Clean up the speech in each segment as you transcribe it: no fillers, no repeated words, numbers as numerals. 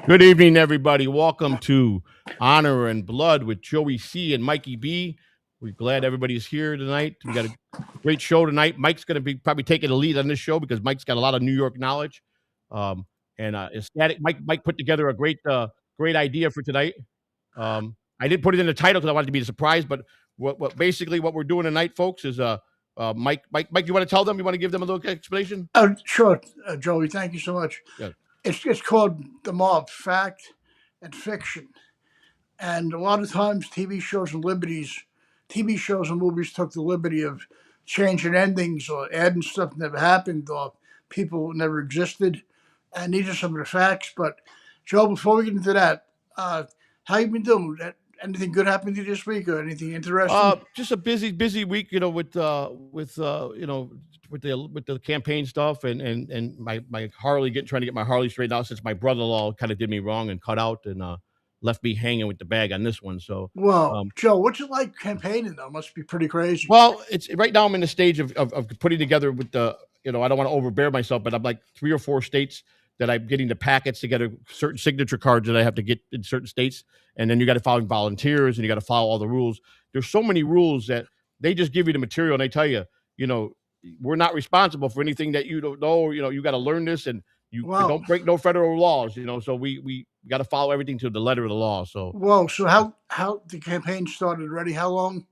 Good evening, everybody. Welcome to Honor and Blood with Joey C and Mikey B. We're glad everybody's here tonight. We got a great show tonight. Mike's going to be probably taking the lead on this show because Mike's got a lot of New York knowledge. And Ecstatic Mike put together a great idea for tonight. I didn't put it in the title because I wanted it to be a surprise. But basically what we're doing tonight, folks, is Mike. You want to tell them? You want to give them a little explanation? Oh, sure, Joey. Thank you so much. Yeah. It's called the mob, fact and fiction, and a lot of times TV shows and movies took the liberty of changing endings or adding stuff that never happened or people who never existed, and these are some of the facts. But Joe, before we get into that, how you been doing? Anything good happened to you this week or anything interesting? Just a busy week, with the campaign stuff and my Harley trying to get my Harley straightened out since my brother-in-law kind of did me wrong and cut out and left me hanging with the bag on this one. So, Well, um, Joe, what's it like campaigning though? Must be pretty crazy. well, it's right now I'm in the stage of putting together with I don't want to overbear myself, but I'm like 3 or 4 states that I'm getting the packets together, certain signature cards that I have to get in certain states. And then you got to follow volunteers and you got to follow all the rules. There's so many rules that they just give you the material and they tell you, we're not responsible for anything that you don't know. You got to learn this and you Wow. don't break no federal laws, so we got to follow everything to the letter of the law. So, Whoa. So how the campaign started already? How long?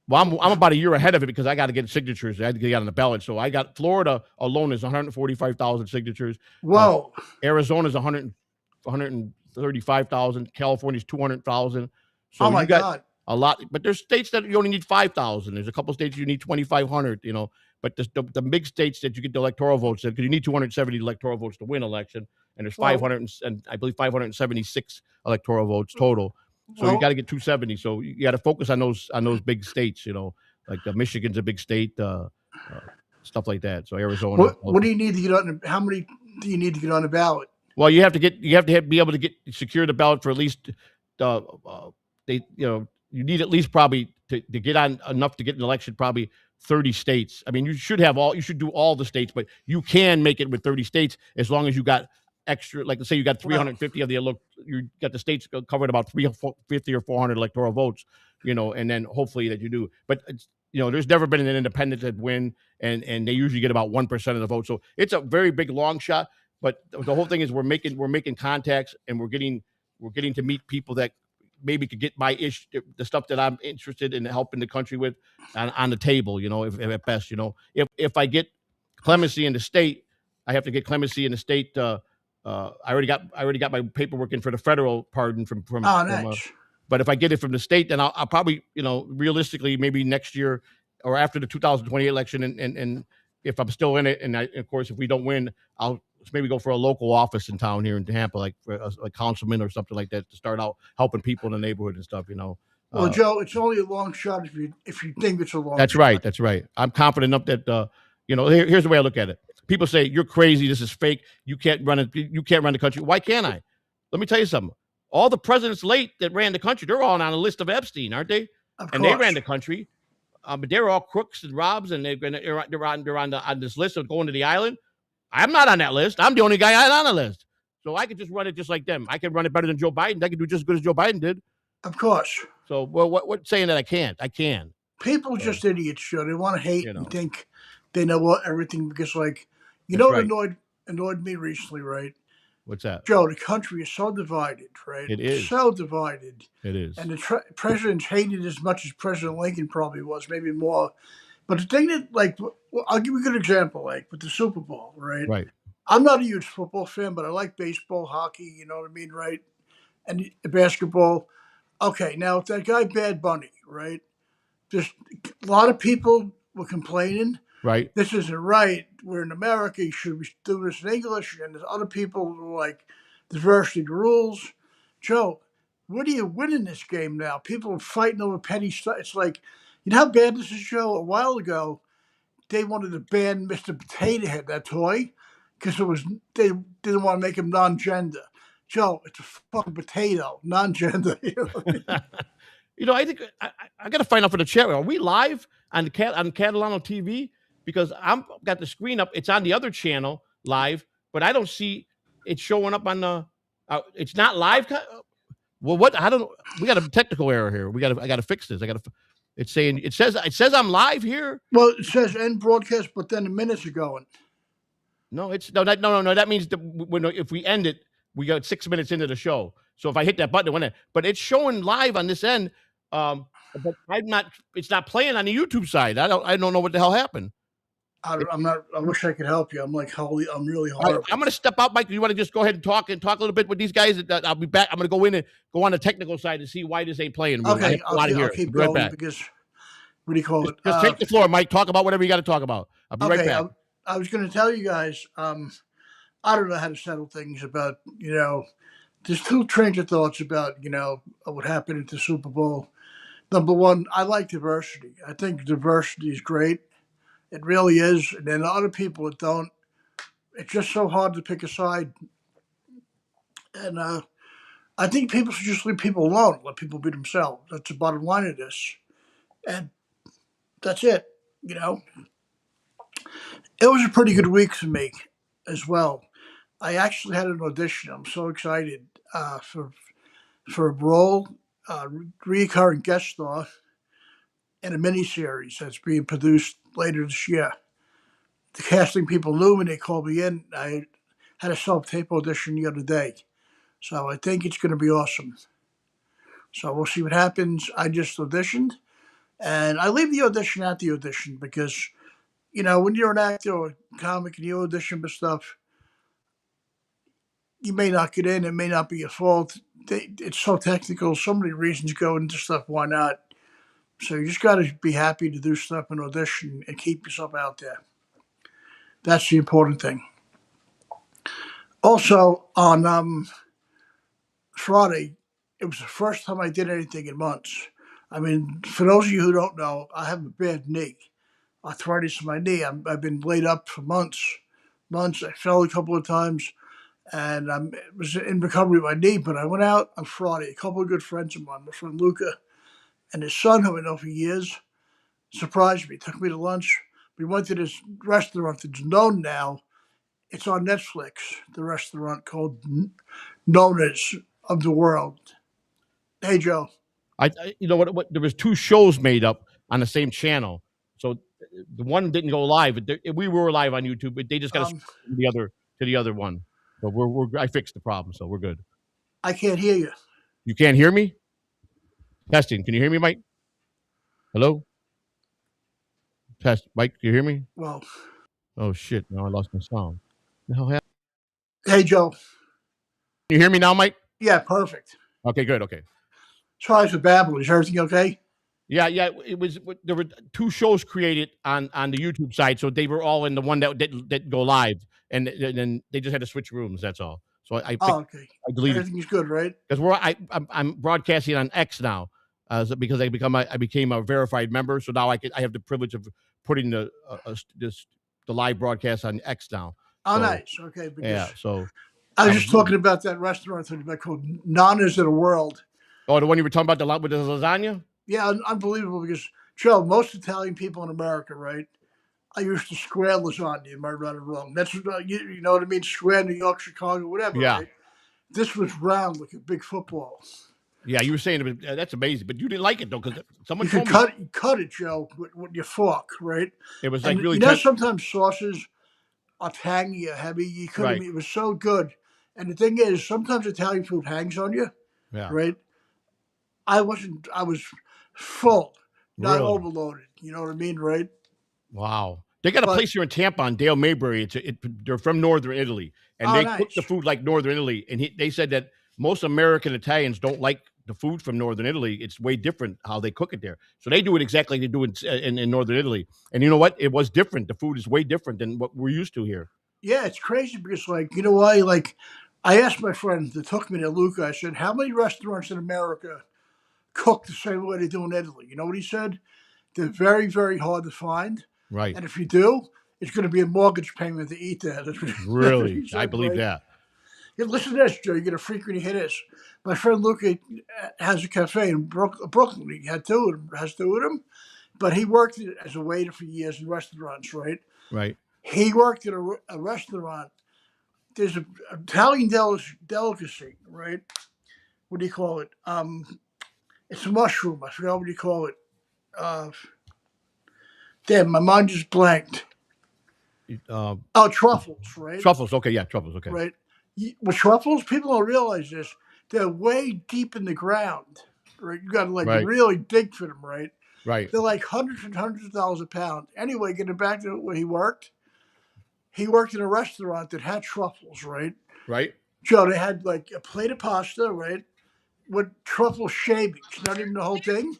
well, I'm about a year ahead of it because I got to get signatures. I had to get on the ballot. So I got Florida alone is 145,000 signatures. Uh, Whoa. Arizona's 135,000. California's 200,000. Oh So my you got God. a lot, but there's states that you only need 5,000. There's a couple of states you need 2,500. But the big states that you get the electoral votes because you need 270 electoral votes to win election, and there's Well, 500 and I believe 576 electoral votes total. So you got well, to get 270. So you got to focus on those big states. Like Michigan's a big state, uh, stuff like that. So Arizona. what do you need to get on? How many do you need to get on the ballot? Well, be able to secure the ballot for at least they you need at least probably to get on enough to get an election probably 30 states. I mean, you should do all the states, but you can make it with 30 states as long as you got extra. Like let's say you got Well, 350 of the you got the states covered about 350 or 400 electoral votes. And then hopefully that you do. But there's never been an independent that win, and they usually get about 1% of the vote. So it's a very big long shot. But the whole thing is we're making contacts and we're getting to meet people that maybe could get my issue, the stuff that I'm interested in helping the country with on the table, if at best, if I get clemency in the state, I have to get clemency in the state. I already got my paperwork in for the federal pardon oh, nice. but if I get it from the state, then I'll probably, realistically, maybe next year or after the 2020 election. And if I'm still in it, and of course, if we don't win, I'll maybe go for a local office in town here in Tampa, like for a councilman or something like that to start out helping people in the neighborhood and stuff, Well, Joe, it's only a long shot if you think it's a long That's shot. right. That's right. I'm confident enough that here's the way I look at it. People say you're crazy. This is fake. You can't run it. You can't run the country. Why can't I? Let me tell you something. All the presidents late that ran the country, they're all on a list of Epstein, aren't they? Of And they course. ran the country, but they're all crooks and robs, and they're on this list of going to the island. I'm not on that list. I'm the only guy on the list, so I could just run it just like them. I can run it better than Joe Biden. I can do just as good as Joe Biden did. Of course. So, well, what saying that I can't? I can. People So, just idiots, Joe. They want to hate you and know, think they know everything because, like, you that's know what right. annoyed me recently, right? What's that? Joe, the country is so divided, right? It is. So divided. It is. And the president's hated as much as President Lincoln probably was, maybe more. But the thing that, like, well, I'll give you a good example, like with the Super Bowl, right? Right. I'm not a huge football fan, but I like baseball, hockey, you know what I mean, right? And basketball. Okay, now with that guy Bad Bunny, right? Just a lot of people were complaining Right. this isn't right. We're in America. You should be doing this in English. And there's other people who are like, diversity of the rules. Joe, what do you win in this game now? People are fighting over petty stuff. It's like, you know how bad this is, Joe? A while ago, they wanted to ban Mr. Potato Head, that toy, because they didn't want to make him non-gender. Joe, it's a fucking potato, non-gender. I think I got to find out for the chat. Are we live on Catalano TV? Because I'm got the screen up. It's on the other channel live, but I don't see it showing up on the It's not live. Well, what? I don't know. We got a technical error here. I got to fix this. It's saying it says I'm live here. Well, it says end broadcast, but then the minutes are going. No, no. That means if we end it, we got 6 minutes into the show. So if I hit that button, it went in. But it's showing live on this end. But I'm not. It's not playing on the YouTube side. I don't know what the hell happened. I'm not. I wish I could help you. I'm like, holy, I'm really All right, horrible. I'm going to step out, Mike. You want to just go ahead and talk a little bit with these guys? I'll be back. I'm going to go in and go on the technical side to see why this ain't playing. Really. Okay, I'll keep Be right going back. because what do you call it? Just take the floor, Mike. Talk about whatever you got to talk about. I'll be right back. I was going to tell you guys. I don't know how to settle things about There's two trains of thoughts about what happened at the Super Bowl. Number one, I like diversity. I think diversity is great. It really is. And then other people that don't. It's just so hard to pick a side. And I think people should just leave people alone, let people be themselves. That's the bottom line of this. And that's it. It was a pretty good week for me as well. I actually had an audition. I'm so excited for a role, recurring guest star in a miniseries that's being produced later this year. The casting people knew when they called me in. I had a self-tape audition the other day. So I think it's going to be awesome. So we'll see what happens. I just auditioned, and I leave the audition at the audition because, when you're an actor or a comic and you audition for stuff, you may not get in. It may not be your fault. It's so technical. So many reasons go into stuff. Why not? So you just got to be happy to do stuff and audition and keep yourself out there. That's the important thing. Also, on Friday, it was the first time I did anything in months. I mean, for those of you who don't know, I have a bad knee, arthritis in my knee. I've been laid up for months. I fell a couple of times, and I was in recovery with my knee. But I went out on Friday. A couple of good friends of mine, my friend Luca and his son, who I know for years, surprised me, took me to lunch. We went to this restaurant that's known now. It's on Netflix, the restaurant called Known as of the World. Hey, Joe. You know what? There was two shows made up on the same channel, so the one didn't go live. We were live on YouTube, but they just got to the other one. So I fixed the problem, so we're good. I can't hear you. You can't hear me? Testing. Can you hear me, Mike? Hello? Test. Mike, can you hear me? Well. Oh, shit. Now I lost my sound. The hell happened? Hey, Joe. Can you hear me now, Mike? Yeah, perfect. Okay, good. Okay. Sorry for babbling. Is everything okay? Yeah. There were two shows created on the YouTube side, so they were all in the one that didn't go live, and then they just had to switch rooms. That's all. So okay. I deleted. Everything's good, right? Because I'm broadcasting on X now, because I became a verified member. So now I have the privilege of putting the live broadcast on X now. Oh, nice. Okay. Yeah. So I was just talking about that restaurant called Nana's of the World. Oh, the one you were talking about with the lasagna? Yeah, unbelievable. Because Joe, most Italian people in America, right? I used to square lasagna. Am I right or wrong? That's you know what I mean? Square, New York, Chicago, whatever. Yeah. Right? This was round like a big football. Yeah, you were saying that's amazing, but you didn't like it though because someone you told me. Cut it, Joe, with your fork, right? It was like really. Sometimes sauces are tangy or heavy. You couldn't. Right. It was so good. And the thing is, sometimes Italian food hangs on you. Yeah. Right. I was full, not really? overloaded. You know what I mean, right? Wow. They got a place here in Tampa on Dale Maybury. They're from Northern Italy, and they cook the food like Northern Italy. And they said that most American Italians don't like the food from Northern Italy. It's way different how they cook it there. So they do it exactly like they do in Northern Italy. And you know what? It was different. The food is way different than what we're used to here. Yeah, it's crazy because, you know why? I asked my friend that took me to Luca, I said, how many restaurants in America cook the same way they do in Italy? You know what he said? They're very, very hard to find. Right. And if you do, it's going to be a mortgage payment to eat that. Really? Said, I believe that. Yeah, listen to this, Joe. You're going to freak when you hear this. My friend Luca has a cafe in Brooklyn. He has two of them. But he worked as a waiter for years in restaurants, right? Right. He worked at a restaurant there's a Italian delicacy, right? What do you call it? It's a mushroom. I forgot what you call it. Uh, Damn, my mind just blanked. Uh, Oh, truffles, right? truffles. Okay, yeah, truffles. Okay, Right. With truffles, people don't realize this. They're way deep in the ground, right? You got to like right, really dig for them, right? right, They're like hundreds and hundreds of dollars a pound. Anyway, getting back to where he worked in a restaurant that had truffles, right? right. Joe, they had like a plate of pasta, right? With truffle shavings, not even the whole thing,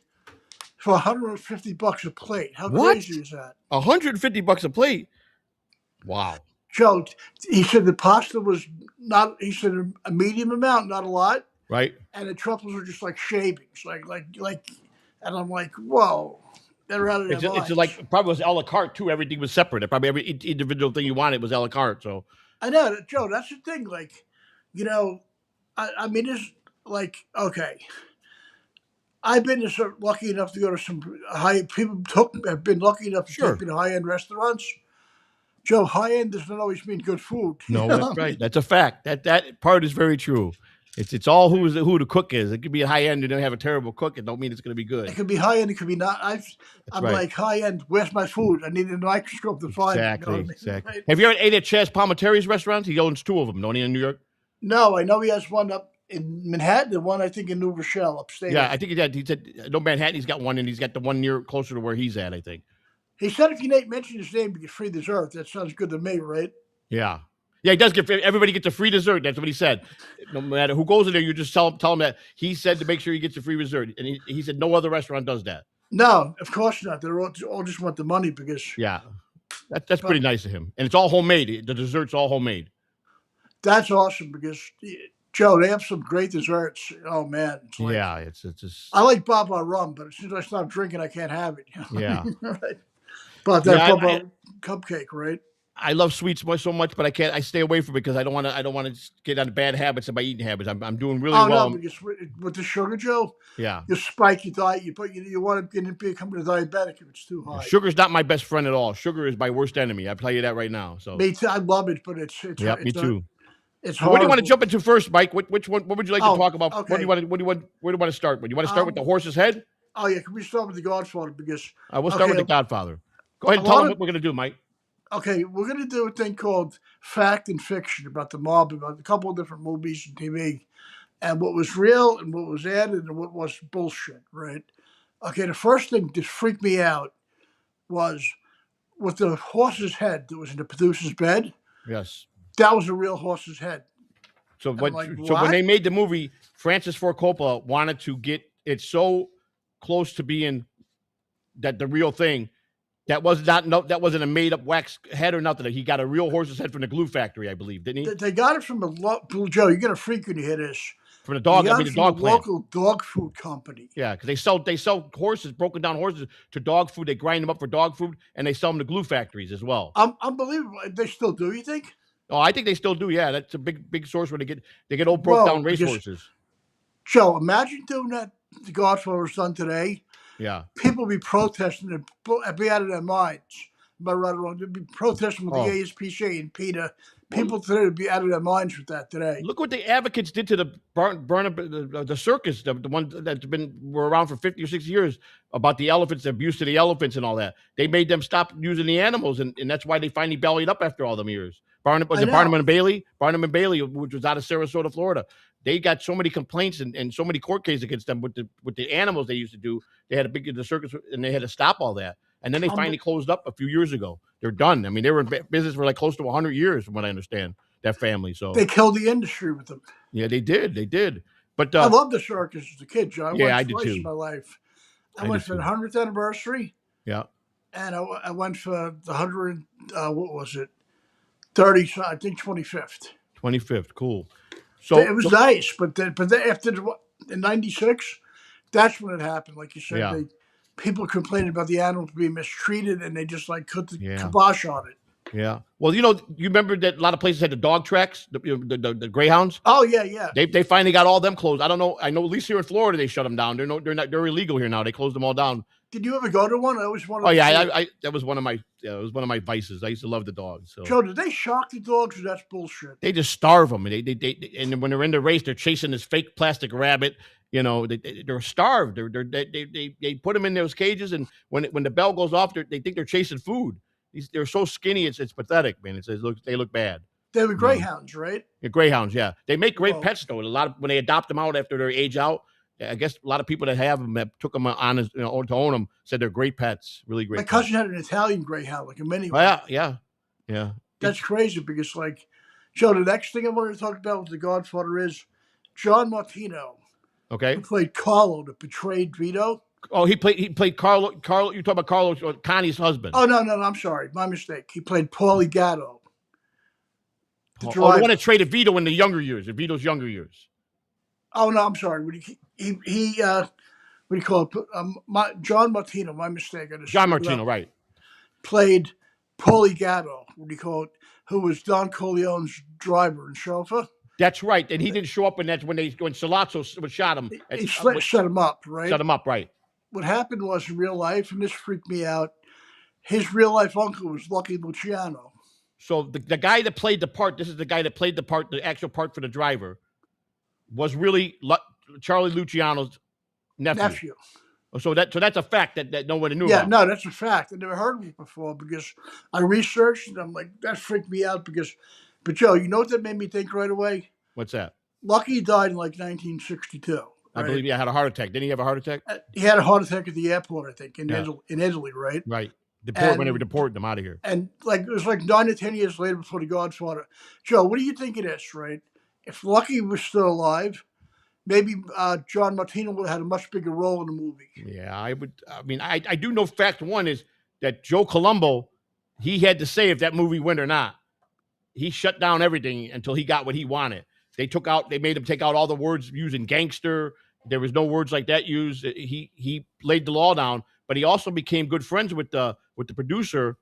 for $150 a plate. How What? crazy is that? $150 a plate. Wow. Joe, he said the pasta was not, he said a medium amount, not a lot. Right. And the truffles were just like shavings, and I'm like, whoa, they're out of their It's minds. like probably was a la carte too. Everything was separate. Probably every individual thing you wanted was a la carte. So I know, Joe, that's the thing. Like, you know, I mean, it's like, okay, I've been lucky enough to go to some have been lucky enough to take sure. me to high end restaurants. Joe, high end doesn't always mean good food. You No, know that's what I right. mean? That's a fact. That part is very true. It's all who the cook is. It could be a high end and then have a terrible cook. It don't mean it's going to be It good. could be high end, it could be not. That's I'm right. like high end. Where's my food? I need a microscope to find it. You know what I Exactly. mean? Exactly. Right? Have you ever ate at Chaz Palminteri's restaurants? He owns two of them. Don't he in New York? No, I know he has one up in Manhattan and one I think in New Rochelle, upstate. Yeah, I think he said no Manhattan. He's got one, and he's got the one near closer to where he's at. I think. He said if you didn't mention his name, you get free dessert. That sounds good to me, right? Yeah. Yeah, he does get everybody gets a free dessert. That's what he said. No matter who goes in there, you just tell him that he said to make sure he gets a free dessert, and he said no other restaurant does that. No, of course not. They're all just want the money because. Yeah, that's But pretty nice of him, and it's all homemade. The dessert's all homemade. that's awesome because Joe, they have some great desserts. Oh man, it's like Yeah, it's just I like Baba rum, but as soon as I stop drinking, I can't have it. You know what I yeah, mean? Right? But that yeah. Baba cupcake, right? I love sweets so much, but I can't. I stay away from it because I don't want to get on bad habits of my eating habits. I'm doing really Oh no, well. because with the sugar, Joe, Yeah. you spike your diet. You want to become a diabetic if it's too high. Sugar's not my best friend at all. Sugar is my worst enemy. I tell you that right now. So Me too. I love it, but yeah, me too. it's What do you want to horrible. jump into first, Mike? Which one? What would you like to Oh, talk about? okay. What do you want? Where do you want to start? You want to start with the horse's head? Oh yeah, can we start with the Godfather? Because We'll start with the Godfather. Go ahead and a tell lot them of what we're gonna do, Mike. okay, we're going to do a thing called fact and fiction about the mob, about a couple of different movies and TV, and what was real and what was added and what was bullshit, right? Okay, the first thing that freaked me out was with the horse's head that was in the producer's bed. Yes. That was a real horse's head. So I'm what? like, So when what? they made the movie, Francis Ford Coppola wanted to get it so close to being that the real thing. That wasn't a made up wax head or nothing. He got a real horse's head from the glue factory, I believe, didn't he? They got it from Joe. You're gonna freak when you hear this. From the They dog, got it the from dog a plant. local dog food company. Yeah, because they sell horses, broken down horses to dog food. They grind them up for dog food, and they sell them to glue factories as well. Unbelievable. They still do. You think? Oh, I think they still do. Yeah, that's a big source where they get old broke down race horses. Joe, imagine doing that. The Godfather's done today. Yeah, people be protesting and be out of their minds. Am I right or wrong? They'd be protesting with the ASPCA and PETA. People today would be out of their minds with that today. Look what the advocates did to the circus, the one that's were around for 50 or 60 years about the elephants, the abuse to the elephants and all that. They made them stop using the animals, and that's why they finally bellied up after all them years. Barnum and Bailey? Barnum and Bailey, which was out of Sarasota, Florida. They got so many complaints and so many court cases against them with the animals they used to do. They had the circus, and they had to stop all that. And then they finally closed up a few years ago. They're done. I mean, they were in business for like close to 100 years, from what I understand. That family. So they killed the industry with them. Yeah, they did. They did. But I loved the circus as a kid, Joe. I did twice too. in my life. I went for the 100th anniversary. Yeah. And I went for the 100. What was it? 30. I think 25th. 25th. Cool. So it was nice, but after in '96, that's when it happened. Like you said, people complaining about the animals being mistreated, and they just like put the kibosh on it. Yeah. Well, you remember that a lot of places had the dog tracks, the greyhounds. Oh yeah. They finally got all them closed. I don't know. I know at least here in Florida they shut them down. They're illegal here now. They closed them all down. Did you ever go to one? I always wanted Oh to yeah, see it. that was one of my it was one of my vices. I used to love the dogs. So Joe, did they shock the dogs or that's bullshit? they just starve them, and and when they're in the race, they're chasing this fake plastic rabbit. You know, they're starved. They put them in those cages, and when the bell goes off, they think they're chasing food. They're so skinny, it's pathetic, man. They look bad. They were You know, greyhounds, right? greyhounds, yeah, they make great Well, pets though. A lot of when they adopt them out after their age out, I guess a lot of people that have them that took them on as, to own them said they're great pets, really my great pets. cousin had an Italian greyhound, like a mini Oh, one. yeah. That's crazy because, like, Joe, the next thing I wanted to talk about with The Godfather is John Martino, Okay. who played Carlo, that betrayed Vito. Oh, he played Carlo. You talk about Carlos, Connie's husband. Oh, no, I'm sorry. My mistake. He played Paulie Gatto, the Oh, the one driver. that traded Vito in the younger years, in Vito's younger years. Oh, no, I'm sorry. What do you call it? John Martino, my mistake. I just John screwed it Martino, up. right. Played Paulie Gatto, what do you call it? Who was Don Corleone's driver and chauffeur. That's right. And he didn't show up, and that's when Salazzo shot him. He set him up, right? Set him up, right. What happened was in real life, and this freaked me out, his real life uncle was Lucky Luciano. So the guy that played the part, this is the guy that played the part, the actual part for the driver, was really Charlie Luciano's nephew. So that's a fact that no one knew about. No, that's a fact. I never heard of it before because I researched and I'm like, that freaked me out but Joe, you know what that made me think right away? What's that? Lucky died in like 1962. Right? I believe he had a heart attack. Didn't he have a heart attack? He had a heart attack at the airport, I think, in Italy, right? Right. When they were deporting him out of here. And like it was like 9 to 10 years later before The Godfather. Joe, what do you think of this, right? If Lucky was still alive, maybe John Martino would have had a much bigger role in the movie. Yeah, I would. I mean, I do know fact one is that Joe Colombo, he had to say if that movie went or not. He shut down everything until he got what he wanted. They made him take out all the words using gangster. There was no words like that used. He laid the law down, but he also became good friends with the producer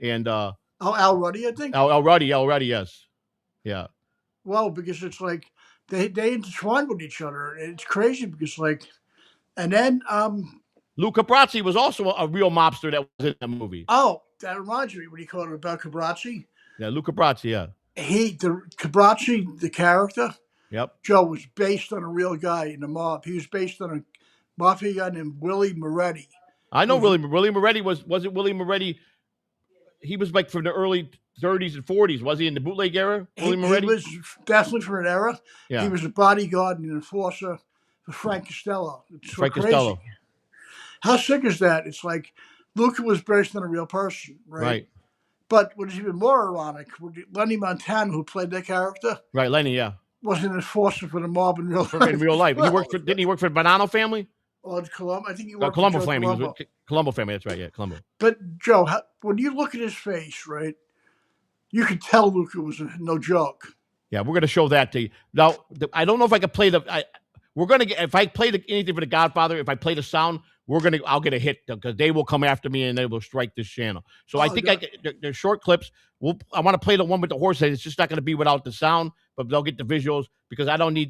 and Al Ruddy, I think. Al Ruddy, yes. Yeah. Well, because it's like they intertwined with each other. It's crazy because and then Luca Brasi was also a real mobster that was in that movie. Oh, that reminds me. What do you call it about Cabrazzi? Yeah, Luca Brasi, yeah. Cabrazzi, the character. Yep. Joe was based on a real guy in the mob. He was based on a mafia guy named Willie Moretti. I know Willie Moretti wasn't Willie Moretti. He was like from the early 30s and 40s. Was he in the bootleg era? Willie Moretti? He was definitely from an era. Yeah. He was a bodyguard and an enforcer for Frank Costello. It's so crazy. Costello. How sick is that? It's like Luca was based on a real person, right? Right. But what is even more ironic, Lenny Montana, who played that character, right? Lenny, yeah, was an enforcer for the mob in real life. In real life, didn't he work for the Bonanno family? Or Colombo? I think he worked Colombo for family. Colombo. Colombo family. That's right. Yeah, Colombo. But Joe, when you look at his face, right, you could tell Luca was no joke. Yeah, we're going to show that to you. Now, I don't know if I could play we're going to get, if I play anything for The Godfather, if I play the sound, I'll get a hit because they will come after me and they will strike this channel. So I think they're short clips. I want to play the one with the horse head. It's just not going to be without the sound, but they'll get the visuals because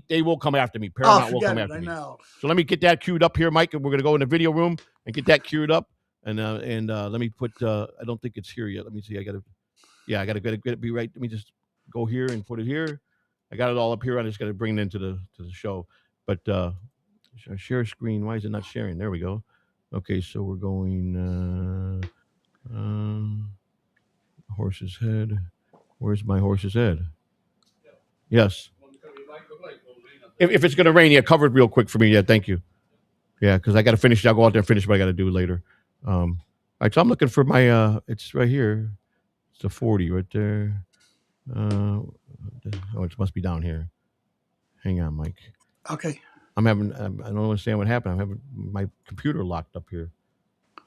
they will come after me. Paramount will come after me. So let me get that queued up here, Mike, and we're going to go in the video room and get that queued up. And let me put, I don't think it's here yet. Let me see. I got to get it be right. Let me just go here and put it here. I got it all up here. I just got to bring it into the show. But share screen. Why is it not sharing? There we go. Okay, so we're going horse's head. Where's my horse's head? Yes. If it's going to rain, yeah, cover it real quick for me. Yeah, thank you. Yeah, because I got to finish. I'll go out there and finish what I got to do later. All right, so I'm looking for my. It's right here. It's the 40 right there. It must be down here. Hang on, Mike. Okay. I don't understand what happened. I'm having my computer locked up here.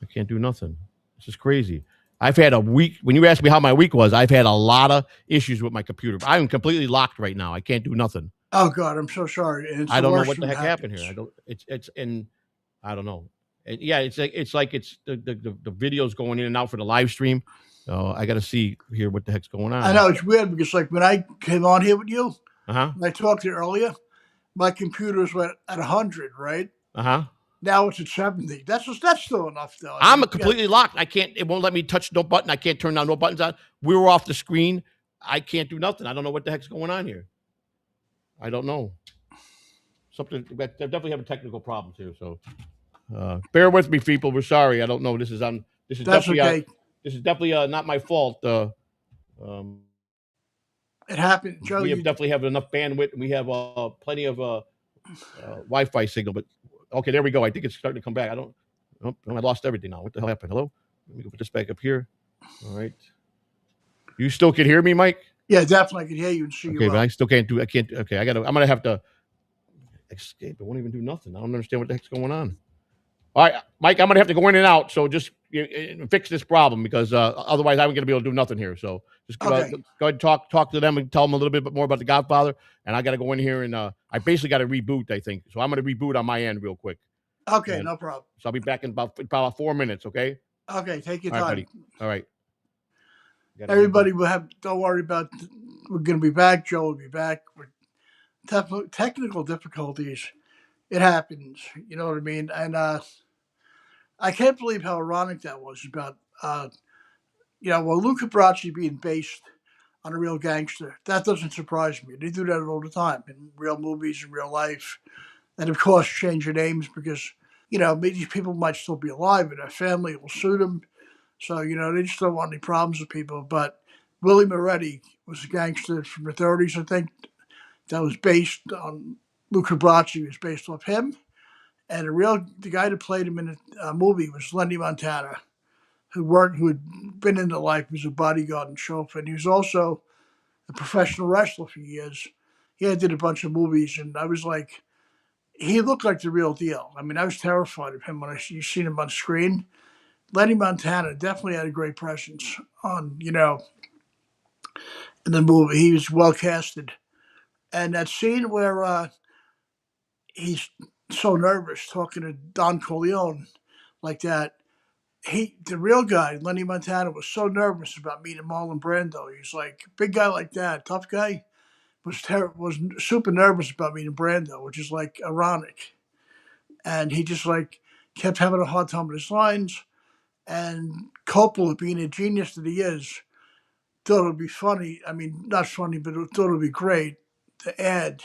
I can't do nothing. This is crazy. I've had a week. When you asked me how my week was, I've had a lot of issues with my computer. I'm completely locked right now. I can't do nothing. Oh God, I'm so sorry. I don't know what the heck happened here. I don't know. Yeah, it's like the video's going in and out for the live stream. I got to see here what the heck's going on. I know it's weird because like when I came on here with you, when I talked to you earlier, my computer's at 100, right? Now it's at 70. That's still enough, though. I I'm mean, yeah, completely locked. I can't. It won't let me touch no button. I can't turn down no buttons on. We were off the screen. I can't do nothing. I don't know what the heck's going on here. I don't know. Something. They definitely having technical problems here. So bear with me, people. We're sorry. I don't know. This is on. This is that's definitely. okay. This is definitely not my fault. Um, It happened, Joe. we have You definitely have enough bandwidth, and we have plenty of Wi-Fi signal. But okay, there we go. I think it's starting to come back. I don't. Oh, I lost everything now. What the hell happened? Hello. Let me go put this back up here. All right. You still can hear me, Mike? Yeah, definitely. I can hear you and see you Okay, but well. I still can't do. I can't. Okay, I got to. I'm gonna have to escape. It won't even do nothing. I don't understand what the heck's going on. All right, Mike, I'm gonna have to go in and out. So just fix this problem because otherwise I'm gonna be able to do nothing here. So just go Okay. ahead and talk to them and tell them a little bit more about the Godfather. And I got to go in here and I basically got to reboot. I think so. I'm gonna reboot on my end real quick. Okay, And no problem. so I'll be back in about 4 minutes. Okay. Okay, take your All right, time. buddy. All right. Got to reboot. Everybody will have. Don't worry about. We're going to be back. Joe will be back. With technical difficulties, it happens. You know what I mean? And I can't believe how ironic that was about. Well, Luca Brasi being based on a real gangster. That doesn't surprise me. They do that all the time in real movies, in real life, and of course change their names because maybe these people might still be alive and their family will sue them. So they just don't want any problems with people. But Willie Moretti was a gangster from the 30s, I think, that was based on Luca Brasi was based off him, and the guy that played him in the movie was Lenny Montana, who had been into life as a bodyguard and chauffeur. And he was also a professional wrestler for years. He did a bunch of movies, and I was like, he looked like the real deal. I mean, I was terrified of him when you seen him on screen. Lenny Montana definitely had a great presence on, in the movie. He was well casted. And that scene where he's so nervous talking to Don Corleone like that, the real guy, Lenny Montana, was so nervous about meeting Marlon Brando. He's like, big guy like that, tough guy, was super nervous about meeting Brando, which is like ironic. And he just like kept having a hard time with his lines. And Coppola, being a genius that he is, thought it would be funny. I mean, not funny, but thought it would be great to add,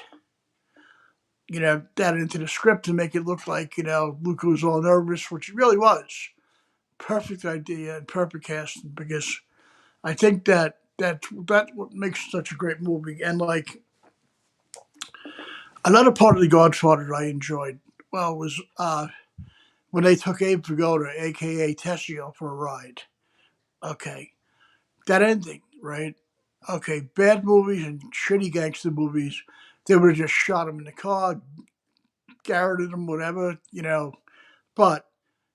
that into the script to make it look like, Luca was all nervous, which he really was. Perfect idea and perfect casting because I think that what makes such a great movie. And like another part of The Godfather I enjoyed, was when they took Abe Vigoda, aka Tessio, for a ride. Okay, that ending, right? Okay, bad movies and shitty gangster movies, they would have just shot him in the car, garroted him, whatever, But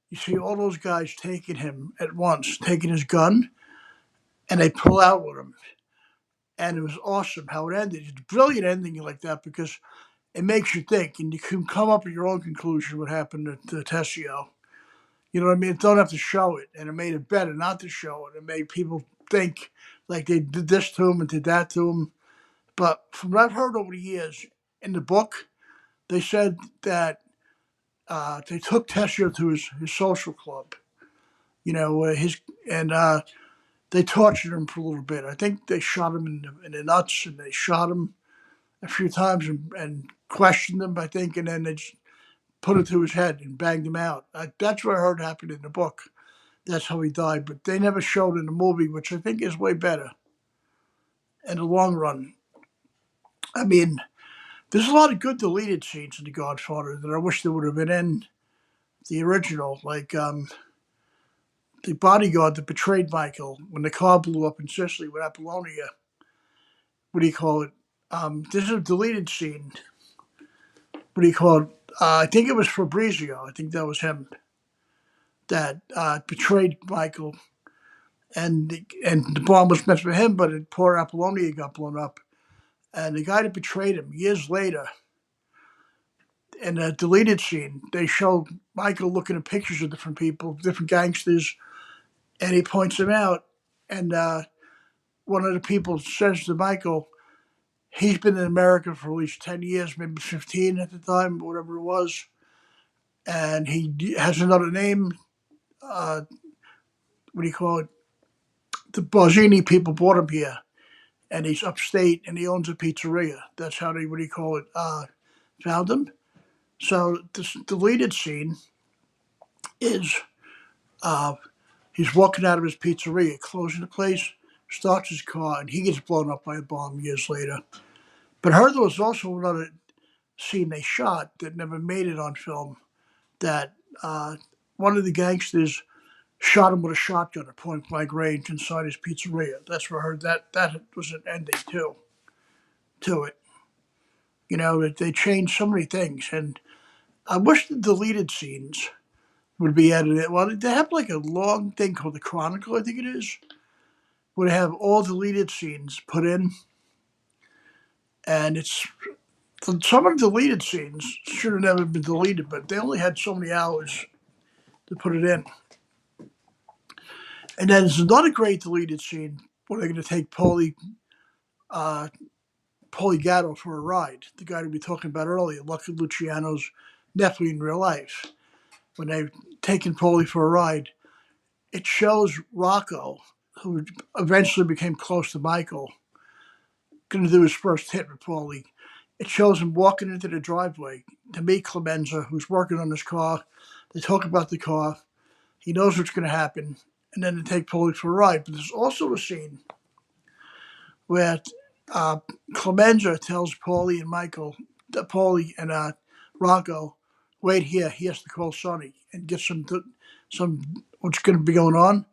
you see all those guys taking him at once, taking his gun, and they pull out with him. And it was awesome how it ended. It's a brilliant ending like that because it makes you think, and you can come up with your own conclusion what happened to Tessio. You know what I mean? Don't have to show it, and it made it better not to show it. It made people think like they did this to him and did that to him. But from what I've heard over the years, in the book, they said that they took Tessio to his social club. His and they tortured him for a little bit. I think they shot him in the nuts, and they shot him a few times and questioned him. I think, and then they just put it to his head and banged him out. That's what I heard happened in the book. That's how he died, but they never showed in the movie, which I think is way better in the long run. I mean, there's a lot of good deleted scenes in The Godfather that I wish there would have been in the original, like the bodyguard that betrayed Michael when the car blew up in Sicily with Apollonia. What do you call it? This is a deleted scene. What do you call it? I think it was Fabrizio. I think that was him that betrayed Michael, and the bomb was meant for him, but poor Apollonia got blown up. And the guy that betrayed him years later, in a deleted scene, they show Michael looking at pictures of different people, different gangsters, and he points them out. And one of the people says to Michael, he's been in America for at least 10 years, maybe 15 at the time, whatever it was. and he has another name. Uh, what do you call it? The Barzini people brought him here, and he's upstate, and he owns a pizzeria. That's how they, what do you call it, found him. So this deleted scene is uh, he's walking out of his pizzeria, closing the place, starts his car, and he gets blown up by a bomb years later. But I heard there was also another scene they shot that never made it on film. That one of the gangsters shot him with a shotgun at point blank range inside his pizzeria. That's where I heard that was an ending too to it. You know, that they changed so many things, and I wish the deleted scenes would be edited. Well, they have like a long thing called the Chronicle, I think it is, where they have all deleted scenes put in, and it's some of the deleted scenes should have never been deleted, but they only had so many hours to put it in. And then there's another great deleted scene where they're going to take uh, Paulie Gatto for a ride, the guy we were talking about earlier, Lucky Luciano's nephew in real life. When they've taken Paulie for a ride, it shows Rocco, who eventually became close to Michael, going to do his first hit with Paulie. It shows him walking into the driveway to meet Clemenza, who's working on his car. They talk about the car. He knows what's going to happen, and then they take Paulie for a ride. But there's also a scene where Clemenza tells Paulie and Paulie and Rocco, wait here. He has to call Sonny and get some what's going to be going on.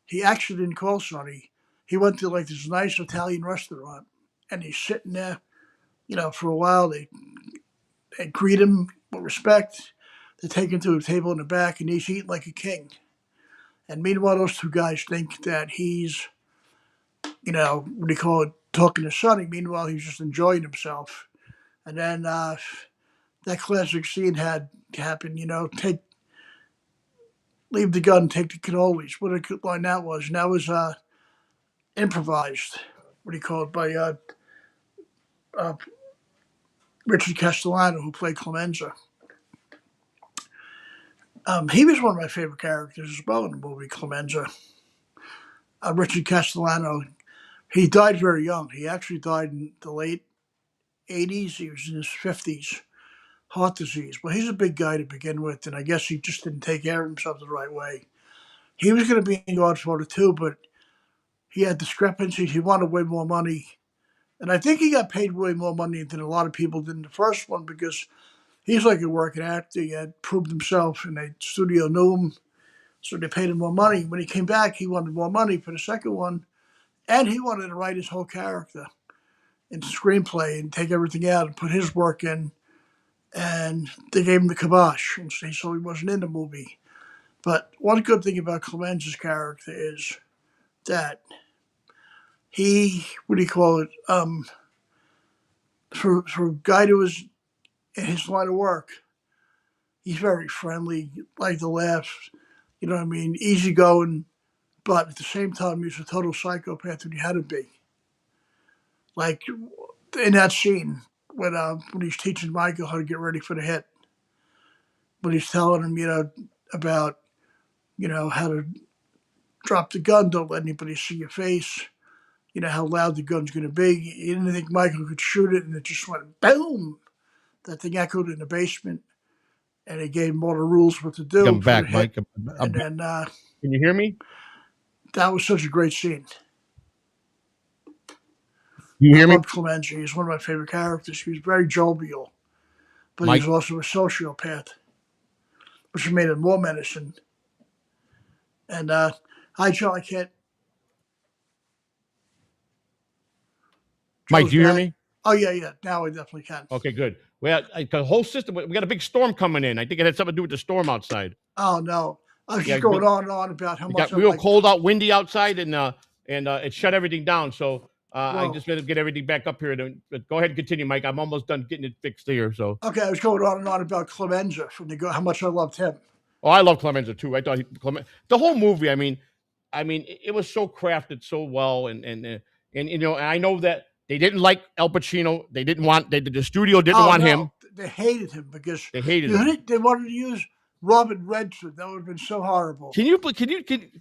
He actually didn't call Sonny. He went to like this nice Italian restaurant, and he's sitting there, you know, for a while. They greet him with respect. They take him to a table in the back, and he's eating like a king. And meanwhile, those two guys think that he's, you know, what do you call it, talking to Sonny. Meanwhile, he's just enjoying himself. And then that classic scene had happened, you know, leave the gun, take the cannolis. What a good line that was. And that was improvised, what do you call it, by uh, Richard Castellano, who played Clemenza. He was one of my favorite characters as well in the movie Clemenza. Richard Castellano, he died very young. He actually died in the late 80s. He was in his 50s, heart disease. Well, he's a big guy to begin with, and I guess he just didn't take care of himself the right way. He was going to be in Godfather 2, but he had discrepancies. He wanted way more money. And I think he got paid way more money than a lot of people did in the first one because he's like a working actor. He had proved himself, and the studio knew him, so they paid him more money. When he came back, he wanted more money for the second one, and he wanted to write his whole character into screenplay and take everything out and put his work in. And they gave him the kibosh, and so he wasn't in the movie. But one good thing about Clemenza's character is that he, what do you call it, for a guy who was in his line of work, he's very friendly, like to laugh, you know what I mean, easygoing, but at the same time, he's a total psychopath when he had to be. Like in that scene when he's teaching Michael how to get ready for the hit, when he's telling him, you know, about, you know, how to drop the gun, don't let anybody see your face, you know, how loud the gun's going to be. He didn't think Michael could shoot it, and it just went boom. That thing echoed in the basement, and it gave him all the rules what to do I'm for the back, hit. Mike. I'm And back. then Can you hear me? that was such a great scene. You I hear me, love Clemenza. He's one of my favorite characters. He was very jovial, but he was Mike? also a sociopath, which made him more menacing. And hi, Joe. I can't. Mike, Joe's do you hear back. me? Oh yeah, yeah. Now I definitely can. Okay, good. Well, the whole system. We got a big storm coming in. I think it had something to do with the storm outside. Oh no, I was Yeah, just going on and on about how it much got I real like. cold out, windy outside, and it shut everything down. So I Well, just better get everything back up here. But go ahead and continue, Mike. I'm almost done getting it fixed here. So, okay, I was going on and on about Clemenza from how much I loved him. oh, I love Clemenza too. I thought the whole movie. I mean, it was so crafted so well, and you know, I know that they didn't like Al Pacino. They didn't want the studio didn't Oh want no, him. they hated him because They hated him. they wanted to use Robert Redford. That would have been so horrible. Can you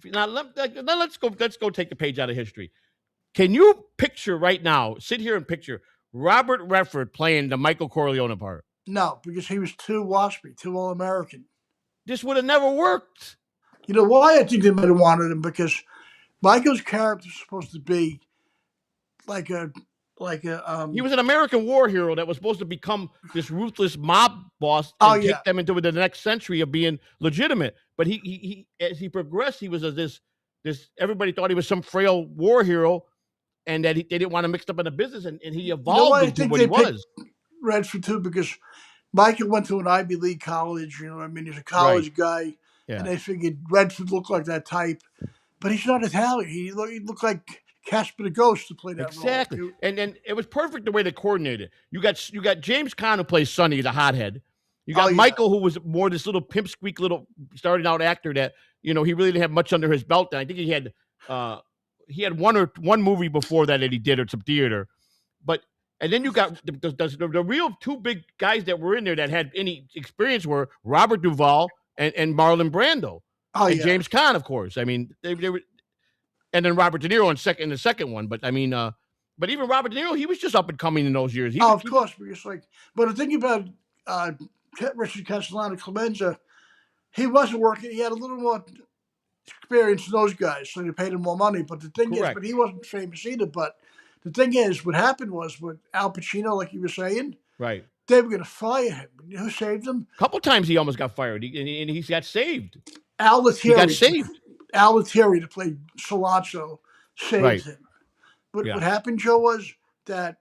now let's go take a page out of history. Can you picture right now, sit here and picture Robert Redford playing the Michael Corleone part? No, because he was too waspy, too all American. This would have never worked. You know why I think they might have wanted him? Because Michael's character is supposed to be like a He was an American war hero that was supposed to become this ruthless mob boss and take them into the next century of being legitimate. But he as he progressed, he was this everybody thought he was some frail war hero, and that they didn't want to mix up in the business, and he evolved into what he was. Redford too, because Michael went to an Ivy League college. You know what I mean? He's a college guy, and they figured Redford looked like that type. But he's not Italian. He looked like Casper the Ghost to play that role. Exactly. And it was perfect the way they coordinated. You got James Caan, who plays Sonny, the hothead. You got Michael, who was more this little pipsqueak little starting out actor that, he really didn't have much under his belt. And I think he had one movie before that he did, or some theater. And then you got the real two big guys that were in there that had any experience were Robert Duvall and Marlon Brando. And James Caan, of course. I mean, they were, and then Robert De Niro in the second one. But I mean, but even Robert De Niro, he was just up and coming in those years. Of course, because but the thing about Richard Castellano Clemenza, he wasn't working. He had a little more experience than those guys, so they paid him more money. But the thing is, but he wasn't famous either. But the thing is, what happened was with Al Pacino, like you were saying, right? They were going to fire him. Who saved him? A couple times he almost got fired, and he got saved. Al Lettieri. He got saved. Al Lettieri to play Sollozzo saved him. But what happened, Joe, was that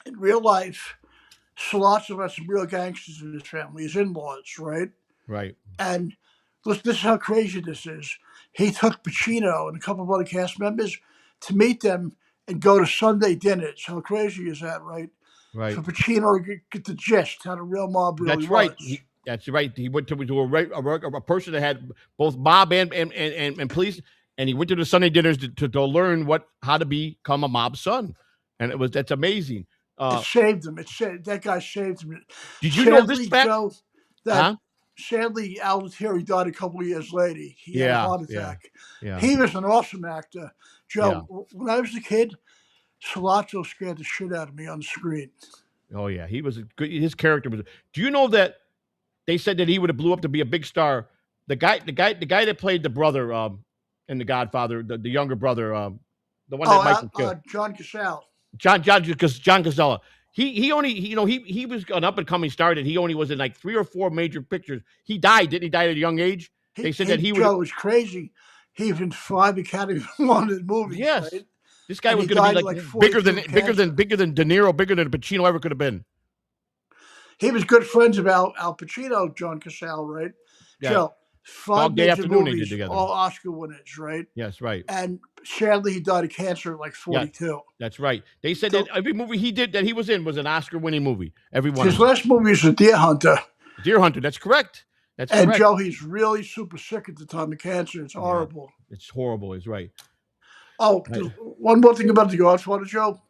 in real life, Sollozzo had some real gangsters in his family, his in-laws, right? Right. And this is how crazy this is. He took Pacino and a couple of other cast members to meet them and go to Sunday dinners. How crazy is that, right? Right. For Pacino to get the gist how the real mob really That's right. was. That's right. He went to a person that had both mob and police, and he went to the Sunday dinners to learn how to become a mob son, and that's amazing. It saved him. That guy saved him. Did you know this fact? Joe, sadly, Al Lettieri died a couple of years later. He had a heart attack. Yeah. He was an awesome actor. Joe, when I was a kid, Sollozzo scared the shit out of me on the screen. Oh yeah, he was good. His character was. Do you know that they said that he would have blew up to be a big star? The guy that played the brother in The Godfather, the younger brother, the one that Michael killed, John Cazale. John Cazale. He was an up and coming star that he only was in like 3 or 4 major pictures. He died, didn't he? Died at a young age. They said that he would. Joe was crazy. He was in 5 Academy Award movies. Yes. Right? This guy was going to be like bigger than De Niro, bigger than Pacino ever could have been. He was good friends with Al Pacino, John Cazale, right? Yeah. So 5 major movies, they did together. all Oscar winners, right? Yes, right. And sadly, he died of cancer at like 42. Yeah, that's right. They said that every movie he did that he was in was an Oscar-winning movie. Every one. His last movie was The Deer Hunter. Deer Hunter. That's correct. And Joe, he's really super sick at the time of cancer. It's horrible. It's horrible. He's right. Oh, one more thing about The Godfather, Joe.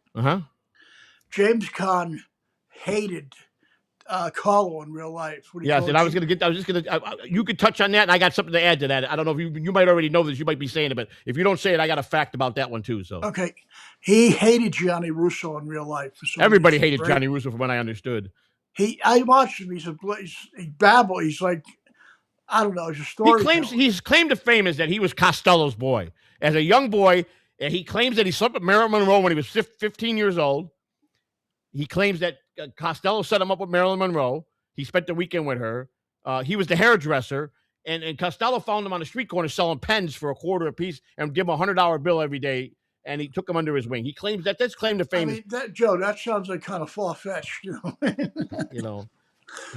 James Caan hated Carlo in real life. Yes, and you could touch on that, and I got something to add to that. I don't know if you might already know this. You might be saying it, but if you don't say it, I got a fact about that one too. So okay, he hated Gianni Russo in real life. Everybody hated Gianni Russo, from what I understood. I watched him. He babble. He's like, I don't know. He's a storyteller. His claim to fame is that he was Costello's boy as a young boy. And he claims that he slept with Marilyn Monroe when he was 15 years old. He claims that Costello set him up with Marilyn Monroe. He spent the weekend with her. He was the hairdresser. And Costello found him on the street corner selling pens for a quarter a piece and give him a $100 bill every day. And he took him under his wing. He claims that's claim to fame. I mean, Joe, that sounds like kind of far-fetched,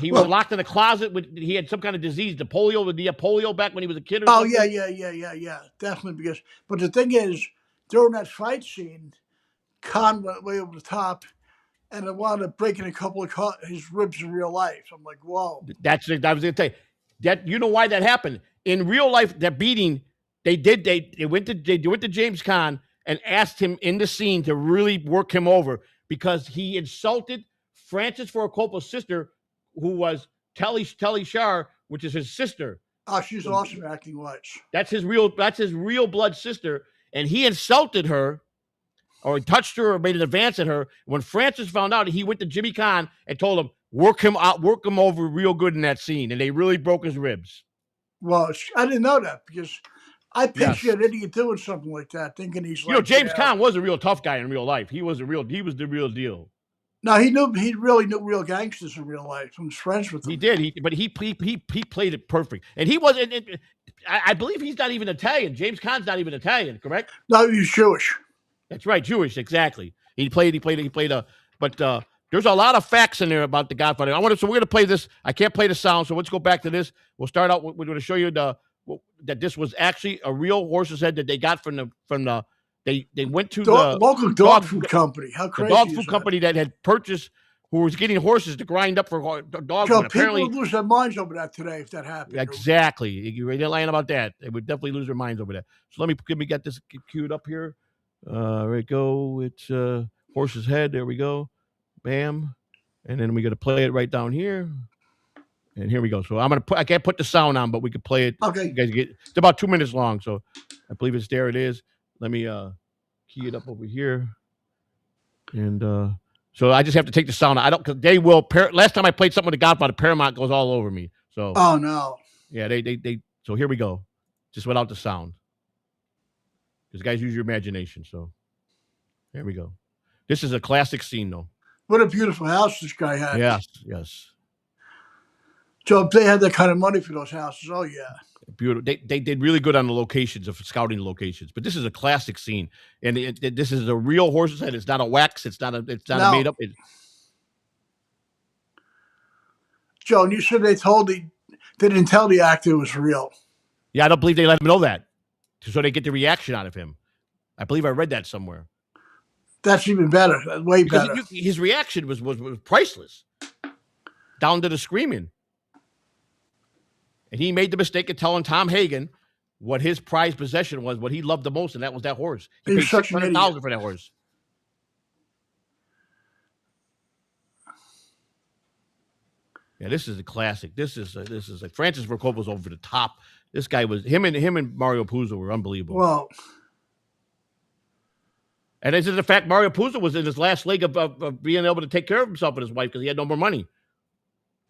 He was locked in a closet. He had some kind of disease, polio. Did he have polio back when he was a kid? Oh, yeah. Definitely. But the thing is, during that fight scene, Caan went way over the top, and I wound up breaking a couple of his ribs in real life. I'm like, whoa. I was going to tell you that. You know why that happened in real life? That beating they went to James Caan and asked him in the scene to really work him over because he insulted Francis Ford Coppola's sister, who was Telly Shar, which is his sister. Oh, she's awesome acting wise. That's his real blood sister, and he insulted her, or touched her, or made an advance at her. When Francis found out, he went to Jimmy Kahn and told him, work him over real good in that scene, and they really broke his ribs. Well, I didn't know that because I Yes. picture an idiot doing something like that, thinking he's You know, like James Caan was a real tough guy in real life. He was the real deal. No, he really knew real gangsters in real life. He was friends with them. He did. But he played it perfect, and he wasn't. I believe he's not even Italian. James Caan's not even Italian, correct? No, he's Jewish. That's right, Jewish. Exactly. He played a. But there's a lot of facts in there about the Godfather. So we're gonna play this. I can't play the sound, so let's go back to this. We'll start out. We're gonna show you that this was actually a real horse's head that they got from the. They went to the local dog food company. How crazy! The dog food company that had purchased, who was getting horses to grind up for dogs. So people would lose their minds over that today if that happened. Exactly. You're lying about that. They would definitely lose their minds over that. So let me get this queued up here. There we go. It's horse's head. There we go. Bam. And then we're gonna play it right down here. And here we go. So I can't put the sound on, but we could play it. Okay. You guys it's about 2 minutes long, so I believe it's there. It is. Let me key it up over here. And so I just have to take the sound. Because they will. Last time I played something with the Godfather, Paramount goes all over me. So. Oh no. Yeah, they. So here we go, just without the sound. Because guys, use your imagination. So, here we go. This is a classic scene, though. What a beautiful house this guy had. Yes. So if they had that kind of money for those houses, oh yeah. Beautiful. They did really good on the locations, of scouting locations. But this is a classic scene, and this is a real horse's head. It's not a wax. It's not a made up. Joe, and you said they didn't tell the actor it was real. Yeah, I don't believe they let him know that, so they get the reaction out of him. I believe I read that somewhere. That's even better. Way better. His reaction was priceless, down to the screaming. And he made the mistake of telling Tom Hagen what his prized possession was, what he loved the most, and that was that horse. He paid $600,000 for that horse. Yeah, this is a classic. This is like Francis Ford Coppola was over the top. This guy was him and Mario Puzo were unbelievable. Well, and this is the fact Mario Puzo was in his last leg of being able to take care of himself and his wife because he had no more money.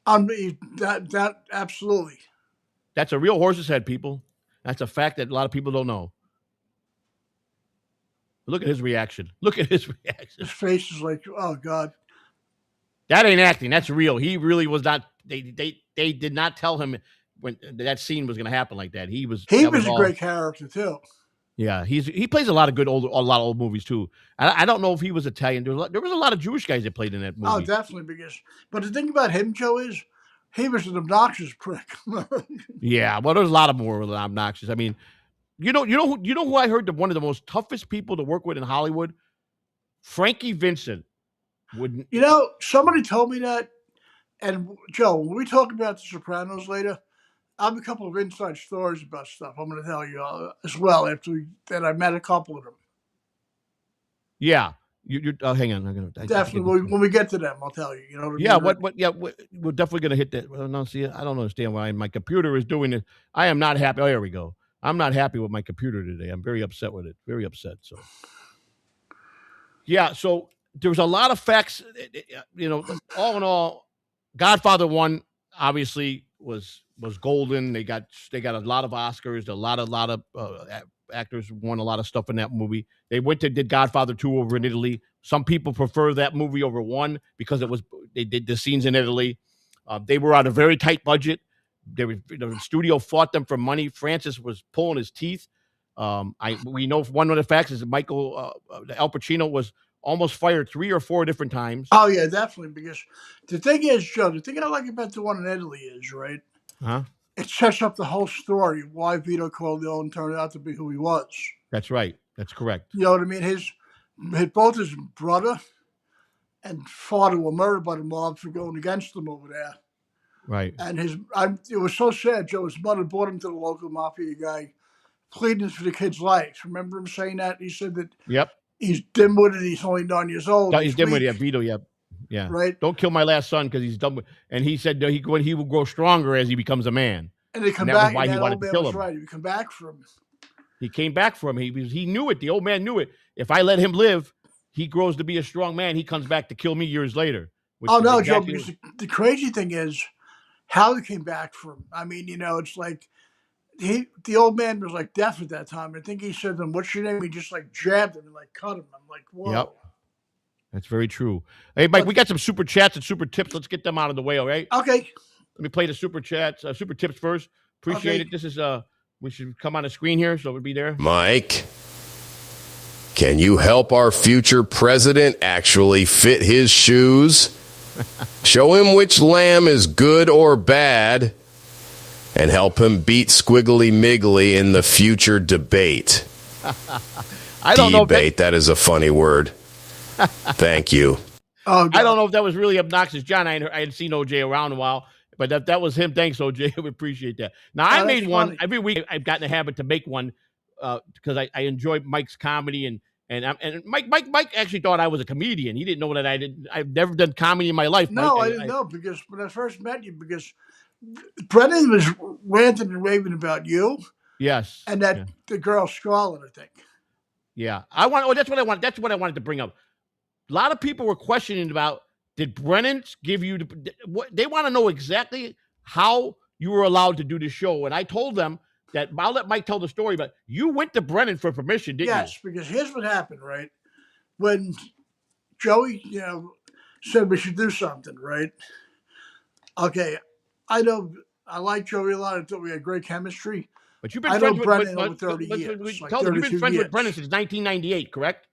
That absolutely. That's a real horse's head, people. That's a fact that a lot of people don't know. Look at his reaction. His face is like, oh God. That ain't acting. That's real. He really was not. They did not tell him when that scene was going to happen like that. He was a great character too. Yeah, he plays a lot of old movies too. I don't know if he was Italian. There was a lot of Jewish guys that played in that movie. Oh, definitely. But the thing about him, Joe, is he was an obnoxious prick. Yeah, well, there's a lot of more obnoxious. I mean, you know who I heard one of the most toughest people to work with in Hollywood? Frankie Vincent. Somebody told me that, and Joe, when we talk about The Sopranos later, I have a couple of inside stories about stuff I'm going to tell you as well that I met a couple of them. Yeah. Hang on. Definitely. When we get to them, I'll tell you. You know what I mean? We're definitely going to hit that. Well, no, see, I don't understand why my computer is doing it. I am not happy. Oh, here we go. I'm not happy with my computer today. I'm very upset with it. Very upset. So, yeah. So there was a lot of facts. All in all, Godfather 1 obviously was golden. They got a lot of Oscars. A lot of actors won a lot of stuff in that movie. They did Godfather 2 over in Italy. Some people prefer that movie over 1 because they did the scenes in Italy. They were on a very tight budget. The studio fought them for money. Francis was pulling his teeth. We know one of the facts is that Al Pacino was almost fired 3 or 4 different times. Oh yeah, definitely. Because the thing is, Joe, the thing I like about the one in Italy is right. Huh? It sets up the whole story why Vito Corleone turned out to be who he was. That's right. That's correct. You know what I mean? Both his brother and father were murdered by the mob for going against them over there. Right. And it was so sad, Joe. His mother brought him to the local mafia guy, pleading for the kid's life. Remember him saying that? He said that Yep. He's dim-witted. He's only 9 years old. He's dim-witted. Yeah, Vito, yeah. Yeah. right? Don't kill my last son because he's done with. And he said he will grow stronger as he becomes a man. And they come And that back, was why and he that wanted old to man kill was him. right. He come back from. He came back from him. He knew it. The old man knew it. If I let him live, he grows to be a strong man. He comes back to kill me years later. Oh no, Joe! Because the crazy thing is how he came back from. I mean, it's like the old man was like deaf at that time. I think he said to him, "What's your name?" He just like jabbed him and like cut him. I'm like, whoa. Yep. That's very true. Hey, Mike, we got some super chats and super tips. Let's get them out of the way, all right? Okay. Let me play the super chats, super tips first. Appreciate it. This is we should come on the screen here, so it would be there. Mike, can you help our future president actually fit his shoes? Show him which lamb is good or bad, and help him beat Squiggly Miggly in the future debate. I don't know. That is a funny word. Thank you. Oh, I don't know if that was really obnoxious, John. I hadn't seen OJ around in a while, but that was him. Thanks, OJ. We appreciate that. Now, I made one every week. I've gotten a habit to make one because I enjoy Mike's comedy and Mike actually thought I was a comedian. He didn't know that I've never done comedy in my life. No, Mike. I didn't know because when I first met you, because Brennan was ranting and raving about you. Yes, and the girl Scarlett, I think. Yeah, that's what I want. That's what I wanted to bring up. A lot of people were questioning about, did Brennan give you what they want to know exactly how you were allowed to do the show. And I told them that I'll let Mike tell the story, but you went to Brennan for permission, didn't you? Yes, because here's what happened, right? When Joey, said we should do something, right? Okay, I know I like Joey a lot. I thought we had great chemistry. But you've been friends with Brennan over 30 years. Like you've been friends with Brennan since 1998, correct?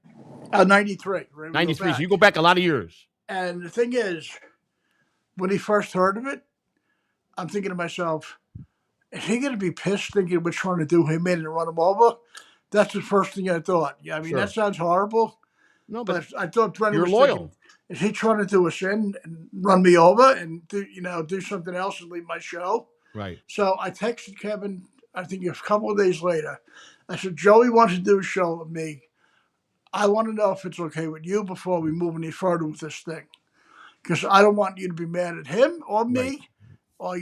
93. Right? 93, so you go back a lot of years. And the thing is, when he first heard of it, I'm thinking to myself, is he going to be pissed thinking we're trying to do him in and run him over? That's the first thing I thought. Yeah, I mean, That sounds horrible. No, but I thought Brennan was loyal. Thinking, is he trying to do us in and run me over and do something else and leave my show? Right. So I texted Kevin, I think a couple of days later. I said, Joey wants to do a show with me. I want to know if it's okay with you before we move any further with this thing. Because I don't want you to be mad at him or me, or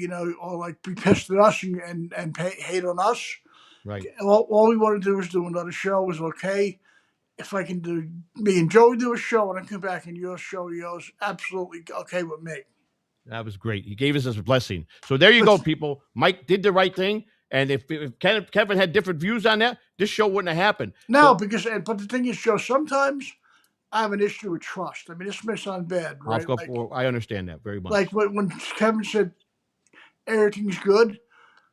like be pissed at us and hate on us. Right. All we want to do is do another show. Is okay. If I can do me and Joey do a show and I come back and your show, yours, absolutely okay with me. That was great. He gave us a blessing. So there you go, people. Mike did the right thing. And if Kevin had different views on that, this show wouldn't have happened. No, but the thing is, Joe, sometimes I have an issue with trust. I mean, this may sound bad, right? I understand that very much. Like when Kevin said everything's good,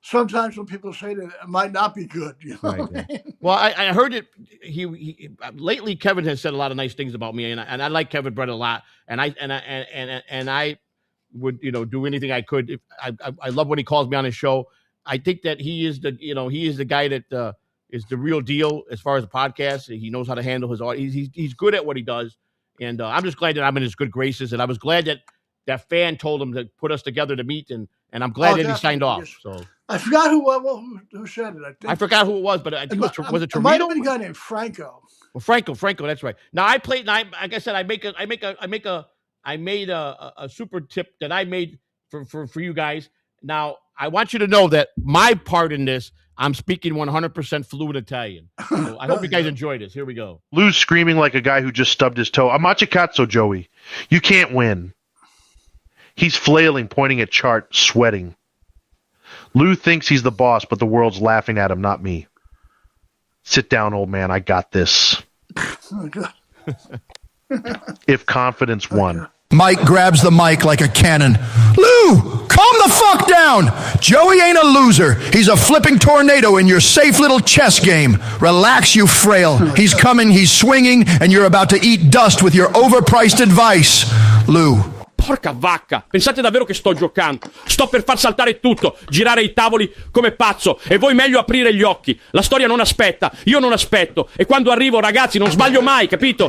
sometimes when people say that it might not be good. Right. Well, I heard it. He lately Kevin has said a lot of nice things about me, and I like Kevin Brett a lot, and I would do anything I could. I love when he calls me on his show. I think that he is the guy that is the real deal as far as the podcast. He knows how to handle his audience. He's good at what he does, and I'm just glad that I'm in his good graces. And I was glad that that fan told him to put us together to meet, and I'm glad that he signed off. So I forgot who said it. I forgot who it was, but I think was it Trevino? It might have been a guy named Franco. Well, Franco, that's right. Now I played, and like I said, I made a super tip that I made for you guys. Now, I want you to know that my part in this, I'm speaking 100% fluent Italian. So I hope you guys enjoy this. Here we go. Lou's screaming like a guy who just stubbed his toe. Amachicazzo, Joey. You can't win. He's flailing, pointing at chart, sweating. Lou thinks he's the boss, but the world's laughing at him, not me. Sit down, old man. I got this. If confidence won. Mike grabs the mic like a cannon. Lou, calm the fuck down. Joey ain't a loser. He's a flipping tornado in your safe little chess game. Relax, you frail. He's coming, he's swinging, and you're about to eat dust with your overpriced advice. Lou. Porca vacca, pensate davvero che sto giocando? Sto per far saltare tutto, girare i tavoli come pazzo, e voi meglio aprire gli occhi. La storia non aspetta, io non aspetto, e quando arrivo, ragazzi, non sbaglio mai, capito?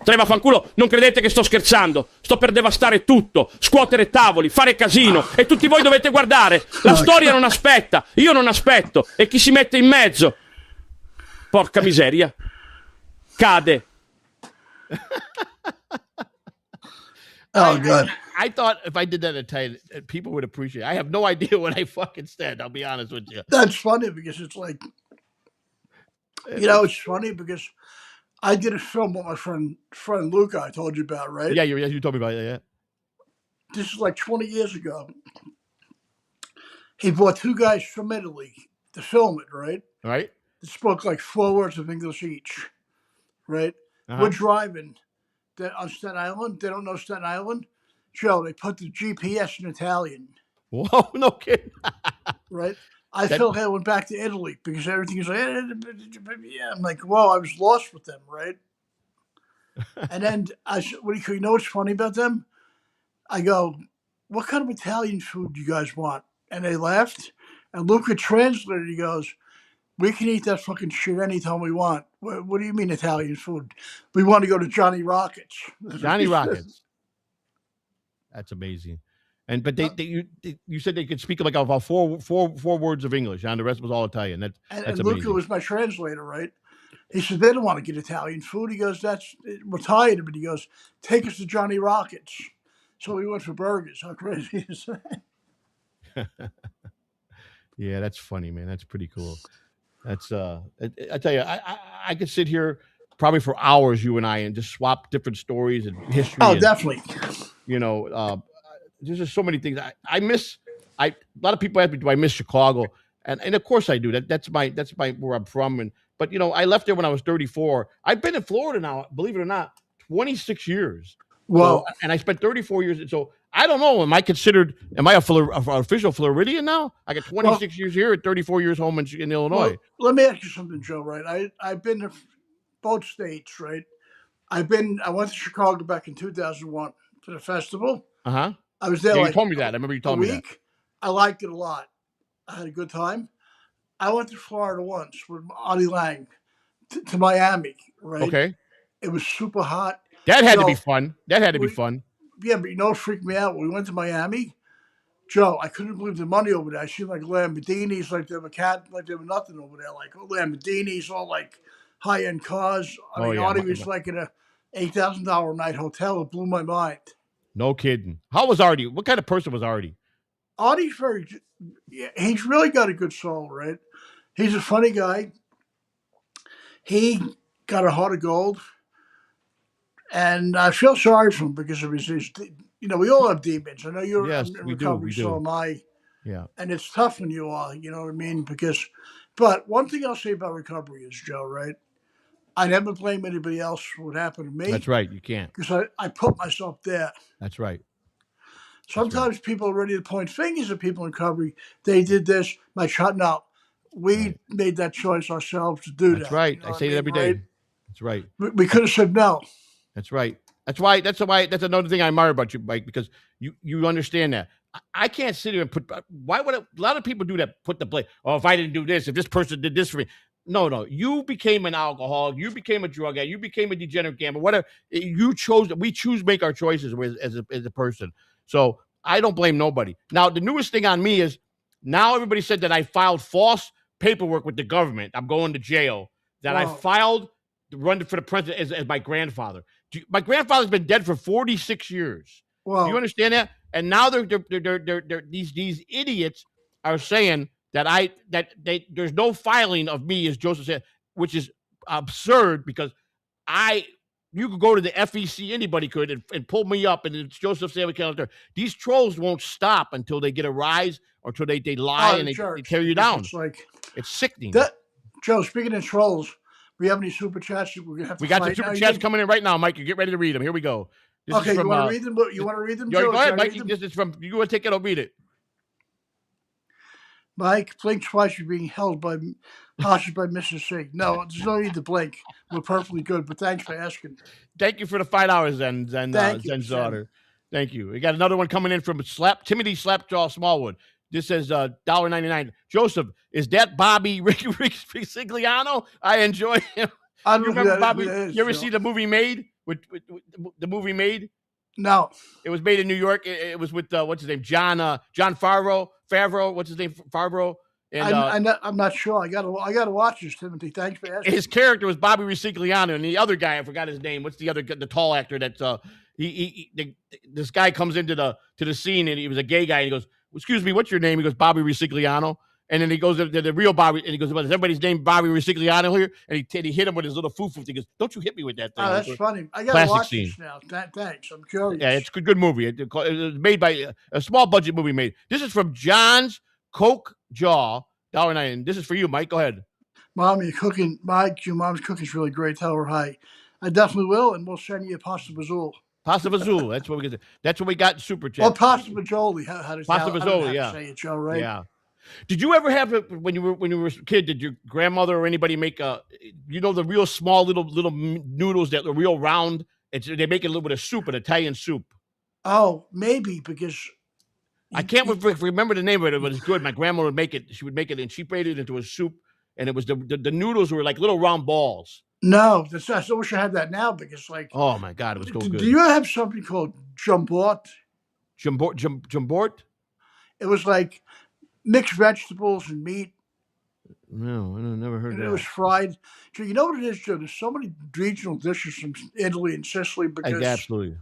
Treva fanculo, non credete che sto scherzando? Sto per devastare tutto, scuotere tavoli, fare casino, e tutti voi dovete guardare. La storia non aspetta, io non aspetto, e chi si mette in mezzo, porca miseria, cade. Oh, good. I thought if I did that in Italian, people would appreciate it. I have no idea what I fucking said. I'll be honest with you. That's funny because it's like, it's funny because I did a film with my friend Luca. I told you about, right? Yeah, you told me about it. Yeah. This is like 20 years ago. He brought two guys from Italy to film it, right? Right. They spoke like 4 words of English each, right? Uh-huh. We're driving on Staten Island. They don't know Staten Island. Joe, they put the GPS in Italian, Whoa, no kidding. right? I felt I went back to Italy because everything is like, yeah. I'm like, whoa, I was lost with them, right? And then I said, you know what's funny about them? I go, what kind of Italian food do you guys want? And they laughed. And Luca translated. He goes, we can eat that fucking shit anytime we want. What do you mean Italian food? We want to go to Johnny Rockets. Johnny Rockets. That's amazing. But you said they could speak like about four words of English, and the rest was all Italian. That's amazing. Luca was my translator, right? He said they don't want to get Italian food. He goes, we're tired of it. He goes, take us to Johnny Rockets. So we went for burgers. How crazy is that? Yeah, that's funny, man. That's pretty cool. That's I tell you, I could sit here probably for hours, you and I, and just swap different stories and history. Oh, definitely. There's just so many things I miss. A lot of people ask me, do I miss Chicago? And of course I do. That's my where I'm from. But I left there when I was 34. I've been in Florida now, believe it or not, 26 years. Well, and I spent 34 years. So I don't know. Am I an official Floridian now? I got 26 years here and 34 years home in Illinois. Well, let me ask you something, Joe, right? I've been to both states, right? I went to Chicago back in 2001 for the festival. Uh-huh. I was there you told me that. I remember you told me that. I liked it a lot. I had a good time. I went to Florida once with Artie Lang to Miami, right? Okay. It was super hot. That had to be fun. Be fun. Yeah, but it freaked me out. When we went to Miami, Joe, I couldn't believe the money over there. I seen like Lamborghinis, like they were nothing over there. Like Lamborghinis, all like high-end cars. Artie was like in a $8,000 a night hotel. It blew my mind. No kidding. How was Artie? What kind of person was Artie? Artie's he's really got a good soul, right? He's a funny guy. He got a heart of gold. And I feel sorry for him because of his we all have demons. I know you're in recovery, so am I. Yeah. And it's tough when you are, you know what I mean? But one thing I'll say about recovery is, Joe, right? I never blame anybody else for what happened to me. That's right. You can't. Because I put myself there. That's right. Sometimes people are ready to point fingers at people in recovery. They did this. My child. No, we made that choice ourselves to do that. That's right. I say it every day. That's right. We could have said no. That's right. That's why. That's another thing I admire about you, Mike, because you understand that. I can't sit here and put. Why would a lot of people do that? Put the blame. Oh, if I didn't do this, if this person did this for me. No. You became an alcoholic. You became a drug addict. You became a degenerate gambler. Whatever you chose. We choose to make our choices as a person. So I don't blame nobody. Now the newest thing on me is now everybody said that I filed false paperwork with the government. I'm going to jail. That I filed to run for the president as my grandfather. My grandfather's been dead for 46 years. Wow. Do you understand that? And now these idiots are saying that there's no filing of me, as Joseph said, which is absurd because you could go to the FEC, anybody could, and pull me up, and it's Joseph Samuel Calendar. These trolls won't stop until they get a rise or until they lie and they tear you down. It's sickening. Joe, speaking of trolls, we have any super chats? We got the super chats coming in right now, Mike. You get ready to read them. Here we go. You want to read them? You want to read them, Joe? Go ahead, Mike. This is from you. Want to take it? I'll read it. Mike, blink twice. You're being held hostage by Mrs. Sig. No, there's no need to blink. We're perfectly good, but thanks for asking. Thank you for the $5, Zen's daughter. Thank you. We got another one coming in from Timothy Slapjaw Smallwood. This says $1.99. Joseph, is that Bobby Rick Sigliano? I enjoy him. I don't you remember Bobby? You ever see the movie Made? With the movie Made? No. It was made in New York. It was with what's his name? John Favreau. What's his name? Favreau. And I'm not sure. I gotta watch this, Timothy. Thanks for asking. his character was Bobby Ricigliano, and the other guy, I forgot his name. What's the other, the tall actor that's this guy comes into the scene, and he was a gay guy, and he goes, "Excuse me, what's your name?" He goes, "Bobby Ricigliano." And then he goes to the real Bobby, and he goes, "Well, is everybody's name Bobby Ricigliano here?" And he hit him with his little foo-foo. He goes, "Don't you hit me with that thing." Oh, that's funny. I gotta watch this now. Thanks. I'm curious. Yeah, it's a good movie. It was made by a small budget movie made. This is from John's Coke Jaw, $1.09. This is for you, Mike. Go ahead. Mom, you're cooking. Mike, your mom's cooking's really great. Tell her hi. I definitely will, and we'll send you a pasta bazool. Pasta Vazul. That's what we get. That's what we got in Super Chat. Or pasta bajoli. How does Pasta I don't know Vazoli, how to yeah. say it, Joe, right? Yeah. Did you ever have it when you were a kid? Did your grandmother or anybody make the real small little noodles that are real round? They make it a little bit of soup, an Italian soup. Oh, maybe because I can't remember the name of it. It was good. My grandma would make it. She would make it, and she made it into a soup. And it was the noodles were like little round balls. No, I wish I had that now because oh my God, it was so good. Do you have something called jumbort? Jumbort? It was like mixed vegetables and meat. No, I never heard that. It was fried. So you know what it is, Joe? There's so many regional dishes from Italy and Sicily because absolutely.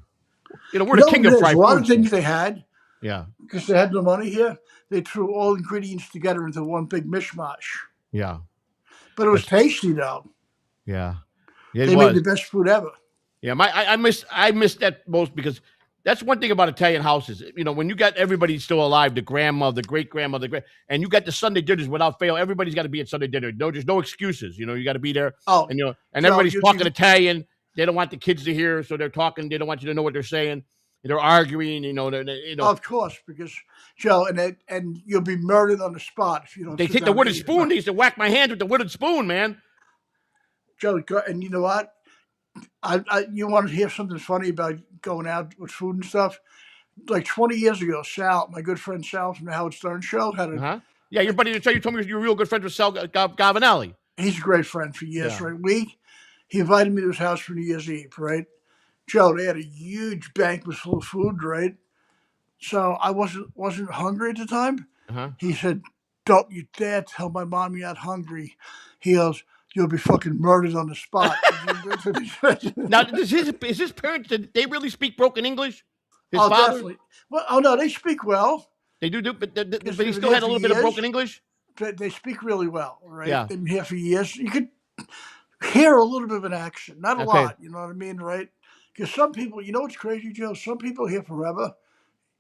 We're the king of fried food. A lot of things they had. Yeah. Because they had no money here, they threw all ingredients together into one big mishmash. Yeah. But it was tasty though. Yeah. They made the best food ever. Yeah, I miss that most because that's one thing about Italian houses. When you got everybody still alive, the grandmother, the great grandmother, and you got the Sunday dinners without fail. Everybody's got to be at Sunday dinner. No, there's no excuses. You got to be there. Oh, and everybody's talking Italian. They don't want the kids to hear, so they're talking. They don't want you to know what they're saying. They're arguing. Of course, because Joe, and you'll be murdered on the spot if you don't. They take the wooden spoon. They used to whack my hands with the wooden spoon, man. Joe, and you know what? You want to hear something funny about going out with food and stuff? Like 20 years ago, Sal, my good friend Sal from the Howard Stern Show, had a. Yeah, your buddy. You told me you're real good friends with Sal Gavinelli. He's a great friend for years, right? He invited me to his house for New Year's Eve, right? Joe, they had a huge banquet full of food, right? So I wasn't hungry at the time. He said, "Don't you dare tell my mom you're not hungry." He goes, "You'll be fucking murdered on the spot." Now, is his parents? Did they really speak broken English? His father? Definitely. Well, no, they speak well. They do, but he still had a little bit of broken English. They speak really well, right? Yeah. They've been here for years. You could hear a little bit of an accent, not a lot. You know what I mean, right? Because some people, you know what's crazy, Joe? Some people here forever,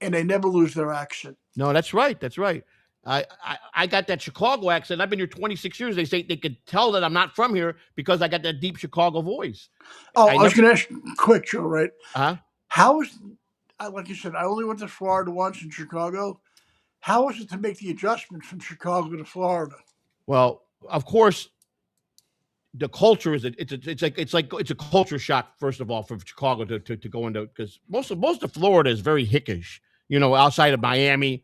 and they never lose their accent. No, that's right. That's right. I got that Chicago accent. I've been here 26 years. They say they could tell that I'm not from here because I got that deep Chicago voice. Oh, I was going to ask you quick, Joe, right? How was, like you said, I only went to Florida once in Chicago. How was it to make the adjustment from Chicago to Florida? Well, of course, the culture is it's a culture shock first of all from Chicago to go into, because most of Florida is very hickish, outside of Miami,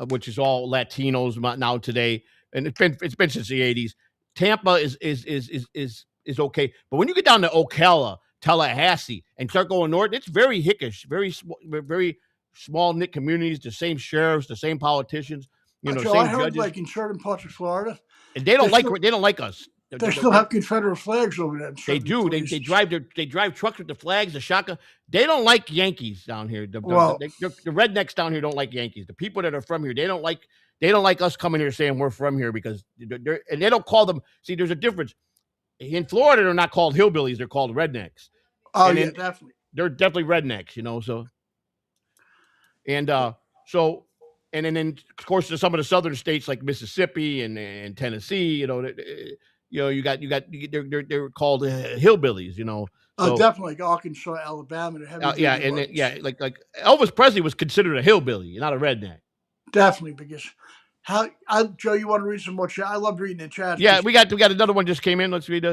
which is all Latinos now today, and it's been since the 80s. Tampa is okay, but when you get down to Ocala, Tallahassee, and start going north, it's very hickish, very small knit communities, the same sheriffs, the same politicians, Joe, same I heard judges. like in certain parts of Florida, and they don't like us. They still have Confederate flags over there. They do. They drive trucks with the flags, the shotgun. They don't like Yankees down here. The rednecks down here don't like Yankees. The people that are from here, they don't like us coming here saying we're from here because they don't call them. See, there's a difference. In Florida, they're not called hillbillies; they're called rednecks. Oh, yeah, definitely. They're definitely rednecks, So, and then of course, there's some of the southern states like Mississippi and Tennessee, they're called hillbillies, So, definitely like Arkansas, Alabama. Like Elvis Presley was considered a hillbilly, not a redneck. Definitely, because Joe, you want to read some more chat? I love reading the chat. Yeah, we got another one just came in. Let's read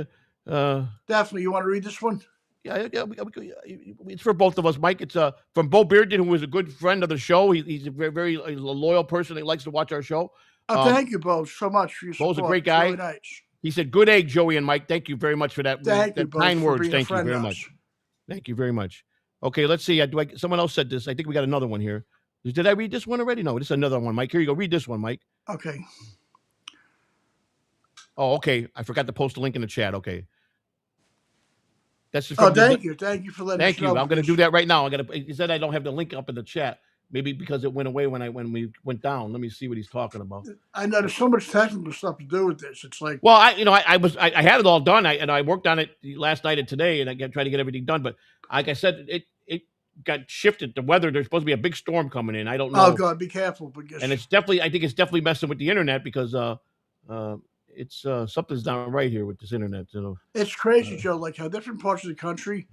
definitely, you want to read this one? Yeah, it's for both of us, Mike. It's from Bo Bearden, who is a good friend of the show. He's a very loyal person that likes to watch our show. Thank you, Bo, so much for your support. Bo's a great guy. Really nice. He said, "Good egg, Joey and Mike. Thank you very much for that. Thank you, Bo, kind words. Thank you very much. Thank you very much." Okay, let's see. Someone else said this. I think we got another one here. Did I read this one already? No, this is another one, Mike. Here you go. Read this one, Mike. Okay. Oh, okay. I forgot to post the link in the chat. Okay. That's just Oh, from thank you for letting us Thank know. you. I'm going to do that right now. He said I don't have the link up in the chat. Maybe because it went away when we went down. Let me see what he's talking about. I know there's so much technical stuff to do with this. It's like, Well, I had it all done. I worked on it last night and today, and I tried to get everything done. But like I said, it got shifted. The weather. There's supposed to be a big storm coming in. I don't know. oh God, be careful because And I think it's definitely messing with the internet because it's something's not right here with this internet. You know, it's crazy, Joe. Like how different parts of the country,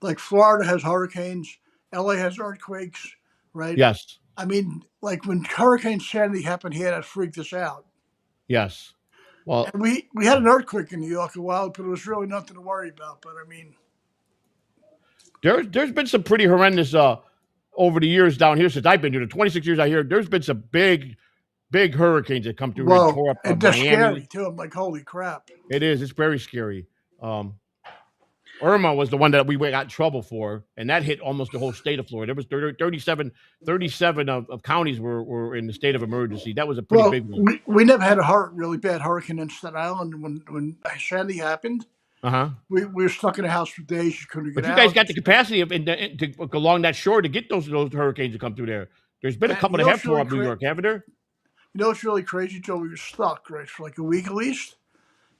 like Florida has hurricanes, LA has earthquakes, right? yes, I mean, like when Hurricane Sandy happened here, that freaked us out. yes. Well, And we had an earthquake in New York a while, but it was really nothing to worry about. But I mean, there's been some pretty horrendous over the years down here since I've been here. The 26 years I hear, there's been some big hurricanes that come through here and tore up and they're Miami. scary too. I'm like, holy crap! It is. It's very scary. Irma was the one that we got in trouble for, and that hit almost the whole state of Florida. There was 37 of counties were in the state of emergency. That was a pretty big one. We never had a really bad hurricane in Staten Island. When Sandy happened, we were stuck in a house for days. You couldn't get out. But you guys got the capacity to along that shore to get those hurricanes to come through there. There's been a couple that have tore up New York, haven't there? You know what's really crazy, Joe? We were stuck, right, for like a week at least.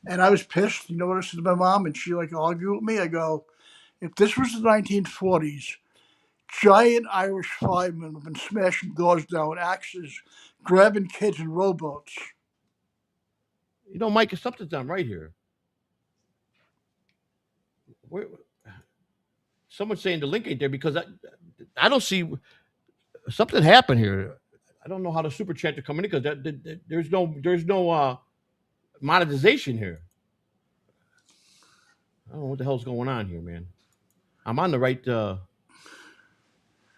And I was pissed. You know what I said to my mom? And she like argued with me. I go, if this was the 1940s, giant Irish firemen have been smashing doors down with axes, grabbing kids in rowboats. You know, Mike, something's done right here. Someone's saying the link ain't there because I don't see something happened here. I don't know how the super chat are coming in because there's no monetization here. I don't know what the hell's going on here, man. I'm on the right.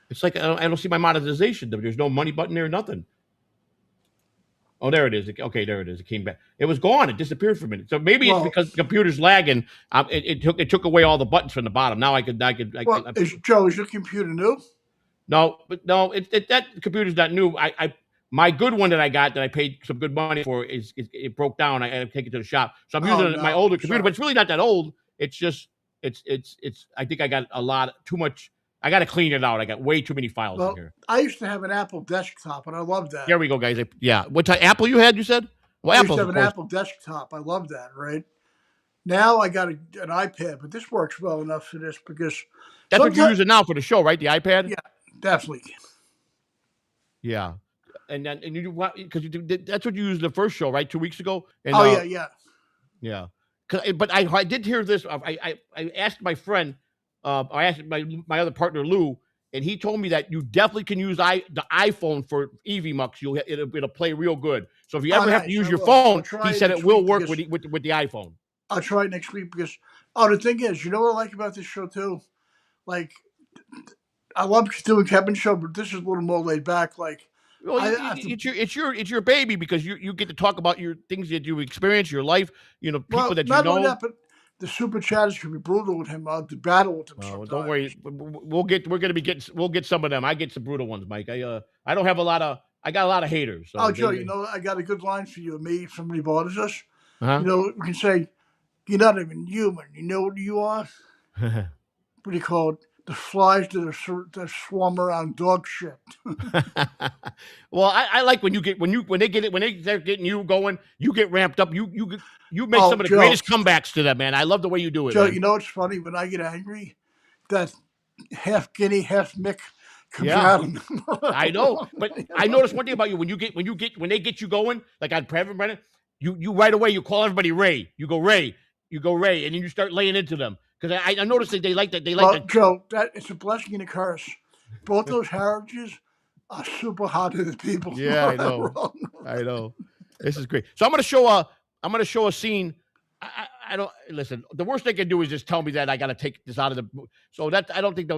It's like I don't see my monetization. There's no money button there, nothing. Oh, there it is. Okay, there it is. It came back. It was gone. It disappeared for a minute. So maybe it's because the computer's lagging. It took away all the buttons from the bottom. Now Joe, is your computer new? No, but no, that computer's not new. My good one that I got that I paid some good money for it broke down. I had to take it to the shop. So I'm using my older computer, but it's really not that old. It's just it's I think I got too much. I got to clean it out. I got way too many files in here. I used to have an Apple desktop, and I loved that. Here we go, guys. Yeah. What type Apple you had, you said? Well, I used to have an Apple desktop. I love that, right? Now I got an iPad, but this works well enough for this because... That's what you're using now for the show, right? The iPad? Yeah, definitely. Yeah. And you because that's what you used the first show, right? 2 weeks ago? And, yeah. Yeah. But I did hear this. I asked my friend... I asked my other partner Lou, and he told me that you definitely can use the iPhone for EV Mux. It'll play real good. So if you ever have to use your phone, he said it will work with the iPhone. I'll try it next week because the thing is, you know what I like about this show too? Like, I love doing Kevin's show, but this is a little more laid back. Like, well, it's your baby because you get to talk about your things that you experience, your life. You know, people that you know. Not only that, but the super chatters can be brutal with him. The battle with him. Oh, don't worry. We'll get some of them. I get some brutal ones, Mike. I don't have I got a lot of haters. So Joe, you know, I got a good line for you and me. If somebody bothers us, uh-huh. You know, we can say, "You're not even human. You know what you are." What do you call it? The flies that swarm around dog shit. Well, I like when they start getting you going, you get ramped up. You make some of the greatest comebacks to them, man. I love the way you do it. Joe, man. You know what's funny? When I get angry, that half guinea, half Mick comes out. I know, but I noticed one thing about you when they get you going, like on Private Brennan, you right away you call everybody Ray. You go Ray, and then you start laying into them. Because I noticed that they like that. Joe, it's a blessing and a curse. Both those Harriages are super hot-headed people. Yeah, I know. I know. This is great. So I'm going to show a scene. I don't listen. The worst they can do is just tell me that I got to take this out of the. So that I don't think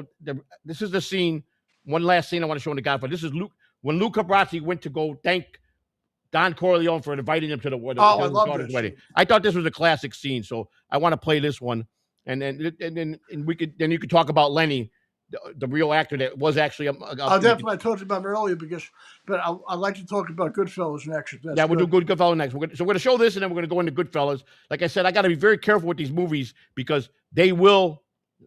this is the scene. One last scene I want to show in the Godfather. This is when Lou Cabrazzi went to go thank Don Corleone for inviting him to the daughter's wedding. I thought this was a classic scene, so I want to play this one. And then you could talk about Lenny the real actor that was actually. That's what I told you about earlier but I'd like to talk about Goodfellas next. Yeah, we'll do Goodfellas next. So we're going to show this, and then we're going to go into Goodfellas. Like I said, I got to be very careful with these movies because they will.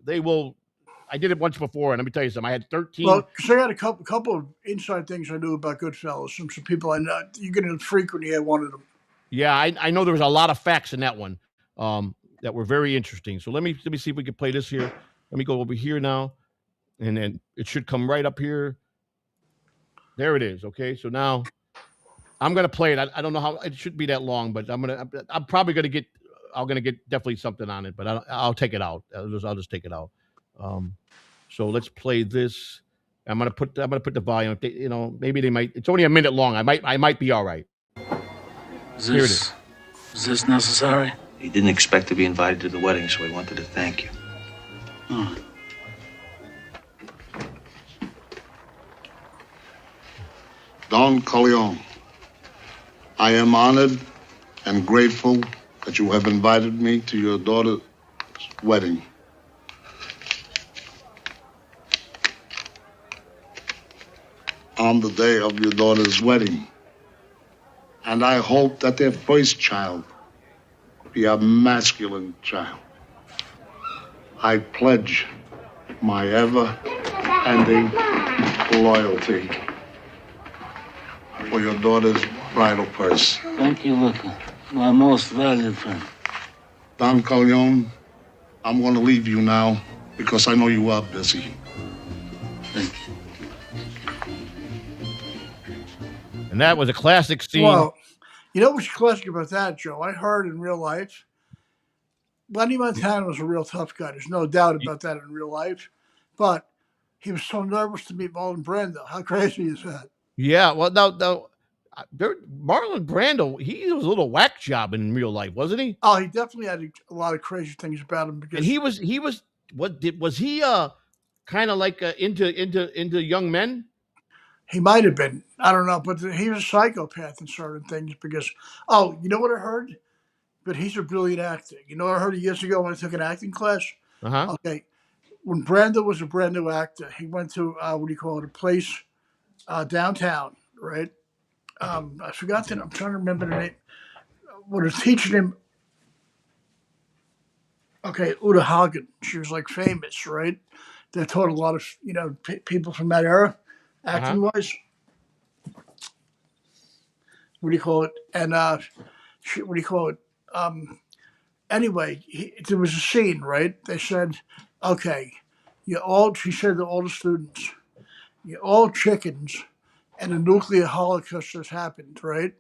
I did it once before, and let me tell you something. I had 13. Well, because I had a couple of inside things I knew about Goodfellas. Some people I know. You're going to freak when you hear one of them. Yeah, I know there was a lot of facts in that one that were very interesting. So let me see if we can play this here. Let me go over here now, and then it should come right up here. There it is. Okay, so now I'm gonna play it. I don't know how it shouldn't be that long, but I'm probably gonna get definitely something on it, but I'll take it out. I'll just take it out. So let's play this. I'm gonna put the volume. Maybe they might. It's only a minute long. I might be all right. Here it is. Is this necessary? He didn't expect to be invited to the wedding, so he wanted to thank you. Oh. Don Corleone, I am honored and grateful that you have invited me to your daughter's wedding. On the day of your daughter's wedding. And I hope that their first child be a masculine child. I pledge my ever-ending loyalty for your daughter's bridal purse. Thank you, Luca. My most valued friend. Don Corleone, I'm going to leave you now because I know you are busy. Thank you. And that was a classic scene. Well, you know what's classic about that, Joe? I heard in real life, Lenny Montana was a real tough guy. There's no doubt about that in real life. But he was so nervous to meet Marlon Brando. How crazy is that? Yeah, well, now Marlon Brando, he was a little whack job in real life, wasn't he? Oh, he definitely had a lot of crazy things about him. Because And he was was he kind of like into young men? he might have been. I don't know, but he was a psychopath in certain things because, you know what I heard? But he's a brilliant actor. You know what I heard years ago when I took an acting class? Uh-huh. Okay. When Brando was a brand new actor, he went to, a place downtown, right? I forgot that. I'm trying to remember the name. When I was teaching him, Uta Hagen. She was like famous, right? They taught a lot of, people from that era, acting-wise. What do you call it? And anyway, there was a scene, right? They said, okay, she said to all the students, you're all chickens and a nuclear holocaust has happened, right?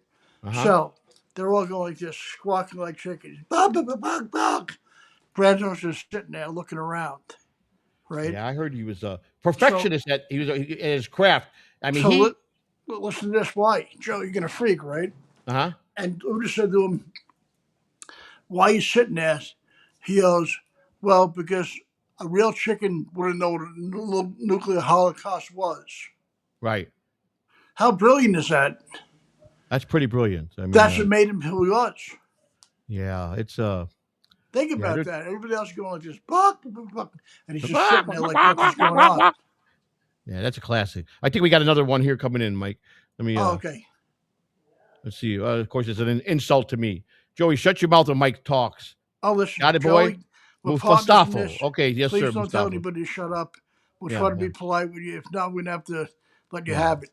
So they're all going like this, squawking like chickens. Bug, bug, bug, bug. Brando's just sitting there looking around, right? Yeah, I heard he was a perfectionist at his craft. I mean, listen to this. Why? Joe, you're going to freak, right? Uh-huh. And Uda said to him, why are you sitting there? He goes, well, because a real chicken wouldn't know what a nuclear holocaust was. Right. How brilliant is that? That's pretty brilliant. I mean, that's what made him who he was. Yeah, it's Think about that. Everybody else going like this, buck, buck, buck, and he's just sitting there like, what's going on? Yeah, that's a classic. I think we got another one here coming in, Mike. Let me. Okay. Let's see. Of course, it's an insult to me. Joey, shut your mouth when Mike talks. Oh, listen. Got it, boy? Mustafa. Okay, yes, please sir. Please don't tell anybody to shut up. We'll try to be polite with you. If not, we're going to have to let you have it.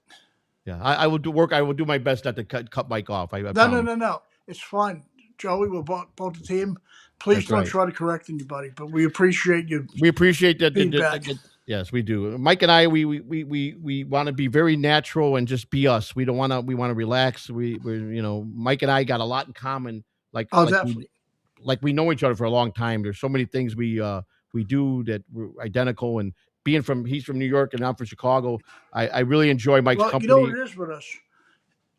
Yeah, I will do work. I will do my best not to cut Mike off. No. It's fine. Joey, we're both the team. Please don't try to correct anybody, but we appreciate you. We appreciate that. Yes, we do. Mike and I, we want to be very natural and just be us. We don't want to. We want to relax. We're Mike and I got a lot in common. Definitely. We know each other for a long time. There's so many things we do that we're identical. And he's from New York and I'm from Chicago. I really enjoy Mike's company. You know what it is with us.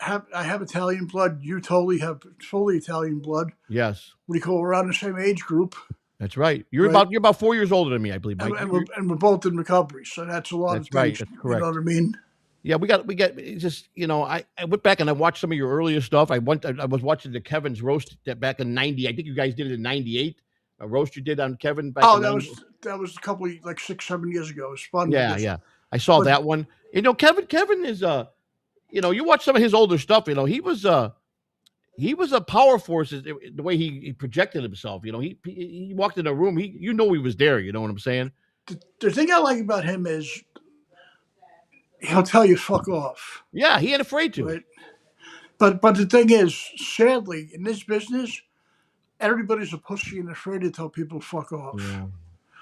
I have Italian blood. You totally have fully Italian blood. Yes. What do you call? We're around the same age group. That's right. You're about 4 years older than me, I believe, Mike. And we're both in recovery, so that's a lot of things. Right. That's correct. You know what I mean? Yeah, we got just I went back and I watched some of your earlier stuff. I was watching the Kevin's roast back in '90. I think you guys did it in '98. A roast you did on Kevin back. Oh, that was that was a couple of, like 6-7 years ago. It was fun. Yeah, yeah. I saw But- that one. You know, Kevin is you watch some of his older stuff, he was a power force the way he projected himself. He walked in a room, he was there, you know what I'm saying? The thing I like about him is he'll tell you fuck off, Yeah, he ain't afraid to. right? But the thing is, sadly, in this business, everybody's a pussy and afraid to tell people fuck off. Yeah.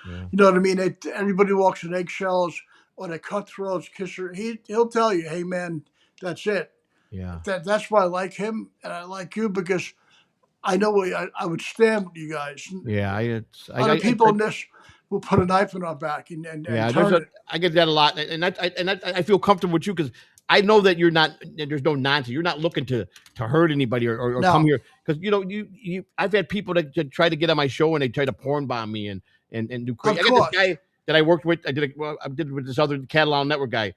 You know what I mean? Everybody walks in eggshells or they cutthroats, kisser. He'll tell you, hey man, that's it. Yeah. That's why I like him and I like you, because I know I would stand with you guys. Yeah, Other people in this will put a knife in our back and turn it. I get that a lot, and I feel comfortable with you because I know that you're not. There's no nonsense. You're not looking to hurt anybody or No. come here because you. I've had people that try to get on my show and they try to porn bomb me and do crazy. Of I got course. this guy that I worked with. I did with this other Catalan Network guy.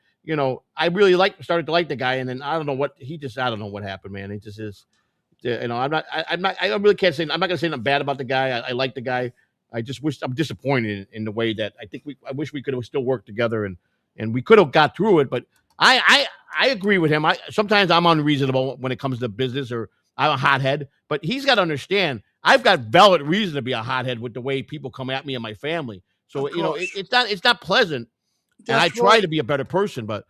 I really started to like the guy, and then I don't know what happened, man. He just is. I'm not. I really can't say. I'm not gonna say nothing bad about the guy. I like the guy. I just wish I'm disappointed in the way that I wish we could have still worked together and we could have got through it. But I agree with him. Sometimes I'm unreasonable when it comes to business or I'm a hothead, but he's got to understand I've got valid reason to be a hothead with the way people come at me and my family. So it's not pleasant. And I try to be a better person, but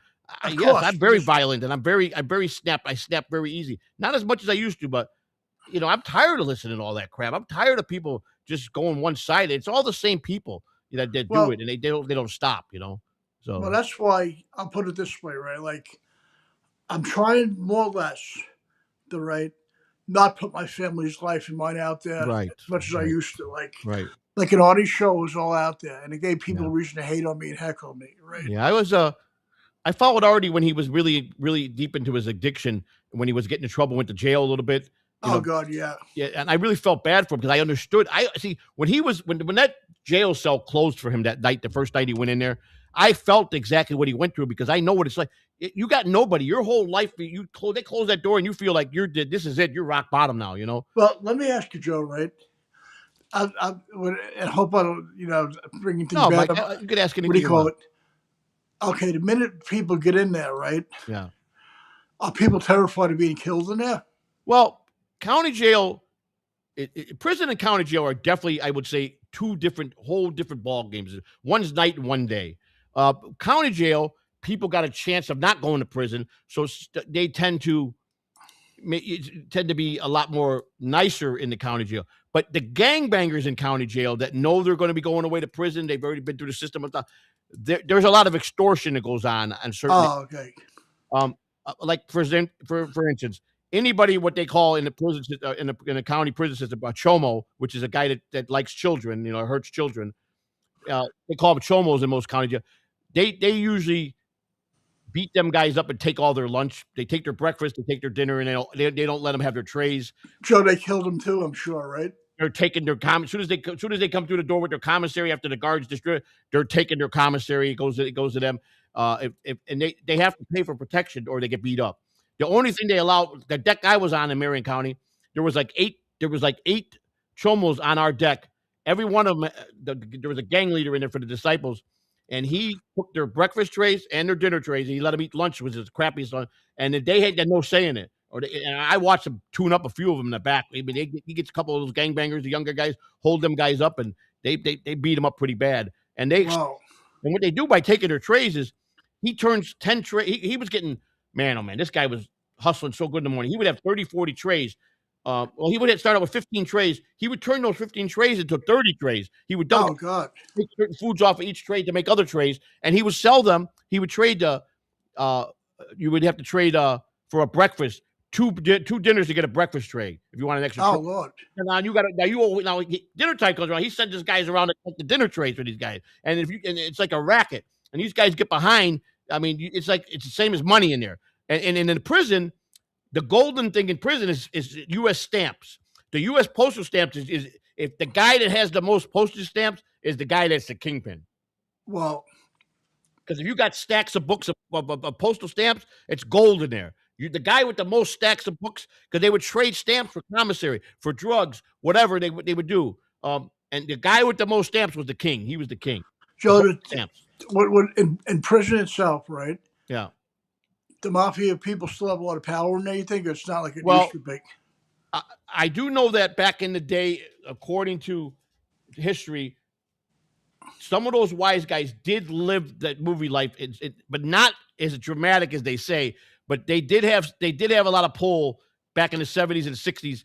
yes, I'm very violent and I snap very easy. Not as much as I used to, but I'm tired of listening to all that crap. I'm tired of people just going one sided. It's all the same people that do it, and they don't stop. So well, that's why I'll put it this way, right? Like I'm trying more or less to not put my family's life and mine out there as much as I used to. Like an Artie show was all out there, and it gave people a reason to hate on me and heckle me, right? Yeah, I followed Artie when he was really, really deep into his addiction, when he was getting in trouble, went to jail a little bit. God, yeah. Yeah, and I really felt bad for him because I understood. I see when that jail cell closed for him that night, the first night he went in there, I felt exactly what he went through because I know what it's like. You got nobody. Your whole life, they close that door and you feel like this is it. You're rock bottom now, Well, let me ask you, Joe, right? I hope I don't, bring anything bad Mike, up. you could ask anything. What do you call it? Okay, the minute people get in there, right? Yeah. Are people terrified of being killed in there? Well, county jail, prison and county jail are definitely, I would say, whole different ball games. One's night and one day. County jail, people got a chance of not going to prison, so they tend to be a lot more nicer in the county jail. But the gangbangers in county jail that know they're going to be going away to prison, they've already been through the system and stuff. There's a lot of extortion that goes on certain. Oh, okay. Like for instance, anybody what they call in the prison in the county prison system a chomo, which is a guy that likes children, hurts children. They call them chomos in most county jail. They usually beat them guys up and take all their lunch. They take their breakfast, they take their dinner, and they don't let them have their trays. Joe, they killed them too, I'm sure, right? They're taking their as soon as they come through the door with their commissary after the guards distribute, they're taking their commissary. It goes to them. And they have to pay for protection or they get beat up. The only thing they allow the deck I was on in Marion County, there was like eight chomos on our deck. Every one of them, there was a gang leader in there for the disciples, and he took their breakfast trays and their dinner trays, and he let them eat lunch, which is the crappiest one. And they had no say in it. And I watched them tune up a few of them in the back. I mean, he gets a couple of those gangbangers, the younger guys, hold them guys up, and they beat them up pretty bad. And and what they do by taking their trays is he turns 10 trays. He was getting, man, oh man, this guy was hustling so good in the morning. He would have 30, 40 trays. He would start out with 15 trays. He would turn those 15 trays into 30 trays. He would take certain foods off of each tray to make other trays, and he would sell them. He would trade you would have to trade for a breakfast. Two dinners to get a breakfast tray if you want an extra. Oh Lord! And dinner time comes around. He sends his guys around to take the dinner trays for these guys, and it's like a racket. And these guys get behind. I mean, it's the same as money in there. And in the prison, the golden thing in prison is U.S. stamps. The U.S. postal stamps is if the guy that has the most postage stamps is the guy that's the kingpin. Well, because if you got stacks of books of postal stamps, it's gold in there. The guy with the most stacks of books, because they would trade stamps for commissary, for drugs, whatever they would do. And the guy with the most stamps was the king. He was the king. Joe, The most stamps. in prison itself, right? Yeah. The mafia people still have a lot of power in there. You think it's not like it Well, used to be? I do know that back in the day, according to history, some of those wise guys did live that movie life, but not as dramatic as they say. But they did have a lot of pull back in the 70s and 60s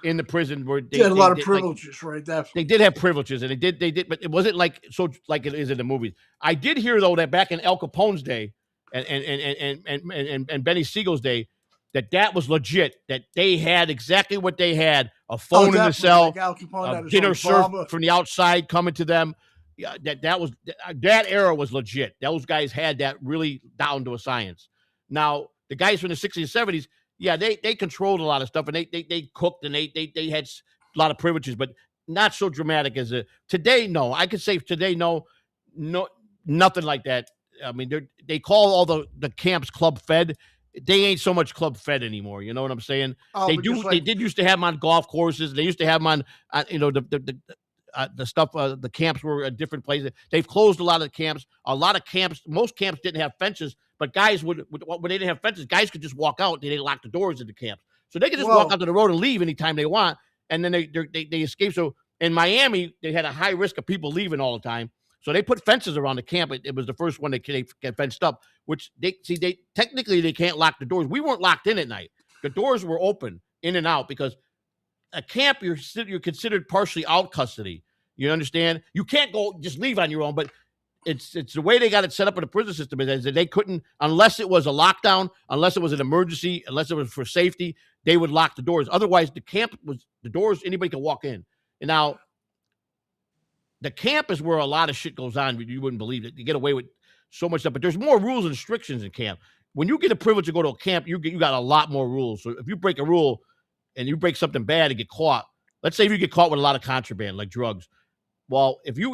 in the prison where They had a lot of did, privileges, right? they did have privileges, and they did, but it wasn't like it is in the movies. I did hear though that back in Al Capone's day and Benny Siegel's day, that was legit. That they had exactly what they had: a phone in the cell, like Al Capone had his dinner own served barber. from the outside coming to them. Yeah, that era was legit. Those guys had that really down to a science. Now the guys from the 60s and 70s, yeah, they controlled a lot of stuff, and they cooked, and they had a lot of privileges, but not so dramatic as today. No, I could say today, no, nothing like that. I mean, they call all the camps club fed. They ain't so much club fed anymore. You know what I'm saying? Oh, They but do. just They like- did used to have them on golf courses. They used to have them on, the stuff. The camps were at different places. They've closed a lot of camps. A lot of camps. Most camps didn't have fences, but guys would when they didn't have fences, guys could just walk out. They didn't lock the doors in the camps, so they could just walk Whoa. out to the road and leave anytime they want, and then they escape. So in Miami, they had a high risk of people leaving all the time. So they put fences around the camp. It was the first one they get fenced up, which they technically they can't lock the doors. We weren't locked in at night. The doors were open in and out because a camp you're considered partially out custody. You understand? You can't go just leave on your own, but it's the way they got it set up in the prison system is that they couldn't, unless it was a lockdown, unless it was an emergency, unless it was for safety, they would lock the doors. Otherwise, the doors, anybody could walk in. And now the camp is where a lot of shit goes on. You wouldn't believe it. You get away with so much stuff, but there's more rules and restrictions in camp. When you get the privilege to go to a camp, you got a lot more rules. So if you break a rule and you break something bad and get caught, let's say if you get caught with a lot of contraband like drugs. Well, if you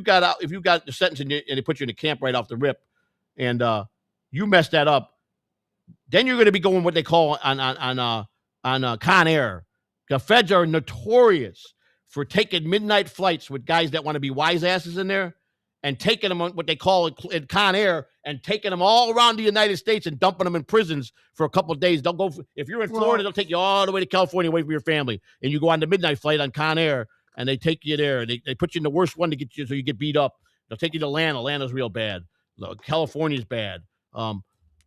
got the sentence and they put you in a camp right off the rip, and you mess that up, then you're going to be going what they call on Con Air. The feds are notorious for taking midnight flights with guys that want to be wise asses in there, and taking them on what they call in Con Air, and taking them all around the United States and dumping them in prisons for a couple of days. They'll go if you're in Florida, they'll take you all the way to California away from your family, and you go on the midnight flight on Con Air. And they take you there, and they put you in the worst one to get you, so you get beat up. They'll take you to Atlanta. Atlanta's real bad. California's bad.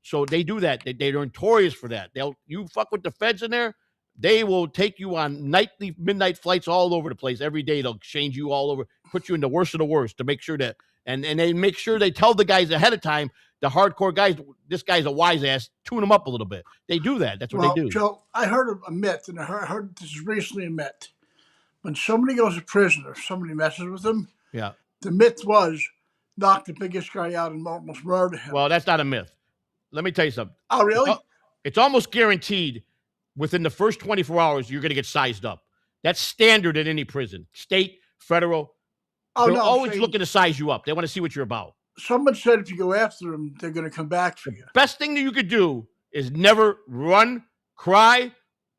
So they do that. They're notorious for that. You fuck with the feds in there, they will take you on nightly midnight flights all over the place. Every day they'll change you all over, put you in the worst of the worst to make sure that, and they make sure they tell the guys ahead of time, the hardcore guys, this guy's a wise ass, tune them up a little bit. They do that. That's what they do. Joe, I heard a myth, and I heard this is recently a myth. When somebody goes to prison or somebody messes with them, Yeah. the myth was knock the biggest guy out and almost murder him. Well, that's not a myth. Let me tell you something. Oh, really? It's almost guaranteed within the first 24 hours you're going to get sized up. That's standard in any prison, state, federal. They're always looking to size you up. They want to see what you're about. Someone said if you go after them, they're going to come back for you. Best thing that you could do is never run, cry,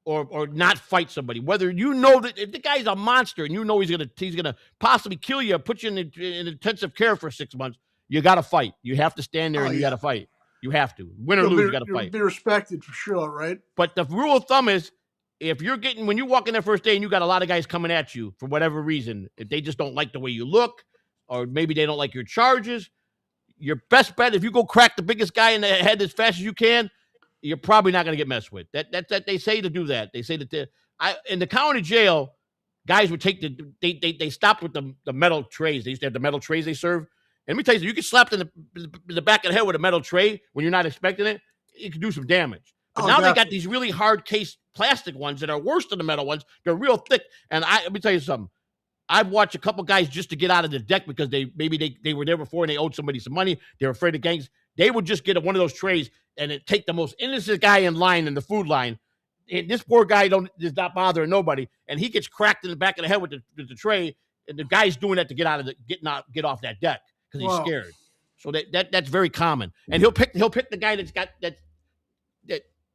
or not fight somebody. Whether you know that if the guy's a monster and you know he's gonna possibly kill you or put you in intensive care for 6 months, you got to fight. You have to stand there and you got to fight. You have to win or lose. You got to fight. Be respected for sure, right? But the rule of thumb is, if when you walk in there first day and you got a lot of guys coming at you for whatever reason, if they just don't like the way you look, or maybe they don't like your charges, your best bet, if you go crack the biggest guy in the head as fast as you can, you're probably not going to get messed with. That they say to do that. They say that in the county jail, guys would take they stopped with the metal trays. They used to have the metal trays they serve. And let me tell you, you get slapped in the back of the head with a metal tray when you're not expecting it, it can do some damage. But now they got these really hard case plastic ones that are worse than the metal ones. They're real thick. And let me tell you something. I've watched a couple guys just to get out of the deck because they were there before and they owed somebody some money. They're afraid of gangs. They would just get one of those trays and take the most innocent guy in line in the food line. And this poor guy is not bothering nobody, and he gets cracked in the back of the head with the tray. And the guy's doing that to get get off that deck because he's scared. So that's very common. And he'll pick the guy that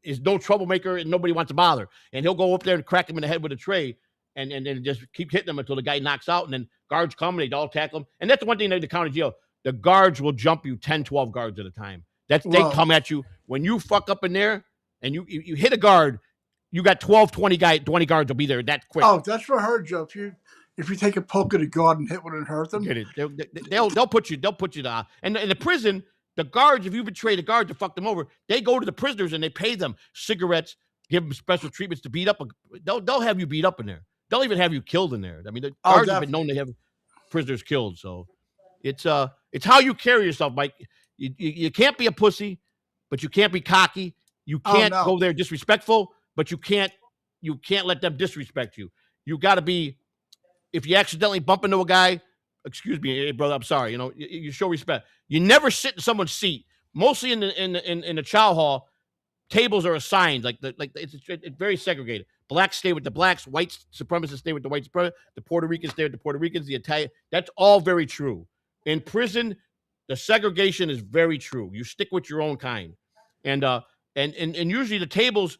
is no troublemaker and nobody wants to bother. And he'll go up there and crack him in the head with a tray. and just keep hitting them until the guy knocks out, and then guards come and they all tackle him. And that's the one thing in the county jail. The guards will jump you 10, 12 guards at a time. They come at you. When you fuck up in there and you hit a guard, you got 12, 20 guards will be there that quick. Oh, that's for her, Joe. If you take a poke at a guard and hit one and hurt them, they'll put you down. And in the prison, the guards, if you betray the guards to fuck them over, they go to the prisoners and they pay them cigarettes, give them special treatments to beat up. They'll have you beat up in there. They'll even have you killed in there. I mean, the guards have been known to have prisoners killed. So it's how you carry yourself, Mike. You can't be a pussy, but you can't be cocky. You can't go there disrespectful, but you can't let them disrespect you. You got to be. If you accidentally bump into a guy, excuse me, hey, brother, I'm sorry. You show respect. You never sit in someone's seat. Mostly in the chow hall, tables are assigned. It's very segregated. Blacks stay with the blacks. White supremacists stay with the white supremacists. The Puerto Ricans stay with the Puerto Ricans. The Italian. That's all very true. In prison, the segregation is very true. You stick with your own kind, and usually the tables,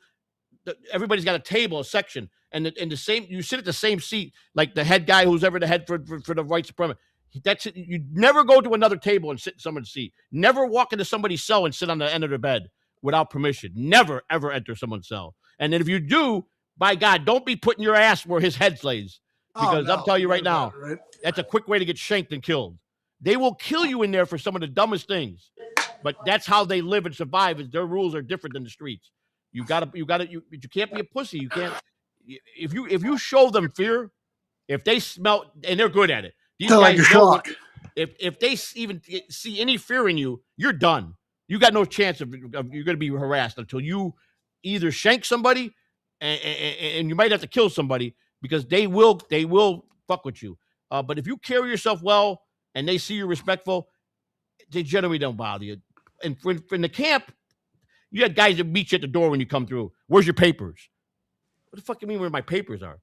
everybody's got a table, a section. And the same, you sit at the same seat, like the head guy who's ever the head for the white supremacist. That's it. You never go to another table and sit in someone's seat. Never walk into somebody's cell and sit on the end of their bed without permission. Never, ever enter someone's cell. And then if you do, by God, don't be putting your ass where his head lays. Because I'm telling you right now, that's a quick way to get shanked and killed. They will kill you in there for some of the dumbest things. But that's how they live and survive, is their rules are different than the streets. You can't be a pussy. You can't. If you show them fear, if they smell, and they're good at it, these guys like a shock. If they even see any fear in you, you're done. You got no chance of you're going to be harassed until you either shank somebody, and you might have to kill somebody, because they will fuck with you. But if you carry yourself well and they see you respectful, they generally don't bother you. And in the camp, you had guys that meet you at the door when you come through. Where's your papers? What the fuck do you mean where my papers are?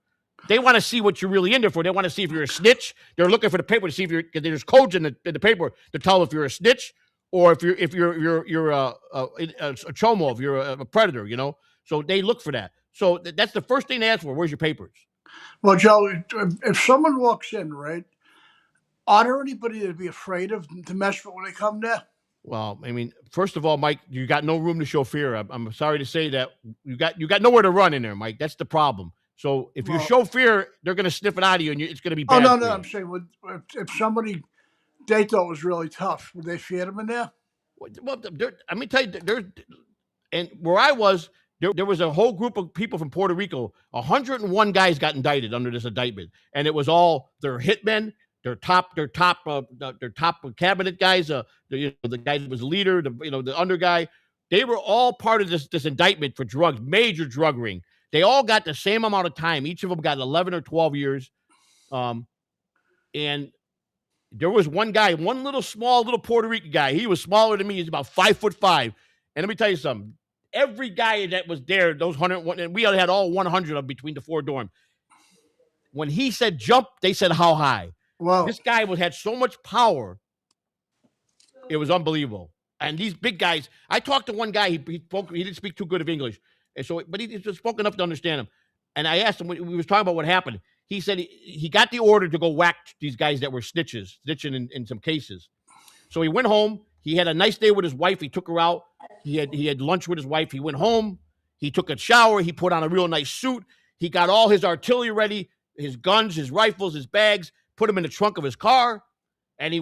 They want to see what you're really in there for. They want to see if you're a snitch. They're looking for the paper to see if you're, because there's codes in the paper to tell if you're a snitch or if you're a chomo, if you're a predator, So they look for that. So that's the first thing they ask for. Where's your papers? Well, Joe, if someone walks in, right, are there anybody to be afraid of to mess with when they come there? Well, I mean, first of all, Mike, you got no room to show fear. I'm sorry to say that you got nowhere to run in there, Mike. That's the problem. So if you show fear, they're going to sniff it out of you, and it's going to be bad. Oh, no. I'm saying, if somebody they thought was really tough, would they fear them in there? Well, let me tell you, and where I was, there was a whole group of people from Puerto Rico. 101 guys got indicted under this indictment, and it was all their hitmen. Their top cabinet guys, the guy that was the leader, the under guy, they were all part of this indictment for drugs, major drug ring. They all got the same amount of time. Each of them got 11 or 12 years. And there was one guy, one small Puerto Rican guy. He was smaller than me. He's about 5'5". And let me tell you something. Every guy that was there, those 101, and we had all 100 of them between the four dorms. When he said jump, they said how high. Wow. This guy had so much power. It was unbelievable. And these big guys, I talked to one guy, he didn't speak too good of English. And so, but he spoke enough to understand him. And I asked him, we was talking about what happened. He said he got the order to go whack these guys that were snitching in some cases. So he went home. He had a nice day with his wife. He took her out. He had lunch with his wife. He went home. He took a shower. He put on a real nice suit. He got all his artillery ready, his guns, his rifles, his bags, put him in the trunk of his car, and he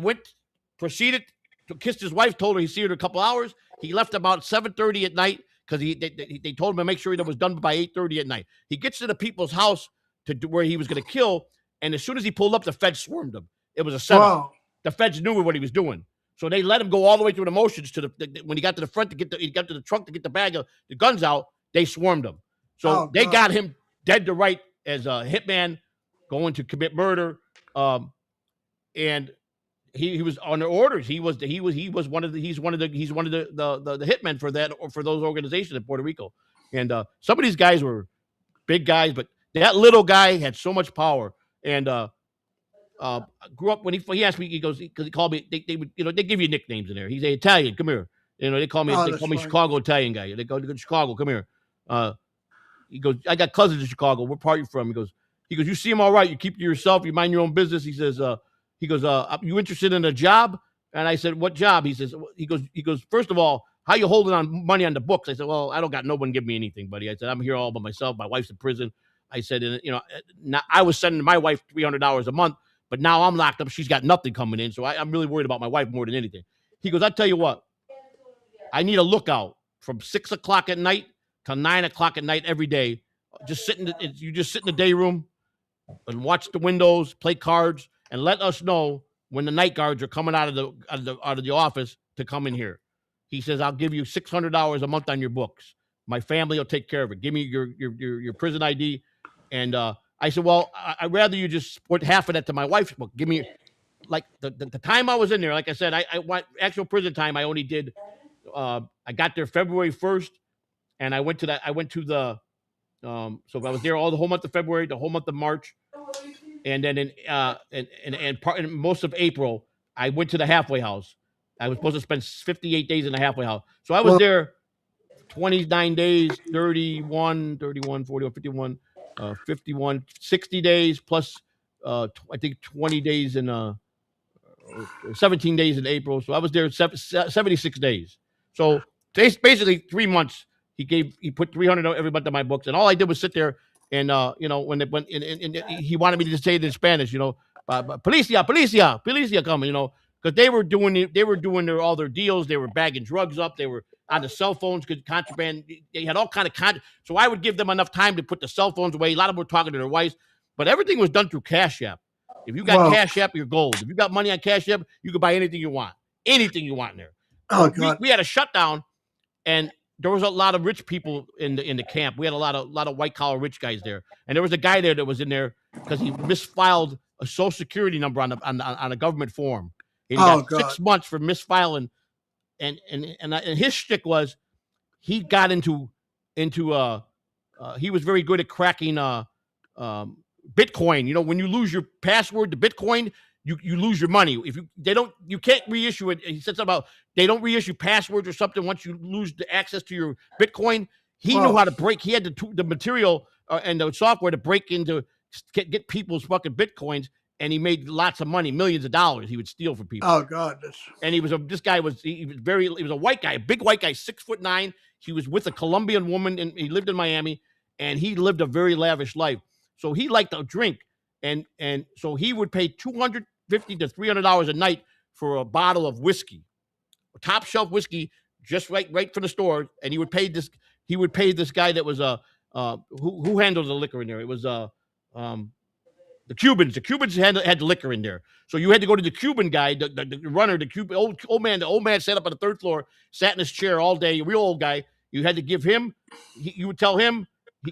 proceeded to kiss his wife, told her he'd see her in a couple hours. He left about 7:30 at night because they told him to make sure that was done by 8:30 at night. He gets to the people's house to where he was going to kill, and as soon as he pulled up, the feds swarmed him. It was a setup. Wow. The feds knew what he was doing. So they let him go all the way through the motions when he got to the front he got to the trunk to get the bag of the guns out, they swarmed him. So they got him dead to right as a hitman going to commit murder. And he was on their orders. He's one of the hitmen for that, or for those organizations in Puerto Rico. And some of these guys were big guys, but that little guy had so much power. And grew up when he asked me, he goes, because he called me, they would, they give you nicknames in there. He's Italian, come here. They call me Chicago Italian guy. They go to Chicago, come here. He goes, I got cousins in Chicago. Where part are you from? He goes, He goes, you seem all right. You keep to yourself. You mind your own business. He says, you interested in a job? And I said, what job? He goes, first of all, how you holding on money on the books? I said, well, I don't got no one give me anything, buddy. I said, I'm here all by myself. My wife's in prison. I said, and, now I was sending my wife $300 a month, but now I'm locked up. She's got nothing coming in. So I'm really worried about my wife more than anything. He goes, I tell you what, I need a lookout from 6 o'clock at night to 9 o'clock at night every day. You just sit in the day room and watch the windows, play cards, and let us know when the night guards are coming out of the office to come in here. He says, I'll give you $600 a month on your books. My family will take care of it. Give me your prison ID. And I said, well, I'd rather you just put half of that to my wife's book. Give me, like, the time I was in there. Like I said, I want actual prison time. I only did, I got there February 1st, and I went to the, so I was there all the whole month of February, the whole month of March, and then in most of April, I went to the halfway house. I was supposed to spend 58 days in the halfway house. So I was there 29 days, 31, 41, 41, 51, 51, 60 days plus, I think 20 days in 17 days in April. So I was there 76 days. So basically 3 months. He put 300 every month in my books, and all I did was sit there and when he wanted me to say it in Spanish, policia, policia, policia coming, because they were doing all their deals. They were bagging drugs up. They were on the cell phones, because contraband. They had all kind of so I would give them enough time to put the cell phones away. A lot of them were talking to their wives, but everything was done through Cash App. If you got Cash App, you're gold. If you got money on Cash App, you can buy anything you want in there. Oh, God. We had a shutdown, and there was a lot of rich people in the camp. We had a lot of white collar rich guys there, and there was a guy there that was in there because he misfiled a Social Security number on a government form. And he got 6 months for misfiling, and his shtick was he got into he was very good at cracking Bitcoin. When you lose your password to Bitcoin, you lose your money. You can't reissue it. He said something about they don't reissue passwords or something once you lose the access to your Bitcoin. He knew how to break. He had the material and the software to break into get people's fucking Bitcoins, and he made lots of money, millions of dollars. He would steal from people. Oh, God! And he was a white guy, a big white guy, 6'9". He was with a Colombian woman, and he lived in Miami, and he lived a very lavish life. So he liked to drink, and so he would pay $250 to $300 a night for a bottle of whiskey, top shelf whiskey, just right from the store. And he would pay this guy that was who handled the liquor in there. It was the Cubans. The Cubans had the liquor in there. So you had to go to the Cuban guy, the runner, the Cuban old man. The old man sat up on the third floor, sat in his chair all day. A real old guy. You had to give him. You would tell him,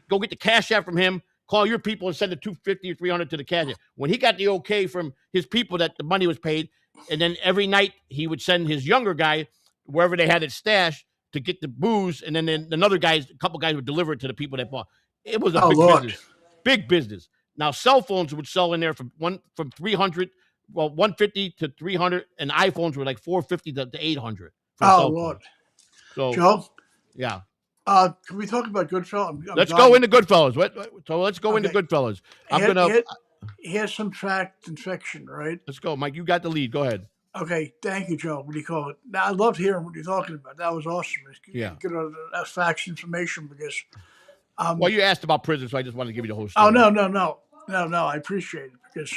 go get the Cash App from him. Call your people and send the $250 or $300 to the Cash App. When he got the okay from his people that the money was paid, and then every night he would send his younger guy wherever they had it stashed to get the booze, and then a couple guys would deliver it to the people that bought. It was a big business. Now cell phones would sell in there from 300, well 150 to 300, and iPhones were like 450 to 800. Oh, Lord. So Joe? Yeah. Can we talk about Goodfellas? Let's go into Goodfellas. So let's go into Goodfellas. He has some fact and fiction, right? Let's go, Mike. You got the lead. Go ahead. Okay, thank you, Joe. What do you call it? Now, I loved hearing what you're talking about. That was awesome. Yeah. Good facts information because. Well, you asked about prison, so I just wanted to give you the whole story. Oh no! I appreciate it because,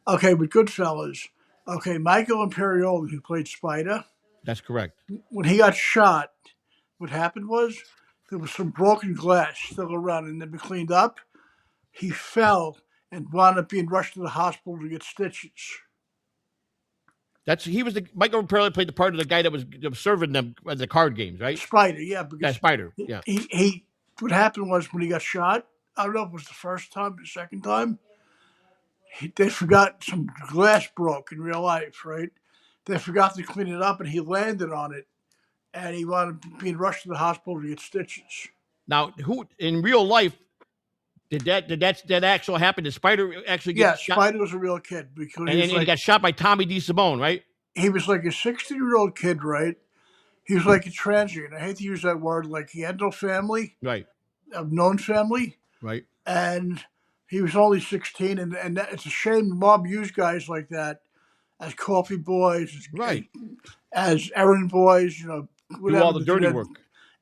okay, with Goodfellas, okay, Michael Imperioli, who played Spider. That's correct. When he got shot, what happened was there was some broken glass still around and then be cleaned up. He fell and wound up being rushed to the hospital to get stitches. Michael Imperioli played the part of the guy that was serving them at the card games, right? Spider, yeah. Because Spider, yeah. He what happened was when he got shot, I don't know if it was the first time or the second time, they forgot some glass broke in real life, right? They forgot to clean it up and he landed on it. And he wound up being rushed to the hospital to get stitches. Now, who in real life did that actually happen? Did Spider actually get shot? Yeah, Spider was a real kid because he got shot by Tommy DeSimone, right? He was like a 16-year-old kid, right? He was like a transient. I hate to use that word. Like he had no family, right? A known family, right? And He was only 16, and it's a shame the mob used guys like that as coffee boys, Right. as errand boys, Do whatever. all the dirty work.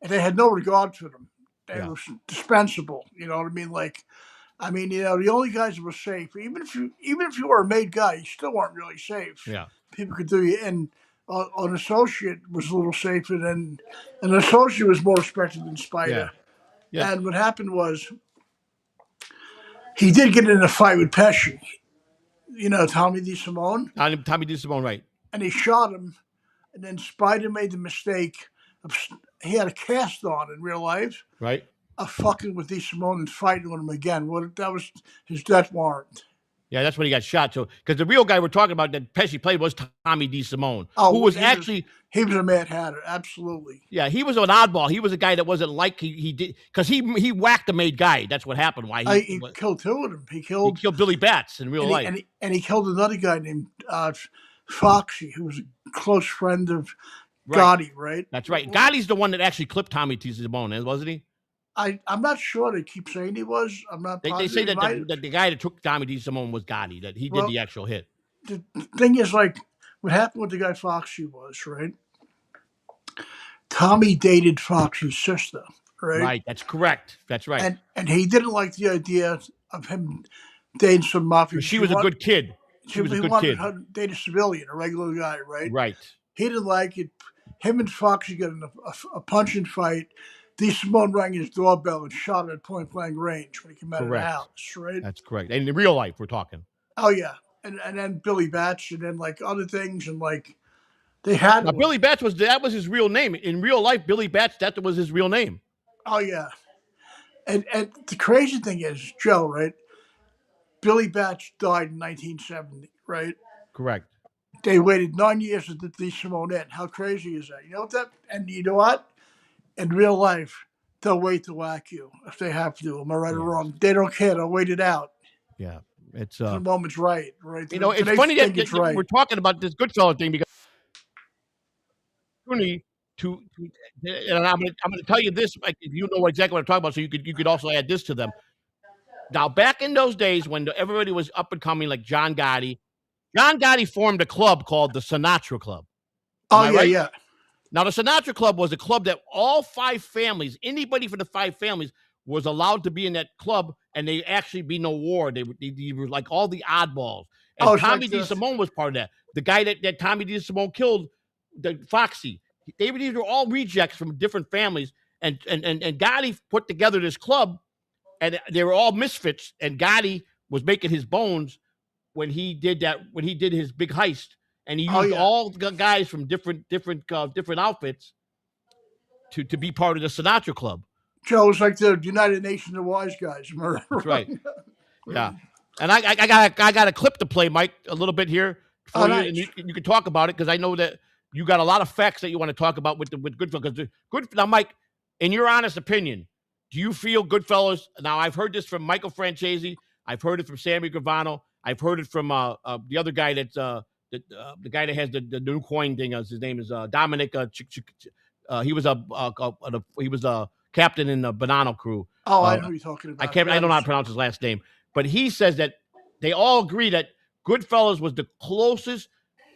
And they had no regard for them. They Yeah. were dispensable. You know what I mean? The only guys that were safe, even if you were a made guy, you still weren't really safe. Yeah. People could do you, and an associate was a little safer than an associate was more respected than Spider. Yeah. And what happened was he did get in a fight with Pesci. Tommy DeSimone, Tommy DeSimone, right. and he shot him. And then Spider made the mistake of he had a cast on in real life Right. of fucking with DeSimone and fighting with him again. Well, that was his death warrant. Yeah, that's when he got shot. So, because the real guy we're talking about that Pesci played was Tommy DeSimone, Oh, who was he actually he was a Mad Hatter, absolutely. yeah, he was an oddball. He was a guy that wasn't like he did because he whacked a made guy. That's what happened. Why He killed two of them. He killed Billy Bats in real and life. he killed another guy named Foxy, who was a close friend of Right. Gotti, right? That's right. Gotti's the one that actually clipped Tommy DeSimone, wasn't he? I'm not sure. They keep saying he was. I'm not They positive. say He might have. that the guy that took Tommy DeSimone was Gotti, that he did the actual hit. The thing is, what happened with the guy Foxy was, right? Tommy dated Foxy's sister, right? Right. That's correct. That's right. And he didn't like the idea of him dating some mafia. She was a good kid. She was a good wanted kid. her to date a civilian, a regular guy, right? Right. He didn't like it. Him and Foxy got in a punching fight. DeSimone rang his doorbell and shot at point blank range when he came out of the house, right? That's correct. And in real life, we're talking. Oh yeah, and then Billy Batch, and then other things, and they had. Now, Billy Batch was his real name in real life. Billy Batch, that was his real name. Oh yeah, and the crazy thing is, Joe, right? Billy Batch died in 1970, right? Correct. They waited 9 years to get DeSimone in. How crazy is that? You know what that? And you know what? In real life, they'll wait to whack you if they have to. Am I right or wrong? They don't care. They'll wait it out. Yeah, it's the moment's right. It's funny that right. we're talking about this Goodfellas thing because and I'm going to tell you this, like, if you know exactly what I'm talking about, so you could also add this to them. Now, back in those days when everybody was up and coming, like John Gotti formed a club called the Sinatra Club. Yeah. Now, the Sinatra Club was a club that all five families, anybody from the five families, was allowed to be in that club, and they actually be no war. They were like all the oddballs. And Tommy DeSimone was part of that. The guy that Tommy DeSimone killed, the Foxy. These were all rejects from different families, and Gotti put together this club, and they were all misfits. And Gotti was making his bones when he did his big heist. And he used all the guys from different outfits to be part of the Sinatra Club. Joe, it's like the United Nations of Wise Guys. That's right. Yeah, and I got a clip to play, Mike, a little bit here for you, nice. and you can talk about it because I know that you got a lot of facts that you want to talk about with Goodfellas. Now, Mike, in your honest opinion, do you feel Goodfellas? Now, I've heard this from Michael Francesi. I've heard it from Sammy Gravano. I've heard it from the other guy that's. The guy that has the new coin thing, his name is Dominic. He was a captain in the Bonanno crew. Oh, I know who you're talking about. I don't know how to pronounce his last name, but he says that they all agree that Goodfellas was the closest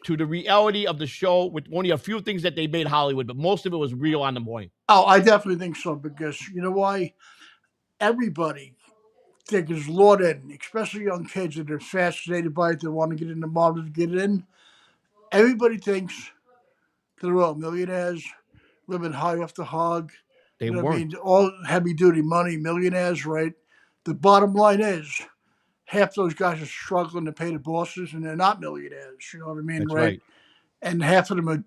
to the reality of the show, with only a few things that they made Hollywood, but most of it was real on the point. Oh, I definitely think so, because you know why? Everybody is lured in, especially young kids that are fascinated by it, that want to get in the model to get in. Everybody thinks they're all millionaires, living high off the hog. They weren't. I mean, all heavy-duty money, millionaires, right? The bottom line is, half those guys are struggling to pay the bosses, and they're not millionaires. You know what I mean, right? And half of them are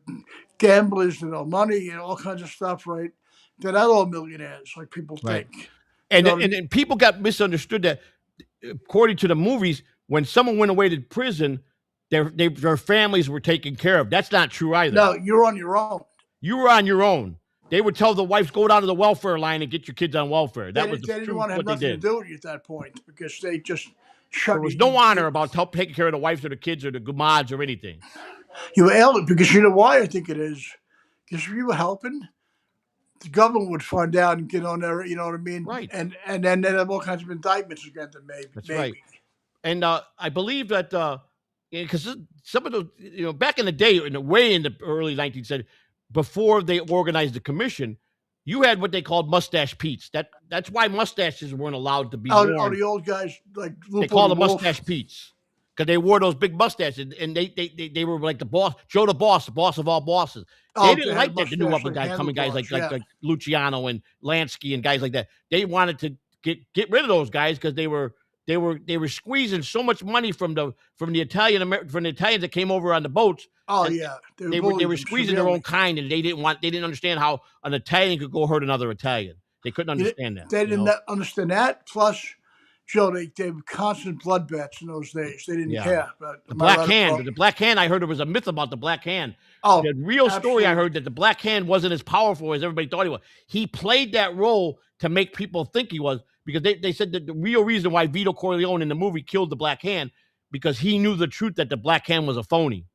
gamblers and all money and all kinds of stuff, right? They're not all millionaires like people think. And people got misunderstood that, according to the movies, when someone went away to prison, their families were taken care of. That's not true either. No, you're on your own. You were on your own. They would tell the wives, go down to the welfare line and get your kids on welfare. They didn't want to have nothing to do with you at that point, because they just shut. There was no honor about taking care of the wives or the kids or the gumads or anything. You were because you know why I think it is? Because if you were helping, the government would find out and get on there. You know what I mean? Right. And then they'd have all kinds of indictments against them. Maybe. That's maybe. right. And I believe that because some of those, back in the day, way in the early 19th century, before they organized the commission, you had what they called mustache Pete's. That's why mustaches weren't allowed to be worn. The old guys like they called them mustache Pete's because they wore those big mustaches, and they were like the boss, Joe the boss of all bosses. They didn't like that the new up guys like Luciano and Lansky and guys like that. They wanted to get rid of those guys because they were squeezing so much money from the Italians that came over on the boats. Oh yeah, they were squeezing their own kind, and they didn't understand how an Italian could go hurt another Italian. They couldn't understand that. They didn't understand that. Plus, Joe, they were constant blood bets in those days. They didn't care. But the Black Hand. The Black Hand. I heard there was a myth about the Black Hand. Oh, the real story I heard that the Black Hand wasn't as powerful as everybody thought he was. He played that role to make people think he was, because they said that the real reason why Vito Corleone in the movie killed the Black Hand, because he knew the truth that the Black Hand was a phony.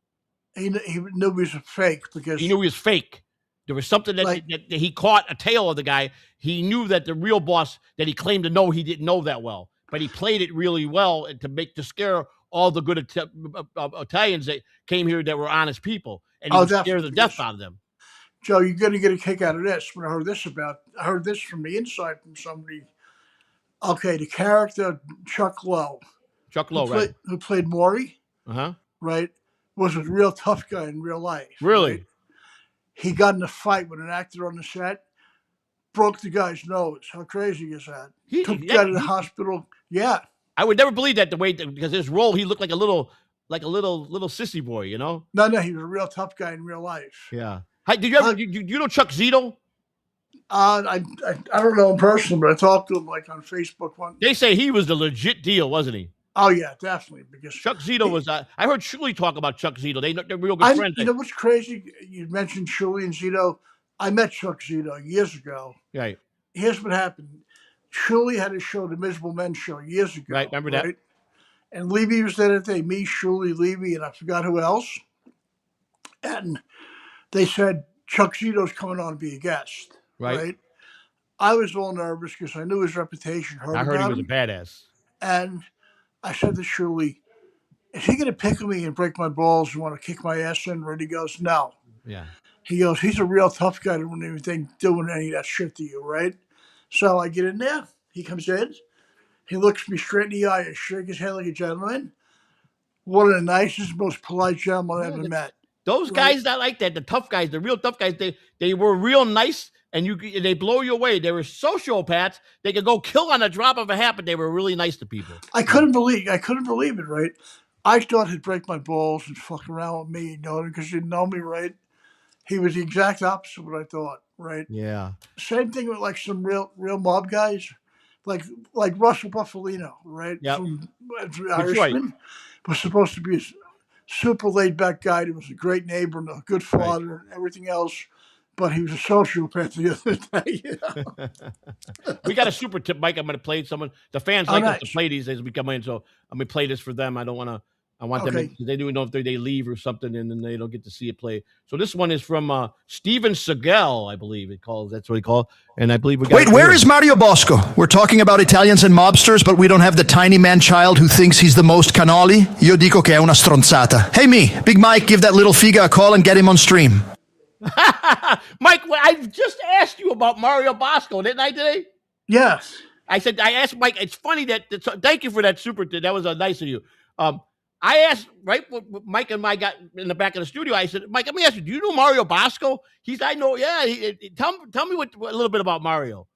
He knew he was a fake because he knew he was fake. There was something that he caught a tail of the guy. He knew that the real boss that he claimed to know, he didn't know that well, but he played it really well to scare all the good Italians that came here that were honest people, and he would scare the death out of them. Joe, you're going to get a kick out of this. When I heard this from the inside from somebody. Okay, the character Chuck Lowe, who played Maury, right, was a real tough guy in real life. Really? Right? He got in a fight with an actor on the set, broke the guy's nose. How crazy is that? Took the guy to the hospital. Yeah. I would never believe that because his role, he looked like a little sissy boy, you know? No, he was a real tough guy in real life. Yeah. Did you ever? You know Chuck Zito? I don't know him personally, but I talked to him like on Facebook once. They say he was the legit deal, wasn't he? Oh yeah, definitely. Because Chuck Zito was. I heard Shuley talk about Chuck Zito. They're real good friends. You know what's crazy? You mentioned Shuley and Zito. I met Chuck Zito years ago. Right. Here's what happened. Shuley had a show, the Miserable Men Show, years ago. Right. Remember that? And Levy was there that day. Me, Shuley, Levy, and I forgot who else. And they said Chuck Zito's coming on to be a guest. Right. I was all nervous because I knew his reputation. I heard he was a badass. And I said to Shirley, is he going to pick me and break my balls and want to kick my ass in? And he goes, no. Yeah. He goes, he's a real tough guy. Don't even doing any of that shit to you, right? So I get in there. He comes in. He looks me straight in the eye and shake his head like a gentleman. One of the nicest, most polite gentlemen I ever met. Those guys that like that, the tough guys, the real tough guys, they were real nice. And they blow you away. They were sociopaths. They could go kill on a drop of a hat, but they were really nice to people. I couldn't believe it, right? I thought he'd break my balls and fuck around with me, because he didn't know me, right? He was the exact opposite of what I thought, right? Yeah. Same thing with like some real mob guys, like Russell Buffalino, right? Yeah. From Irishman, was supposed to be a super laid back guy. He was a great neighbor and a good father and everything else. But he was a sociopath the other day. We got a super tip, Mike. I'm going to play someone. The fans like us to play these as we come in, so I'm going to play this for them. I want them. They don't know if they leave or something, and then they don't get to see it play. So this one is from Steven Seagal, I believe it calls. That's what he called. And I believe we got. Wait, where is Mario Bosco? We're talking about Italians and mobsters, but we don't have the tiny man-child who thinks he's the most cannoli. Io dico che è una stronzata. Hey, me, Big Mike, give that little figa a call and get him on stream. Mike, I just asked you about Mario Bosco, didn't I today? Yes. I asked Mike. It's funny thank you for that super. That was nice of you. I asked, right, Mike and I got in the back of the studio. I said, Mike, let me ask you, do you know Mario Bosco? I know, yeah. Tell me a little bit about Mario.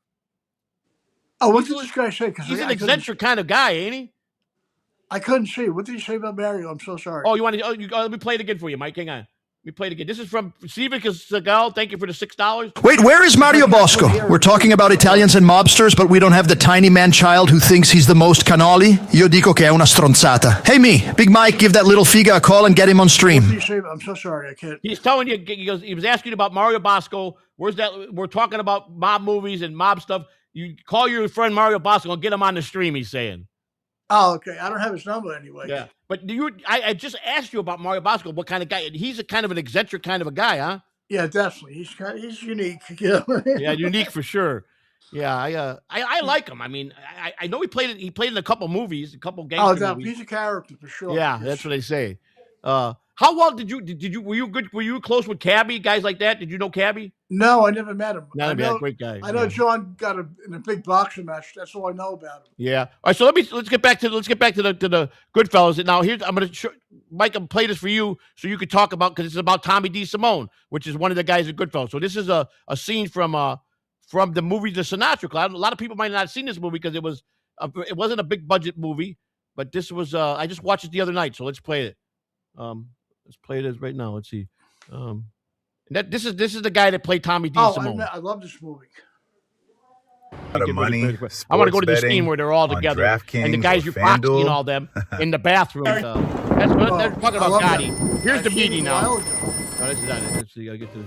Oh, what did this guy say? He's an eccentric kind of guy, ain't he? I couldn't see. What did he say about Mario? I'm so sorry. Oh, you want to? Let me play it again for you, Mike. Hang on. We played again. This is from Steven Seagal. Thank you for the $6. Wait, where is Mario Bosco? We're talking about Italians and mobsters, but we don't have the tiny man-child who thinks he's the most cannoli. Io dico che è una stronzata. Hey, me, Big Mike, give that little figa a call and get him on stream. What did he say? I'm so sorry. I can't. He's telling you. He was asking about Mario Bosco. Where's that? We're talking about mob movies and mob stuff. You call your friend Mario Bosco and get him on the stream. He's saying. Oh, okay. I don't have his number anyway. Yeah, but I just asked you about Mario Bosco. What kind of guy? He's a kind of an eccentric kind of a guy, huh? Yeah, definitely. He's unique. You know? Yeah, unique for sure. Yeah, I like him. I mean, I know he played in a couple movies, a couple Oh, gangster that movies. he's a character for sure. Yeah, Because, that's what they say. How well did you were you good? Were you close with Cabby, guys like that? Did you know Cabby? no, I never met him. Not a great guy. I know Yeah. John got in a big boxing match. That's all I know about him. Yeah. All right. So let's get back to the Goodfellas. Now here's I'm gonna Mike. I'm play this for you so you can talk about because it's about Tommy D. Simone, which is one of the guys at Goodfellas. So this is a scene from the movie The Sinatra Club. A lot of people might not have seen this movie because it wasn't a big budget movie, but this was I just watched it the other night. So let's play it. Let's play it right now. Let's see. This is the guy that played Tommy D. Simone. I love this movie. Of money, I want to go to the betting scene where they're all on together DraftKings and the guys or you're foxing FanDuel. all them in the bathroom. That's talking about Gotti. Here's the meeting now. No, this is not it. Let's see. I get to.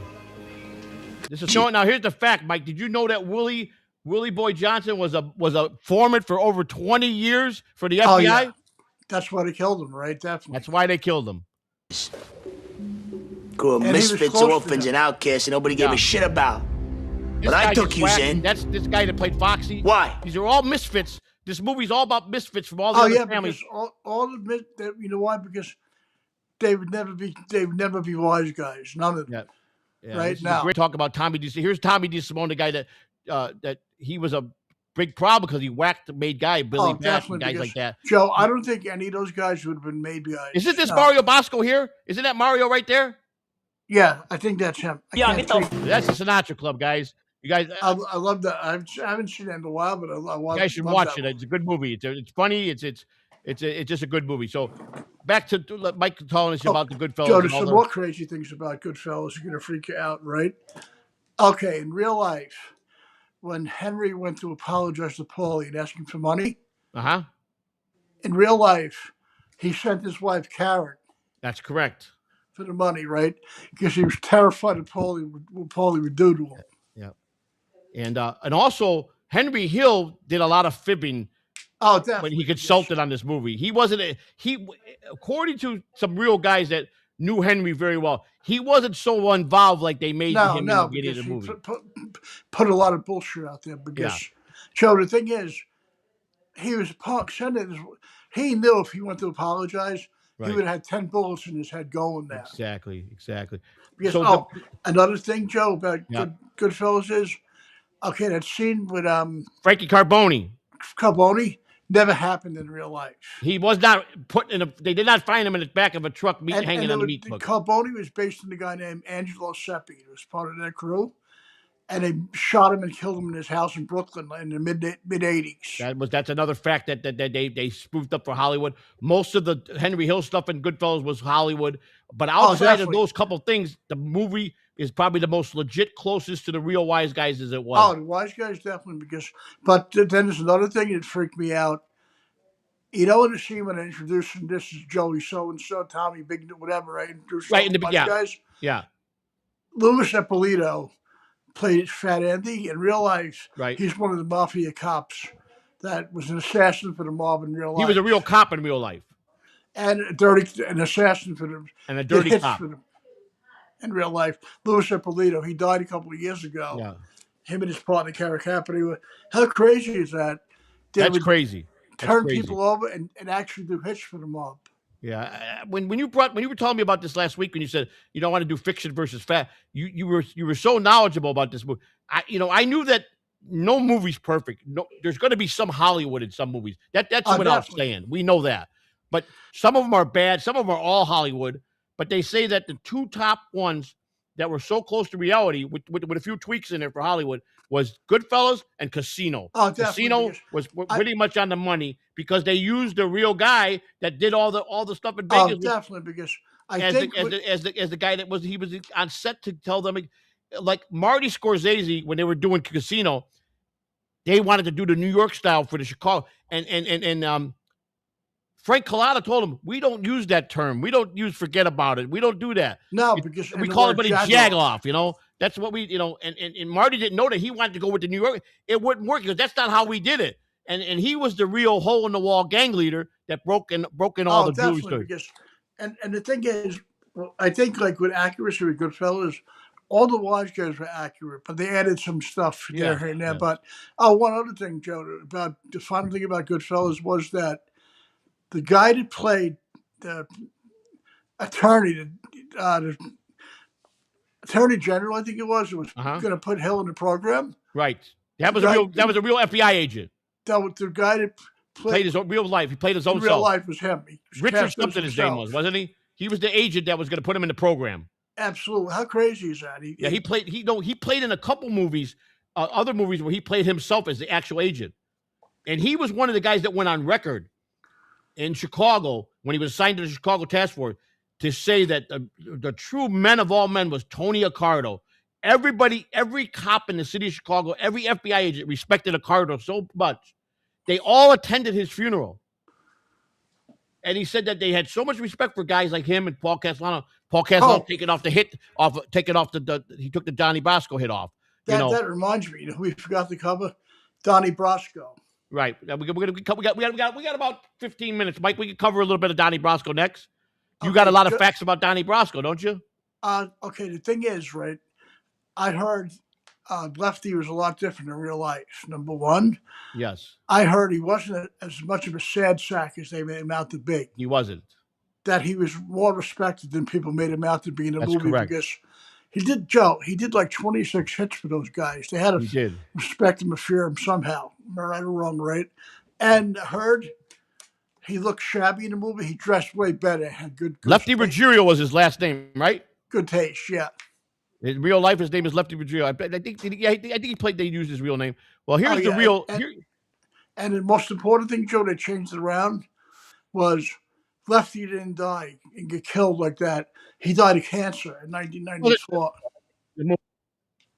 This is now. Here's the fact, Mike. Did you know that Willie Boy Johnson was a foreman for over 20 years for the FBI? Oh, yeah. That's why they killed him, right? Definitely. That's why they killed him. Grew up misfits, orphans, and outcasts, and nobody gave a shit about. But I took you in. That's this guy that played Foxy. Why? These are all misfits. This movie's all about misfits from all the other families. Because all the you know why? Because they would never be wise guys. None of them. Yeah, right now. Great talk about Tommy D. Here's Tommy D. Simone, the guy that he was a big problem because he whacked the made guy, Billy Bash, and guys like that. Joe, I don't think any of those guys would have been made guys. Isn't this Mario Bosco here? Isn't that Mario right there? Yeah, I think that's him. That's the Sinatra Club, guys. You guys, I love that. I haven't seen it in a while, but you guys should watch it. It's a good movie. It's funny. It's just a good movie. So back to Mike telling us about the Goodfellas. Joe, there's some more crazy things about Goodfellas. You're gonna freak you out, right? Okay, in real life, when Henry went to apologize to Paulie and ask him for money, in real life, he sent his wife Karen. That's correct. For the money, right? Because he was terrified of what Paulie would do to him. Yeah. And also Henry Hill did a lot of fibbing. Oh, definitely. When he consulted on this movie, he wasn't according to some real guys that knew Henry very well. He wasn't so involved like they made him in the beginning of the movie. Put a lot of bullshit out there because, Joe, the thing is, he was he knew if he went to apologize, he would have had 10 bullets in his head going now. Exactly. Because, another thing, Joe, about Goodfellas is, okay, that scene with Frankie Carbone never happened in real life. He was not put in they did not find him in the back of a truck hanging on the meat hook. Carbone was based on a guy named Angelo Seppi. He was part of that crew. And they shot him and killed him in his house in Brooklyn in the mid 80s. That's another fact that they spoofed up for Hollywood. Most of the Henry Hill stuff in Goodfellas was Hollywood, but outside of those couple things, the movie is probably the most legit, closest to the real Wise Guys as it was. Oh, the Wise Guys definitely but then there's another thing that freaked me out. You know, in the scene when I introduced him, this is Joey so and so, Tommy Big, whatever. I introduced right in the Wise Guys. Yeah. Louis Ippolito played Fat Andy. In real life, he's one of the mafia cops that was an assassin for the mob in real life. He was a real cop in real life. And an assassin for them. And a dirty cop. In real life. Louis Ippolito, he died a couple of years ago. Yeah. Him and his partner, Caracapani. How crazy is that? That's crazy. Turn people over and actually do hits for the mob. Yeah, when you were telling me about this last week, when you said you don't want to do fiction versus fact, you were so knowledgeable about this movie. I knew that no movie's perfect. No, there's going to be some Hollywood in some movies. That's what I'm saying. We know that, but some of them are bad. Some of them are all Hollywood. But they say that the two top ones that were so close to reality, with a few tweaks in there for Hollywood, was Goodfellas and Casino. Oh, Casino was pretty much on the money because they used the real guy that did all the stuff in Vegas. Oh, definitely, because as the guy that was on set to tell them, like Marty Scorsese when they were doing Casino, they wanted to do the New York style for the Chicago, and Frank Collada told him, we don't use that term. We don't use forget about it. We don't do that. No, because we call it jag-off, That's what we, and Marty didn't know that he wanted to go with the New York. It wouldn't work because that's not how we did it. And he was the real hole-in-the-wall gang leader that broke in all the jewelry stores. And the thing is, I think like with accuracy with Goodfellas, all the wise guys were accurate, but they added some stuff Yeah, here and there. yeah. But one other thing, Joe, about the fun thing about Goodfellas was that the guy that played the attorney, the attorney general, I think it was Uh-huh. going to put Hill in the program. Right. That was guy- a real FBI agent. That was the guy that Played his own, real life. He played his own in real self. life was him. He was Richard cast as something his name himself. was, wasn't he? He was the agent that was going to put him in the program. Absolutely. How crazy is that? He played in a couple movies, other movies where he played himself as the actual agent. And he was one of the guys that went on record in Chicago when he was assigned to the Chicago Task Force to say that the true men of all men was Tony Accardo. Everybody, every cop in the city of Chicago, every FBI agent respected Accardo so much. They all attended his funeral. And he said that they had so much respect for guys like him and Paul Castellano. Paul Castellano taking off the hit off, taking off he took the Donnie Brasco hit off. That reminds me. We forgot to cover Donnie Brasco. Right. We got about 15 minutes, Mike. We can cover a little bit of Donnie Brasco next. You got a lot of facts about Donnie Brasco, don't you? Okay. The thing is, right, I heard Lefty was a lot different in real life. Number one. Yes. I heard he wasn't as much of a sad sack as they made him out to be. He wasn't. That he was more respected than people made him out to be in the movie. Correct. Because he did like 26 hits for those guys. They had to respect him and fear him somehow. Am I right or wrong, right? And I heard he looked shabby in the movie. He dressed way better. Had good Lefty Ruggiero was his last name, right? Good taste, yeah. In real life, his name is Lefty Ruggiero. I think he played. They used his real name. Well, here's the real. And the most important thing, Joe, they changed it around was Lefty didn't die and get killed like that. He died of cancer in 1994.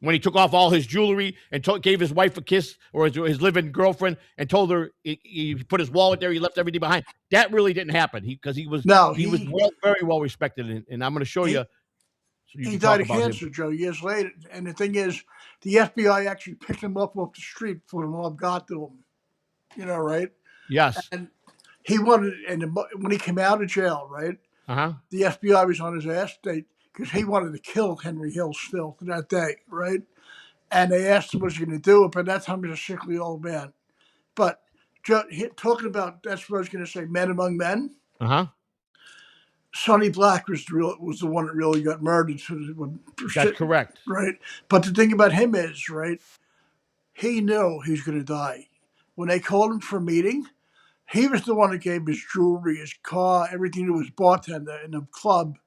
When he took off all his jewelry and gave his wife a kiss, or his living girlfriend, and told her he put his wallet there, he left everything behind. That really didn't happen. He was very well respected, and I'm going to show you. He died of cancer, Joe, years later. And the thing is, the FBI actually picked him up off the street before the mob got to him. You know, right? Yes. And he wanted, and when he came out of jail, right? The FBI was on his ass because he wanted to kill Henry Hill still to that day, right? And they asked him what he was going to do, but that time he was a sickly old man. But Joe, talking about, that's what I was going to say, men among men. Sonny Black was the one that really got murdered. That's correct. Right. But the thing about him is, right, he knew he was going to die. When they called him for a meeting, he was the one that gave his jewelry, his car, everything to his bartender in the club.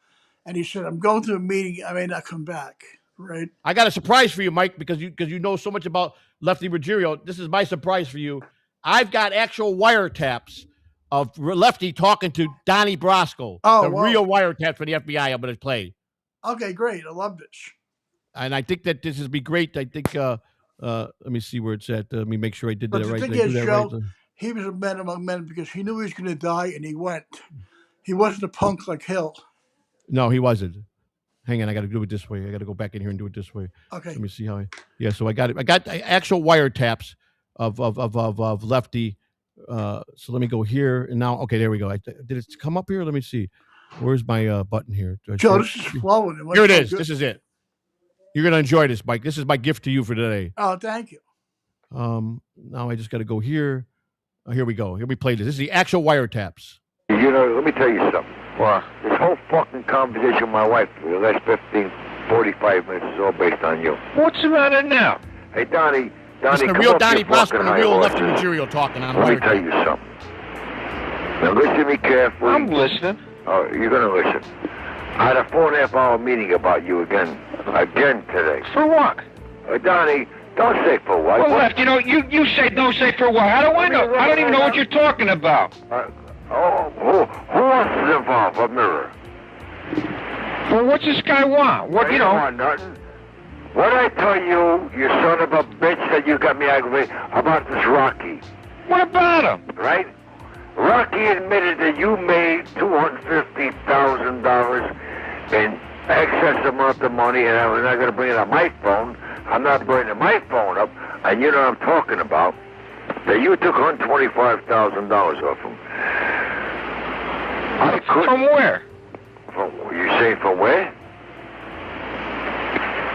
And he said, I'm going to a meeting. I may not come back. Right. I got a surprise for you, Mike, because you know so much about Lefty Ruggiero. This is my surprise for you. I've got actual wiretaps of Lefty talking to Donnie Brasco. Real wiretap for the FBI I'm going to play. Okay, great. I love this. And I think that this would be great. I think, let me see where it's at. Let me make sure I did that right. But the thing is, Joe, he was a man among men because he knew he was going to die, and he went. He wasn't a punk like Hill. No, he wasn't. Hang on, I got to do it this way. I got to go back in here and do it this way. Okay. Let me see how so I got it. I got actual wiretaps of Lefty. So let me go here and now. Okay, there we go. Did it come up here? Let me see. Where's my button here? Joe, this is flowing. Here it is. Good. This is it. You're gonna enjoy this, Mike. This is my gift to you for today. Oh, thank you. Now I just got to go here. Here we go. Here we play this. This is the actual wiretaps. You know, let me tell you something. What? This whole fucking conversation with my wife for the last 45 minutes is all based on you. What's the matter now? Hey, Donnie, it's the real Donnie Brasco and the real Lefty Ruggiero talking. Let me tell you something. Now listen to me carefully. I'm listening. Oh, you're gonna listen. I had a 4.5-hour meeting about you again today. For what? Donnie, don't say for what. Well, Left, you know, you say don't say for what. How do I know? I don't even know what you're talking about. Who else is involved? A mirror. Well, what's this guy want? What, you know? Want nothing. What I tell you, you son of a bitch, that you got me aggravated about this Rocky. What about him? Right? Rocky admitted that you made $250,000 in excess amount of money, and I'm not going to bring it on my phone. I'm not bringing my phone up, and you know what I'm talking about. That you took $125,000 off him. From where? You say from where?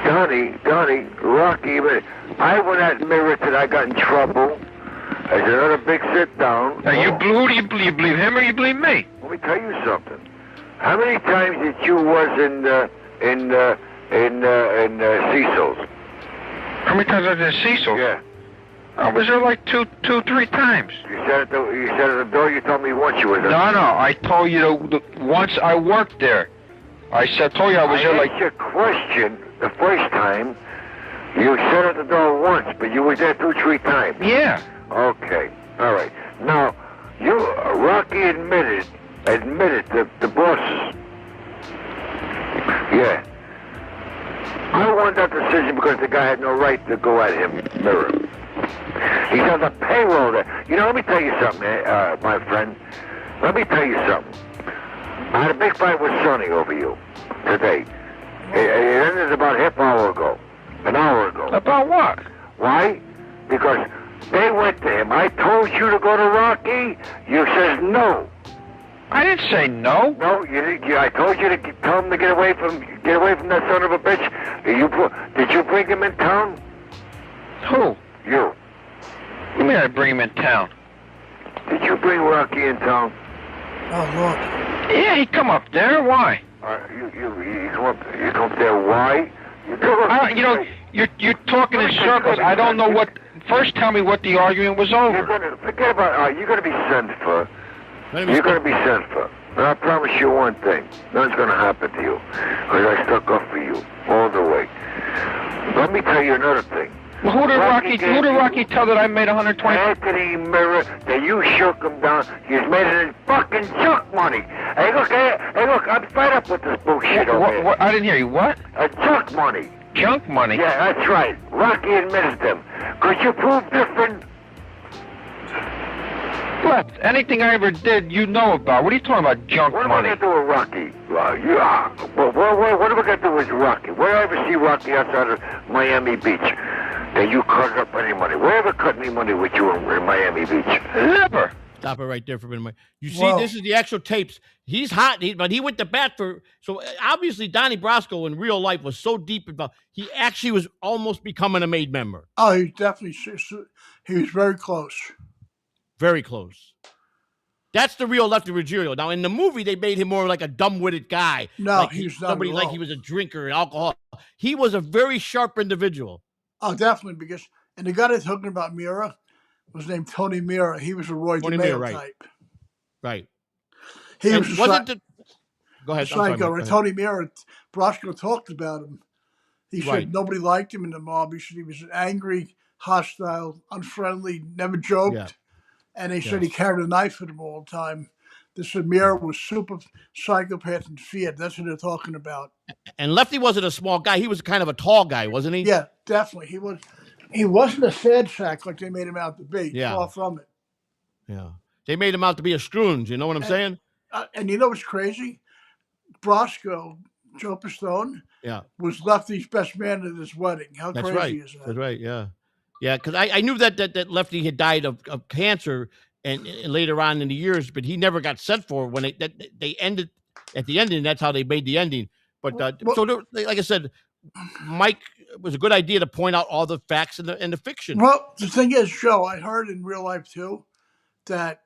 Donnie, Rocky, I went at Mirror till I got in trouble. I said, another big sit down. Now, you believe him or you believe me? Let me tell you something. How many times did you was in Cecil's? How many times was I in Cecil? Yeah. I was there like two, 3 times. You said at the door. You told me once you were there. No, I told you once I worked there. Told you I was there like. Your question the first time. You said at the door once, but you were there 2, 3 times. Yeah. Okay. All right. Now, Rocky admitted the bosses. Yeah. I won that decision because the guy had no right to go at him, Mirror. He's on the payroll there. You know, let me tell you something, my friend. Let me tell you something. I had a big fight with Sonny over you today. It ended about an hour ago. About what? Why? Because they went to him. I told you to go to Rocky. You says no. I didn't say no. No, I told you to tell him to get away from that son of a bitch. Did you bring him in town? Who? You. You mean I bring him in town? Did you bring Rocky in town? Oh, Lord. Yeah, he come up there. Why? You come up there. Why? You're talking in circles. I don't know what. First, tell me what the argument was over. Forget about. You're gonna be sent for. You're gonna be sent for. And I promise you one thing: nothing's gonna happen to you, because I stuck up for you all the way. Let me tell you another thing. Well, who did Rocky tell that I made 120? Anthony Mirror, that you shook him down. He's made it in fucking junk money. Hey, look, I'm fed up with this bullshit over here. What? I didn't hear you. What? Junk money. Junk money? Yeah, that's right. Rocky admitted them. Could you prove different? What? Anything I ever did, you know about. What are you talking about, junk money? What am I going to do with Rocky? What am I going to do with Rocky? Where I ever see Rocky outside of Miami Beach? That you cut up any money? Where ever cut any money with you in Miami Beach? Never. Stop it right there for a minute. You see, this is the actual tapes. He's hot, but he went to bat for. So obviously, Donnie Brasco in real life was so deep involved. He actually was almost becoming a made member. Oh, he definitely. He was very close. Very close. That's the real Lefty Ruggiero. Now, in the movie, they made him more like a dumb-witted guy. No, like he was not somebody like he was a drinker and alcohol. He was a very sharp individual. Oh, definitely, because and the guy that's talking about Mira was named Tony Mira. He was a Roy DeMeo right. type. Right. He and was Go ahead. Psycho. Right? Tony Mira, Brasco talked about him. He said nobody liked him in the mob. He said he was angry, hostile, unfriendly, never joked. Yeah. And they said he carried a knife with him all the time. They said Mira was super psychopath and feared. That's what they're talking about. And Lefty wasn't a small guy. He was kind of a tall guy, wasn't he? Yeah, definitely. He wasn't a sad sack like they made him out to be. Yeah. Far from it. Yeah. They made him out to be a Scrooge. You know what I'm saying? And you know what's crazy? Brasco, Joe Pistone, was Lefty's best man at his wedding. How crazy is that? That's right, yeah. Yeah, because I knew that Lefty had died of cancer and later on in the years, but he never got sent for when they ended at the ending. That's how they made the ending. But like I said, Mike, it was a good idea to point out all the facts and the fiction. Well, the thing is, Joe, I heard in real life too that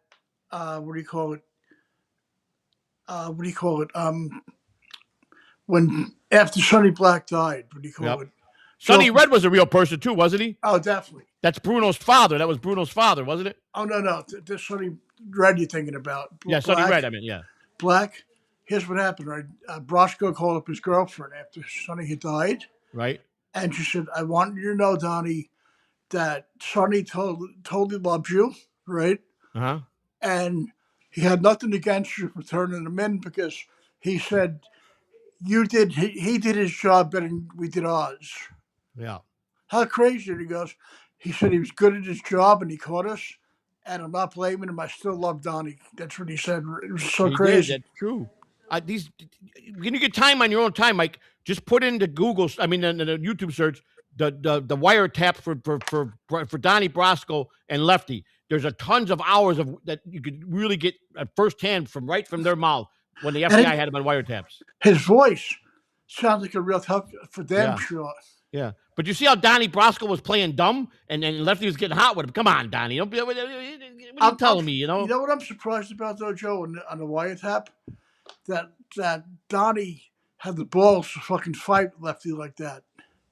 when after Sonny Black died, Sonny Red was a real person too, wasn't he? Oh, definitely. That's Bruno's father. That was Bruno's father, wasn't it? Oh, no. This Sonny Red you're thinking about. Yeah, Sonny Red, I mean, yeah. Black. Here's what happened, right? Brasco called up his girlfriend after Sonny had died. Right. And she said, I want you to know, Donnie, that Sonny totally loves you, right? Uh-huh. And he had nothing against you for turning him in because he said he did his job better than we did ours. Yeah. How crazy, he goes. He said he was good at his job and he caught us. And I'm not blaming him. I still love Donnie. That's what he said. It was so crazy. That's true. When you get time on your own time, Mike, just put into Google, in the YouTube search, the wiretap for Donnie Brasco and Lefty. There's a tons of hours of that you could really get firsthand from their mouth when the FBI had him on wiretaps. His voice Sounds like a real tough for them, Yeah. sure. Yeah. But you see how Donnie Brasco was playing dumb, and then Lefty was getting hot with him. Come on, Donnie. What are you telling me? You know what I'm surprised about, though, Joe, on the wiretap? That Donnie had the balls to fucking fight Lefty like that.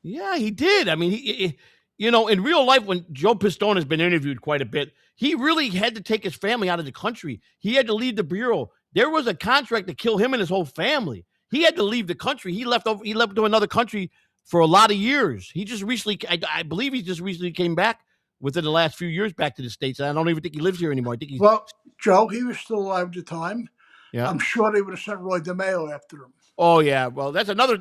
Yeah, he did. I mean, in real life, when Joe Pistone has been interviewed quite a bit, he really had to take his family out of the country. He had to leave the bureau. There was a contract to kill him and his whole family. He had to leave the country. He left to another country for a lot of years. He just recently, I believe, he just recently came back within the last few years back to the States. And I don't even think he lives here anymore. I think Well, Joe, he was still alive at the time. Yeah. I'm sure they would have sent Roy DeMeo after him. Oh yeah, well that's another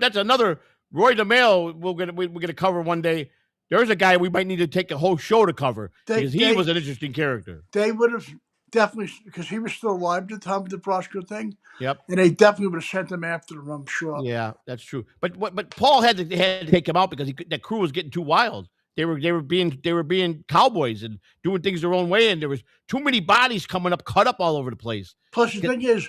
Roy DeMeo we're gonna cover one day. There's a guy we might need to take a whole show to cover because he was an interesting character. They would have definitely, because he was still alive at the time of the Brasco thing. Yep. And they definitely would have sent him after him, I'm sure. Yeah, that's true. But Paul had to take him out because that crew was getting too wild. They were being cowboys and doing things their own way, and there was too many bodies coming up, cut up all over the place. Plus, the thing is,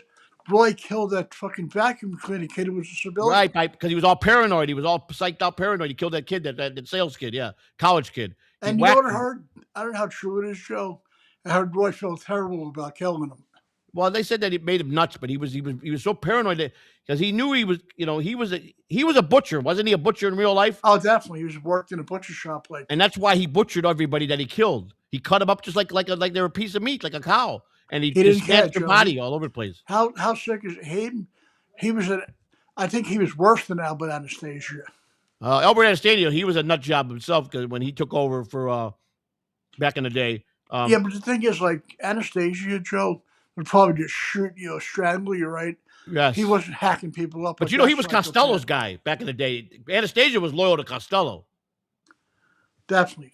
Roy killed that fucking vacuum cleaner kid who was a civilian. Right, because he was all paranoid. He was all psyched out paranoid. He killed that kid, that sales kid, yeah, college kid. And you know what I heard? I don't know how true it is, Joe. I heard Roy felt terrible about killing him. Well, they said that it made him nuts, but he was so paranoid that because he knew he was a butcher, wasn't he? A butcher in real life? Oh, definitely. He was worked in a butcher shop, and that's why he butchered everybody that he killed. He cut them up just like they were a piece of meat, like a cow, and he didn't catch their body all over the place. How sick is he? He was I think he was worse than Albert Anastasia. Albert Anastasia, he was a nut job himself because when he took over for back in the day. Yeah, but the thing is, like Anastasia, Joe would probably just shoot you, strangle you, right? Yes. He wasn't hacking people up. But he was Costello's guy back in the day. Anastasia was loyal to Costello. Definitely.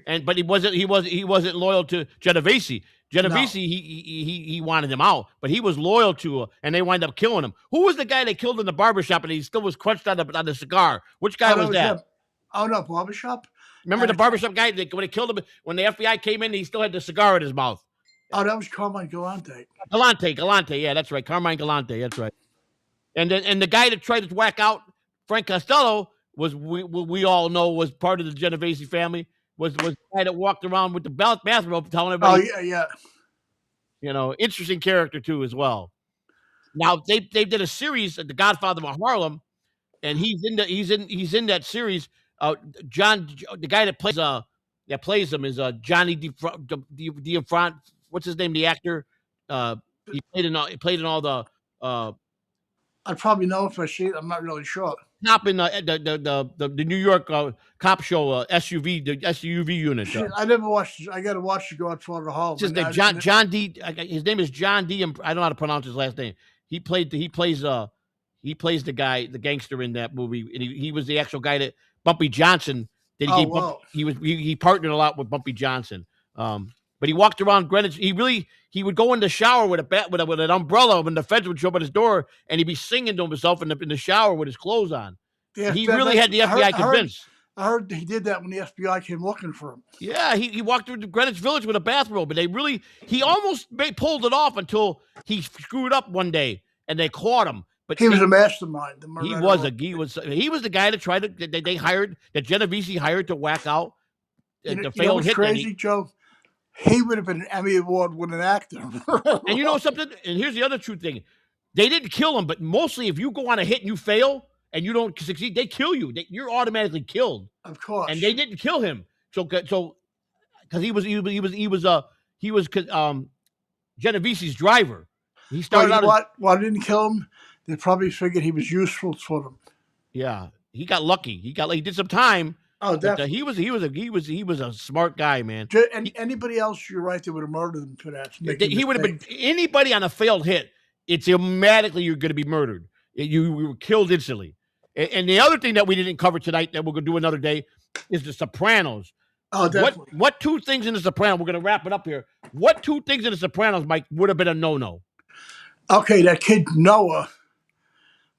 But he wasn't loyal to Genovese. Genovese, he wanted him out, but he was loyal to and they wind up killing him. Who was the guy they killed in the barbershop and he still was crunched on the cigar? Which guy was that? Oh no, barbershop? Remember the barbershop guy when they killed him when the FBI came in, he still had the cigar in his mouth. Oh, that was Carmine Galante. Galante, yeah, that's right. Carmine Galante, that's right. And the guy that tried to whack out Frank Costello was we all know was part of the Genovese family. Was the guy that walked around with the bathrobe telling everybody. Oh yeah. Interesting character too as well. Now they did a series, The Godfather of Harlem, and he's in that series. The guy that plays him is Johnny DiFront. What's his name? The actor. He played in all the. I'd probably know if I see it. I'm not really sure. Cop in the New York cop show SUV, the SUV unit. I never watched. I got to watch The Godfather of Harlem. His name John D. His name is John D. I don't know how to pronounce his last name. He plays the guy, the gangster in that movie, and he was the actual guy that Bumpy Johnson. He partnered a lot with Bumpy Johnson. But he walked around Greenwich. He would go in the shower with an umbrella when the feds would show up at his door, and he'd be singing to himself in the shower with his clothes on. Yeah, he really had the FBI convinced. I heard he did that when the FBI came looking for him. Yeah, he walked through Greenwich Village with a bathrobe, but he almost pulled it off until he screwed up one day and they caught him. But he was a mastermind. He was the guy that tried to. They hired that Genovese hired to whack out the failed hit. Crazy, Joe. He would have been an Emmy Award-winning actor. And you know something? And here's the other true thing: they didn't kill him, but mostly if you go on a hit and you fail and you don't succeed, they kill you. You're automatically killed. Of course. And they didn't kill him, so because he was Genovese's driver. He started out. Why didn't kill him? They probably figured he was useful for them. Yeah, he got lucky. He did some time. Oh, definitely. He was a smart guy, man. Anybody else, you're right, they would have murdered him for that. He would have been anybody on a failed hit. It's automatically you're going to be murdered. You were killed instantly. And the other thing that we didn't cover tonight that we're going to do another day is The Sopranos. Oh, definitely. What two things in The Sopranos? We're going to wrap it up here. What two things in The Sopranos, Mike, would have been a no-no? Okay, that kid Noah.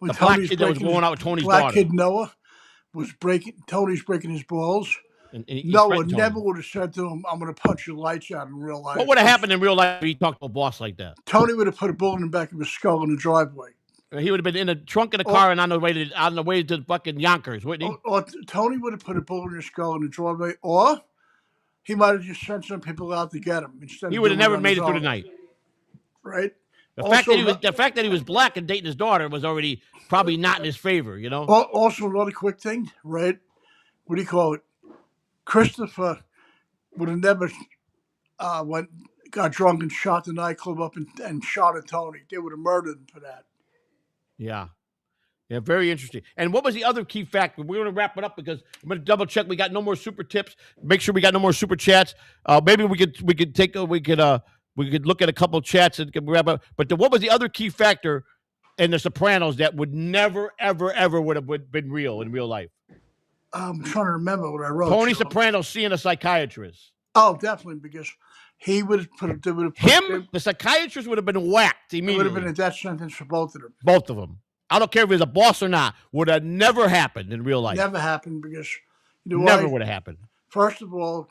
The black kid that was going out with Tony's daughter. Black kid Noah was Tony's breaking his balls. And Noah never would have said to him, I'm going to punch your lights out in real life. What would have happened in real life if he talked to a boss like that? Tony would have put a bullet in the back of his skull in the driveway. He would have been in the trunk of the car and on the way to fucking Yonkers, wouldn't he? Or Tony would have put a bullet in his skull in the driveway, or he might have just sent some people out to get him instead. He of would have doing never on made his it through the own. night. Right. The fact that he was black and dating his daughter was already probably not in his favor, you know. Also, another quick thing, right? What do you call it? Christopher would have never got drunk and shot the nightclub up and shot at Tony. They would have murdered him for that. Yeah. Yeah, very interesting. And what was the other key factor? We're going to wrap it up because I'm going to double check. We got no more super tips. Make sure we got no more super chats. Maybe we could look at a couple of chats and wrap up. But what was the other key factor in The Sopranos that would never, ever, ever would have been real in real life? I'm trying to remember what I wrote. Tony Soprano seeing a psychiatrist. Oh, definitely, because he would have put the psychiatrist would have been whacked immediately. It would have been a death sentence for both of them. Both of them. I don't care if he was a boss or not. Would have never happened in real life. Never happened because never would have happened. First of all,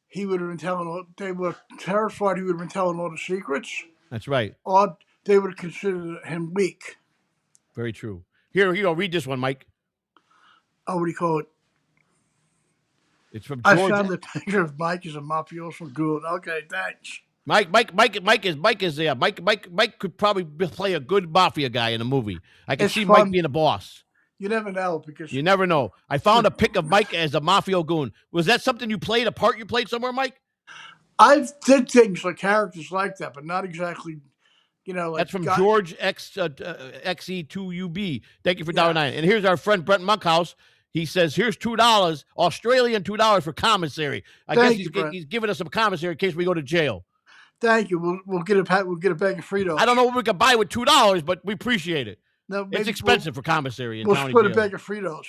he would have been telling. They were terrified he would have been telling all the secrets. That's right. Or they would have considered him weak. Very true. Here you go. Read this one, Mike. Oh, what do you call it? It's from George. I found the picture of Mike as a mafioso goon. Okay, thanks. Mike could probably play a good mafia guy in a movie. I can see fun. Mike being a boss. You never know because you never know. I found a pic of Mike as a mafia goon. Was that something you played? A part you played somewhere, Mike? I did things like characters like that, but not exactly. Like that's from George XE2UB. Thank you for $9. And here's our friend Brent Monkhouse. He says, "Here's $2, Australian $2 for commissary." I guess he's giving us some commissary in case we go to jail. Thank you. We'll get a bag of Fritos. I don't know what we can buy with $2, but we appreciate it. No, it's expensive for commissary. We'll split a bag of Fritos.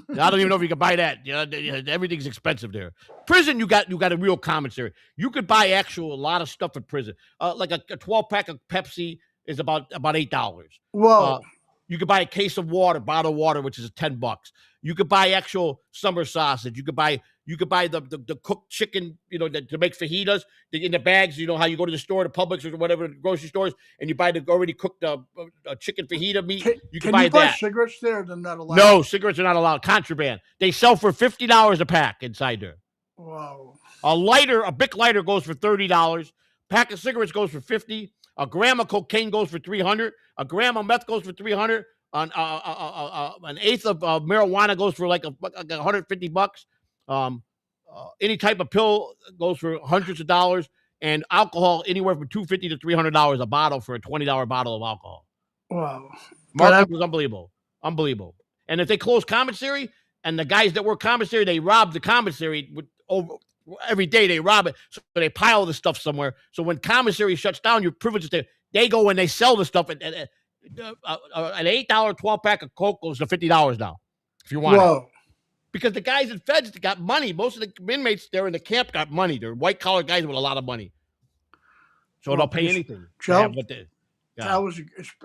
I don't even know if you can buy that. Everything's expensive there. Prison, you got a real commissary. You could buy a lot of stuff at prison. Like a 12-pack of Pepsi is about $8. Whoa. You could buy a case of water, bottled water, which is $10. You could buy actual summer sausage. You could buy the cooked chicken, to make fajitas in the bags. You know how you go to the store, the Publix or whatever, the grocery stores, and you buy the already cooked chicken fajita meat. You can buy that. Cigarettes there? They're not allowed. No, cigarettes are not allowed. Contraband. They sell for $50 a pack inside there. Wow. A Bic lighter goes for $30. Pack of cigarettes goes for $50. A gram of cocaine goes for $300. A gram of meth goes for $300. An eighth of marijuana goes for like $150. Any type of pill goes for hundreds of dollars, and alcohol anywhere from $250 to $300 a bottle for a $20 bottle of alcohol. Wow, market was unbelievable. And if they close commissary, and the guys that work commissary, they rob the commissary every day. They rob it, so they pile the stuff somewhere. So when commissary shuts down, your privileges they go and they sell the stuff. An $8 12-pack of Coke goes to $50 now, if you want it. Because the guys in feds got money. Most of the inmates there in the camp got money. They're white-collar guys with a lot of money. So they'll pay anything. Joe, it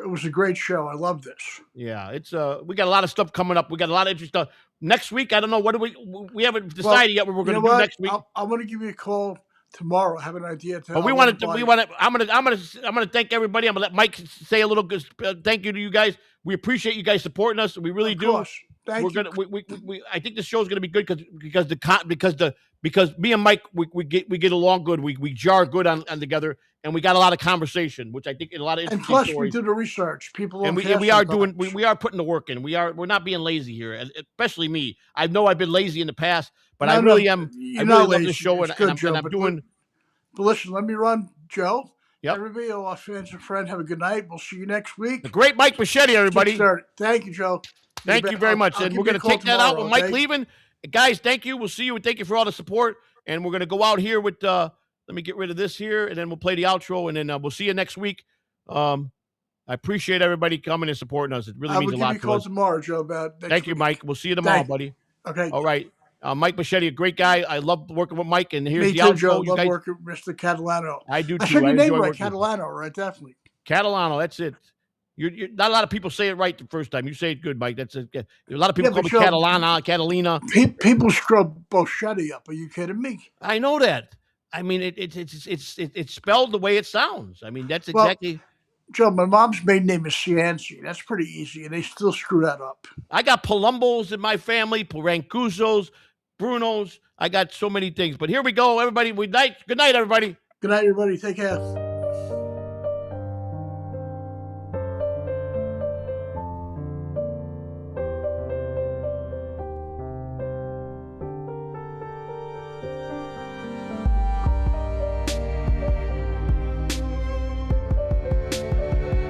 was a great show. I love this. Yeah, it's we got a lot of stuff coming up. We got a lot of interesting stuff. Next week, I don't know, we haven't decided yet what we're going to do next week. I'm going to give you a call tomorrow. I have an idea. But I'm going to thank everybody. I'm going to let Mike say a little thank you to you guys. We appreciate you guys supporting us. We really do. Thank you. I think this show is going to be good because me and Mike we get along good. We jar good on together, and we got a lot of conversation, which I think in a lot of interesting stories. And plus, stories. we do the research. People and we are putting the work in. We're not being lazy here, especially me. I know I've been lazy in the past, but I really am. I really love this show, and I'm doing. But listen, let me run, Joe. Yep. Everybody, all our fans and friends, have a good night. We'll see you next week. The great Mike Machete, everybody. Thank you, Joe. Thank you very much. And we're going to take that out with Mike leaving. Guys, thank you. We'll see you. And thank you for all the support. And we're going to go out here with, let me get rid of this here, and then we'll play the outro, and then we'll see you next week. I appreciate everybody coming and supporting us. It really means a lot to us. I'll give you a call tomorrow, Joe. Thank you, Mike. We'll see you tomorrow, buddy. Okay. All right. Mike Machete, a great guy. I love working with Mike, and here's Me the too, outro. Joe. Love working with Mr. Catalano. I do too. I said your name right, Catalano, right? Definitely. Catalano, that's it. You're not a lot of people say it right the first time. You say it good, Mike. That's it. A lot of people call me Catalana, Catalina. People scrub Boschetti up. Are you kidding me? I know that. I mean, it's spelled the way it sounds. I mean, that's exactly. Joe, my mom's maiden name is Cianci. That's pretty easy, and they still screw that up. I got Palombos in my family, Rancuzos, Brunos. I got so many things. But here we go, everybody. Good night, everybody. Good night, everybody. Take care.